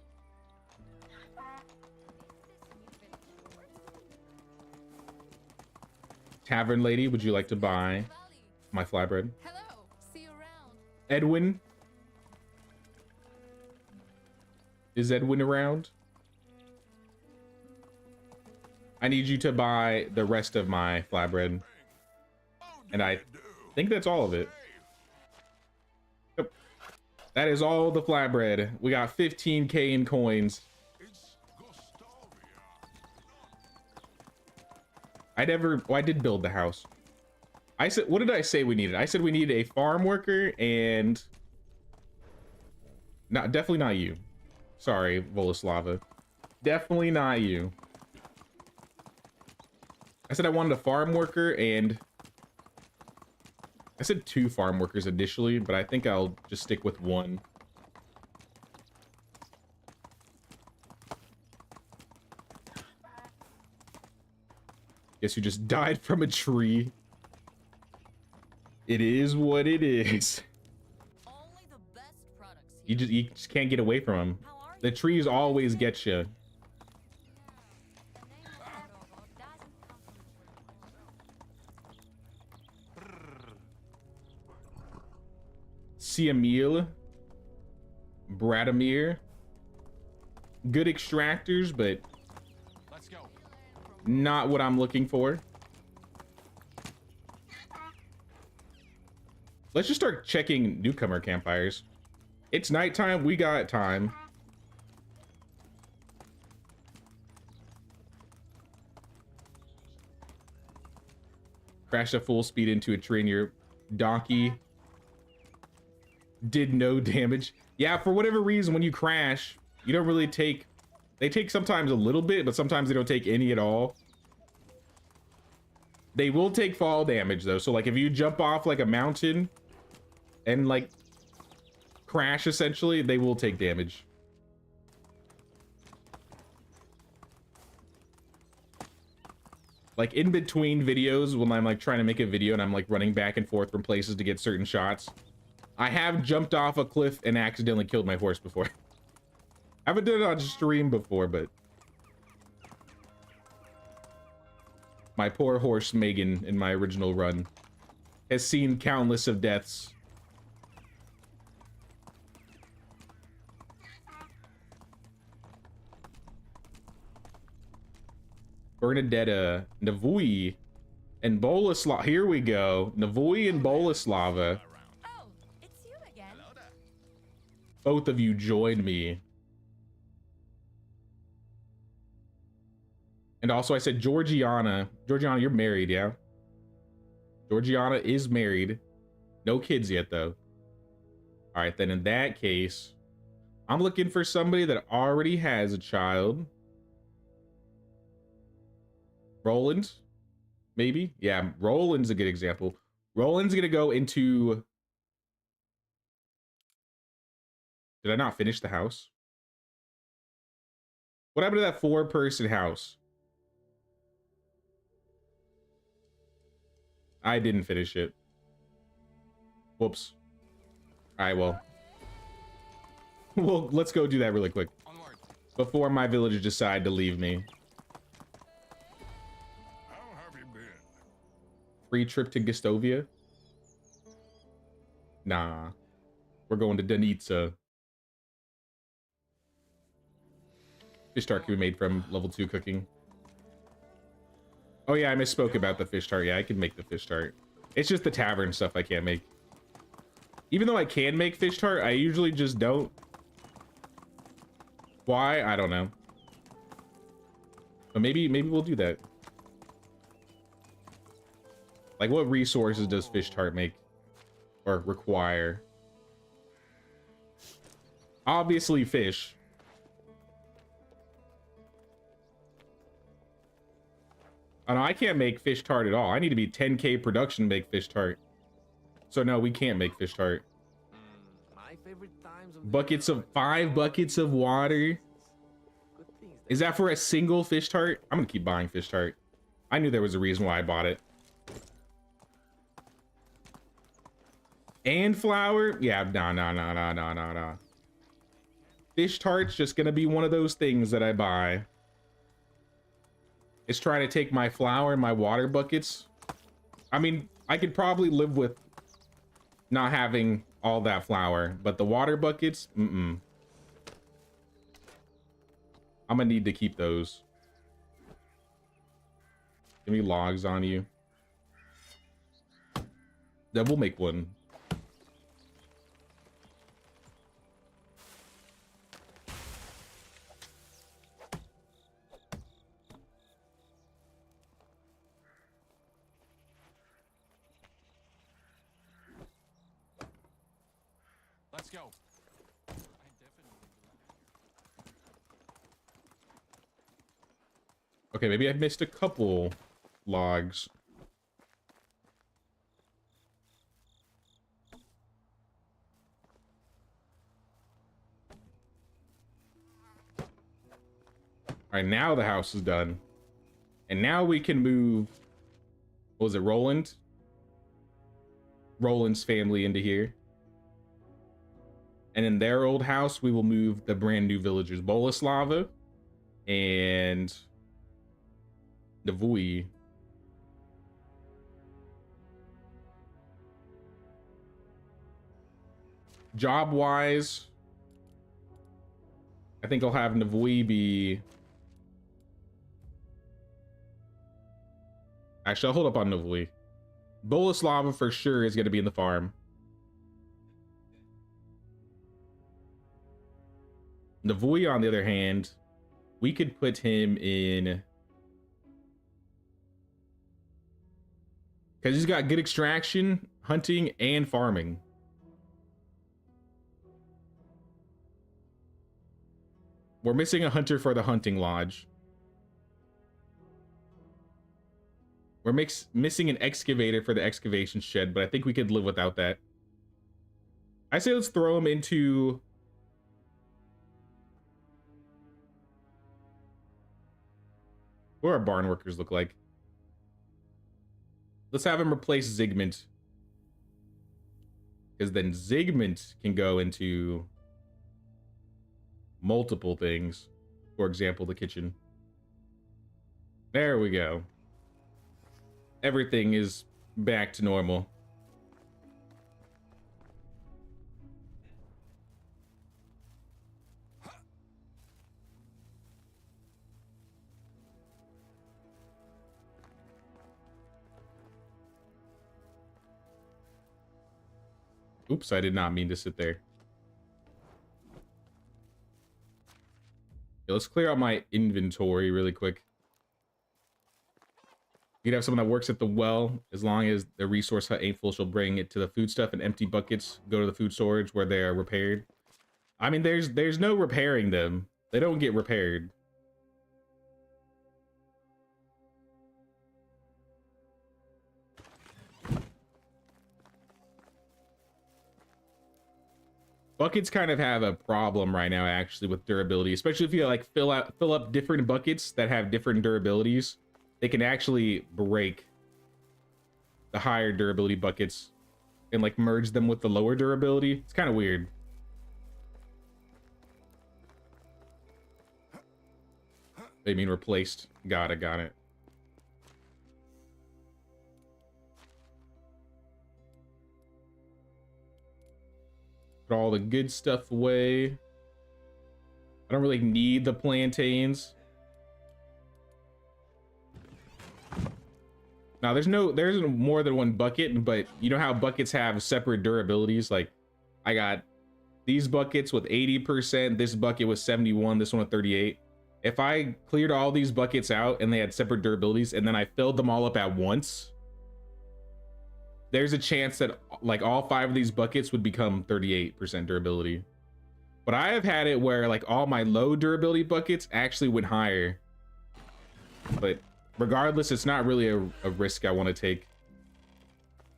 Tavern lady, would you like to buy my flatbread? Hello. See you around. Edwin? Is Edwin around? I need you to buy the rest of my flatbread. And I think that's all of it. Yep. That is all the flatbread. We got 15K in coins. I did build the house. I said, what did I say we needed? I said we needed a farm worker and definitely not you. Sorry, Volislava. Definitely not you. I said I wanted a farm worker and I said 2 farm workers initially, but I think I'll just stick with 1. Guess you just died from a tree. It is what it is. Only the best products here. You just can't get away from them. How are The you? trees always get you. The name Robo doesn't come from the word. Siamil, Bradamir. Good extractors, but Let's go. not what I'm looking for. Let's just start checking newcomer campfires. It's nighttime. We got time. Crashed at full speed into a tree and your donkey did no damage. Yeah, for whatever reason, when you crash, you don't really take... They take sometimes a little bit, but sometimes they don't take any at all. They will take fall damage, though. So, like, if you jump off, like, a mountain and, like, crash, essentially, they will take damage. Like, in between videos, when I'm, like, trying to make a video and I'm, like, running back and forth from places to get certain shots, I have jumped off a cliff and accidentally killed my horse before. I haven't done it on stream before, but... My poor horse, Megan, in my original run, has seen countless of deaths. Bernadetta, Navui, and Boleslav. Here we go. Navui and Boleslava. Oh, it's you again. Both of you joined me. And also I said Georgiana. Georgiana, you're married, yeah? Georgiana is married. No kids yet, though. All right, then in that case, I'm looking for somebody that already has a child. Roland, maybe? Yeah, Roland's a good example. Roland's gonna go into... Did I not finish the house? What happened to that 4-person house? I didn't finish it. Whoops. All right, well. Well, let's go do that really quick. Onward. Before my villagers decide to leave me. How have you been? Free trip to Gistovia? Nah. We're going to Danitsa. Fish tart can be made from level 2 cooking. Oh yeah, I misspoke about the fish tart. Yeah, I can make the fish tart. It's just the tavern stuff I can't make. Even though I can make fish tart, I usually just don't. Why? I don't know. But maybe we'll do that. Like, what resources does fish tart make or require? Obviously fish. Oh no, I can't make fish tart at all. I need to be 10K production to make fish tart. So no, we can't make fish tart. My favorite times of the Buckets year of are 5 buckets of water. good things Is that for a single fish tart? I'm gonna keep buying fish tart. I knew there was a reason why I bought it. And flour? Yeah, no. Fish tart's just gonna be one of those things that I buy. It's trying to take my flour and my water buckets. I mean, I could probably live with not having all that flour, but the water buckets, I'm gonna need to keep those. Give me logs on you. Then we'll make one. Let's go. I definitely Okay, maybe I missed a couple logs. All right, now the house is done. And now we can move, what was it, Roland? Roland's family into here. And in their old house, we will move the brand new villagers, Boleslava and Navui. Job-wise, I think I'll have Navui be... Actually, I'll hold up on Navui. Boleslava for sure is going to be in the farm. Navui, on the other hand, we could put him in... Because he's got good extraction, hunting, and farming. We're missing a hunter for the hunting lodge. We're missing an excavator for the excavation shed, but I think we could live without that. I say let's throw him into... What do our barn workers look like? Let's have him replace Zygmunt. Because then Zygmunt can go into multiple things. For example, the kitchen. There we go. Everything is back to normal. Oops, I did not mean to sit there. Yeah, let's clear out my inventory really quick. You can have someone that works at the well. As long as the resource hut ain't full, she'll bring it to the food stuff, and empty buckets go to the food storage where they are repaired. I mean, there's no repairing them. They don't get repaired. Buckets kind of have a problem right now, actually, with durability, especially if you like fill up different buckets that have different durabilities. They can actually break the higher durability buckets and like merge them with the lower durability. It's kind of weird. They mean replaced. Got it. Put all the good stuff away. I don't really need the plantains. Now there's more than one bucket, but you know how buckets have separate durabilities? Like I got these buckets with 80%, this bucket with 71, this one with 38. If I cleared all these buckets out and they had separate durabilities and then I filled them all up at once, there's a chance that like all 5 of these buckets would become 38% durability. But I have had it where like all my low durability buckets actually went higher. But regardless, it's not really a risk I want to take.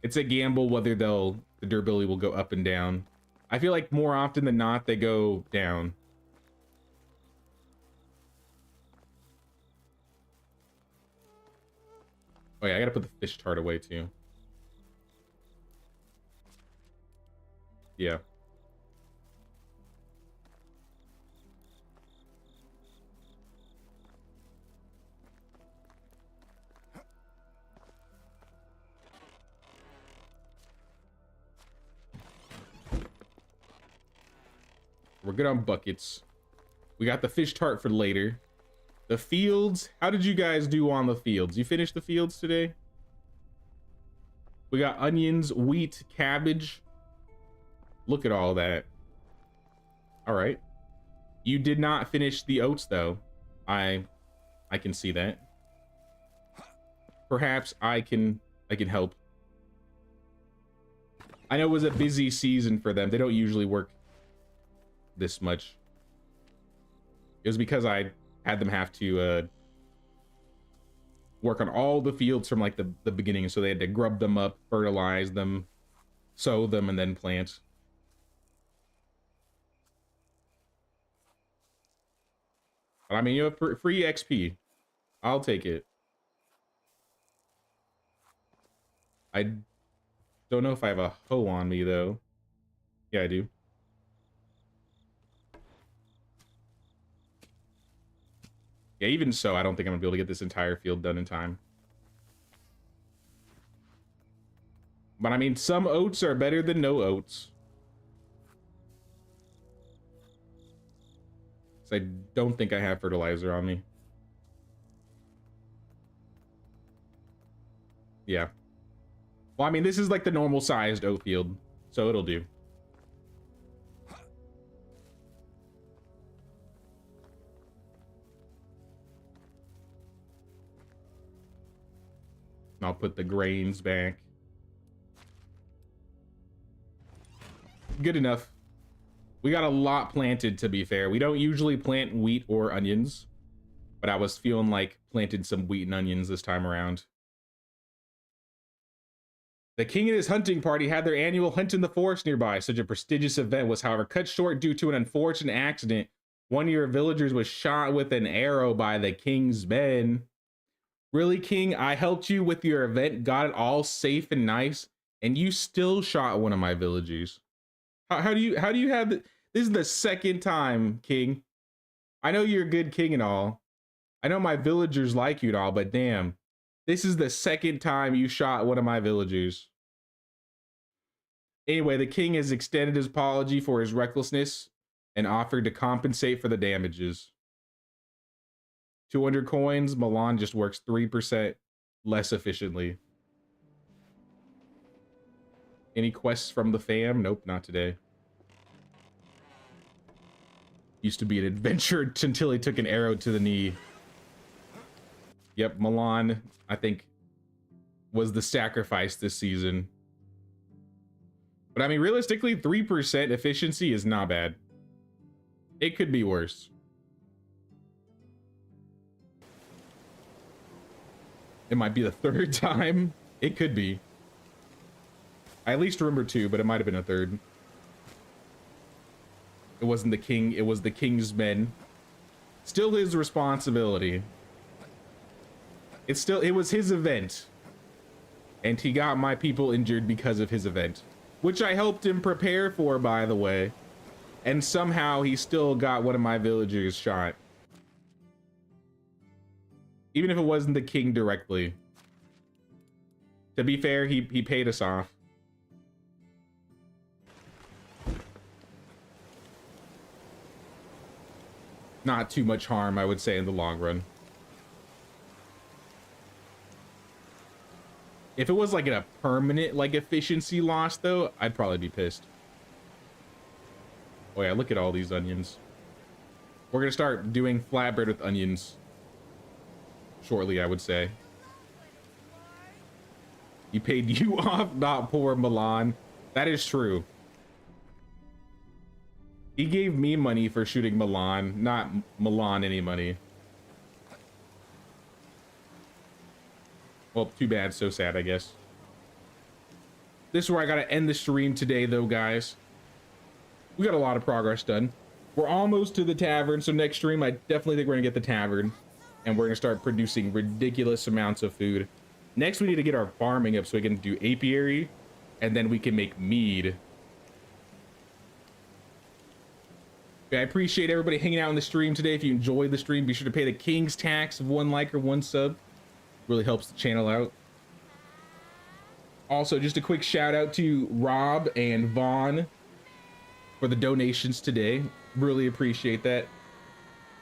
It's a gamble whether the durability will go up and down. I feel like more often than not, they go down. Oh yeah, I gotta put the fish tart away too. Yeah. We're good on buckets. We got the fish tart for later. The fields. How did you guys do on the fields? You finished the fields today? We got onions, wheat, cabbage. Look at all that. All right. You did not finish the oats though. I can see that. Perhaps I can help. I know it was a busy season for them. They don't usually work this much. It was because I had them have to work on all the fields from like the beginning, so they had to grub them up, fertilize them, sow them, and then plant. But I mean, you have free XP. I'll take it. I don't know if I have a hoe on me though. Yeah, I do. Yeah, even so, I don't think I'm gonna be able to get this entire field done in time. But I mean, some oats are better than no oats. So I don't think I have fertilizer on me. Yeah. Well, I mean, this is like the normal sized oat field, so it'll do. I'll put the grains back. Good enough. We got a lot planted, to be fair. We don't usually plant wheat or onions, but I was feeling like planted some wheat and onions this time around. The king and his hunting party had their annual hunt in the forest nearby. Such a prestigious event was, however, cut short due to an unfortunate accident. One of your villagers was shot with an arrow by the king's men. Really, King? I helped you with your event, got it all safe and nice, and you still shot one of my villagers. How do you have this is the second time, King. I know you're a good king and all. I know my villagers like you and all, but damn, this is the second time you shot one of my villagers. Anyway, the king has extended his apology for his recklessness and offered to compensate for the damages. 200 coins, Milan just works 3% less efficiently. Any quests from the fam? Nope, not today. Used to be an adventure until he took an arrow to the knee. Yep, Milan, I think, was the sacrifice this season. But I mean, realistically, 3% efficiency is not bad. It could be worse. It might be the third time. It could be. I at least remember 2, but it might have been a third. It wasn't the king, it was the king's men. Still his responsibility. It was his event. And he got my people injured because of his event. Which I helped him prepare for, by the way. And somehow he still got one of my villagers shot. Even if it wasn't the king directly. To be fair, he paid us off. Not too much harm, I would say, in the long run. If it was like a permanent like efficiency loss though, I'd probably be pissed. Oh yeah, look at all these onions. We're gonna start doing flatbread with onions shortly, I would say. He paid you off, not poor Milan. That is true. He gave me money for shooting Milan, not Milan any money. Well, too bad, so sad, I guess. This is where I gotta end the stream today, though, guys. We got a lot of progress done. We're almost to the tavern, so next stream, I definitely think we're gonna get the tavern. And we're gonna start producing ridiculous amounts of food. Next, we need to get our farming up so we can do apiary, and then we can make mead. Okay, I appreciate everybody hanging out in the stream today. If you enjoyed the stream, be sure to pay the king's tax of 1 like or 1 sub. Really helps the channel out. Also, just a quick shout out to Rob and Vaughn for the donations today. Really appreciate that.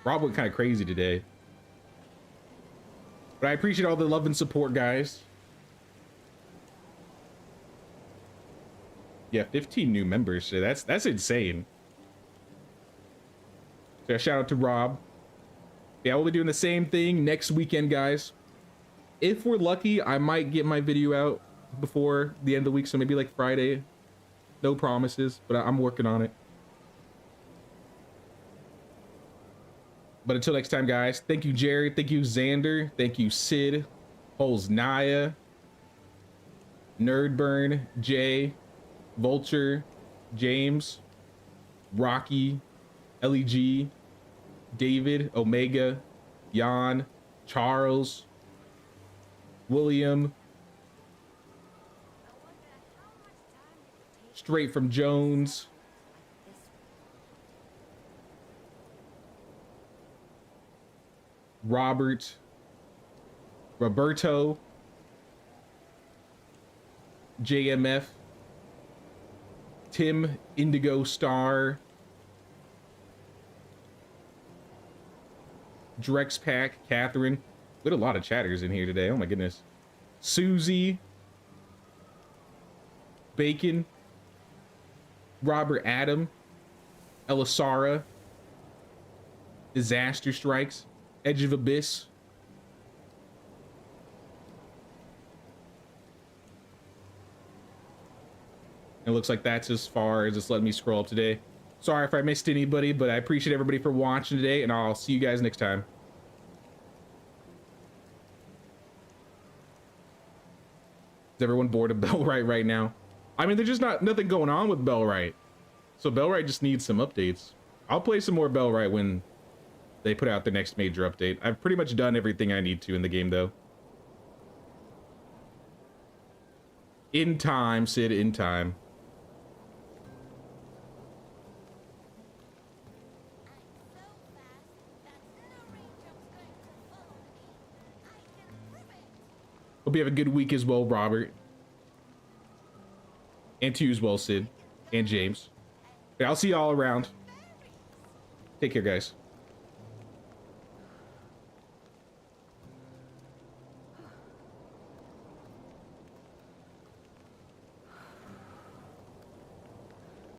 Rob went kind of crazy today. But I appreciate all the love and support, guys. Yeah, 15 new members today. That's insane. So a shout out to Rob. Yeah, we'll be doing the same thing next weekend, guys. If we're lucky, I might get my video out before the end of the week, so maybe like Friday. No promises, but I'm working on it. But until next time, guys, thank you, Jerry. Thank you, Xander. Thank you, Sid. Holes Naya. Nerdburn. Jay. Vulture. James. Rocky. LEG. David. Omega. Jan. Charles. William. Straight from Jones. Robert. Roberto. JMF. Tim Indigo Star. Drex Pack. Catherine. We had a lot of chatters in here today. Oh my goodness. Susie. Bacon. Robert Adam. Elisara. Disaster Strikes. Edge of Abyss. It looks like that's as far as it's letting me scroll up today. Sorry if I missed anybody, but I appreciate everybody for watching today, and I'll see you guys next time. Is everyone bored of Bellwright right now? I mean, there's just nothing going on with Bellwright. So Bellwright just needs some updates. I'll play some more Bellwright when they put out the next major update. I've pretty much done everything I need to in the game, though. In time, Sid, in time. Hope you have a good week as well, Robert. And to you as well, Sid. And James. Okay, I'll see you all around. Take care, guys.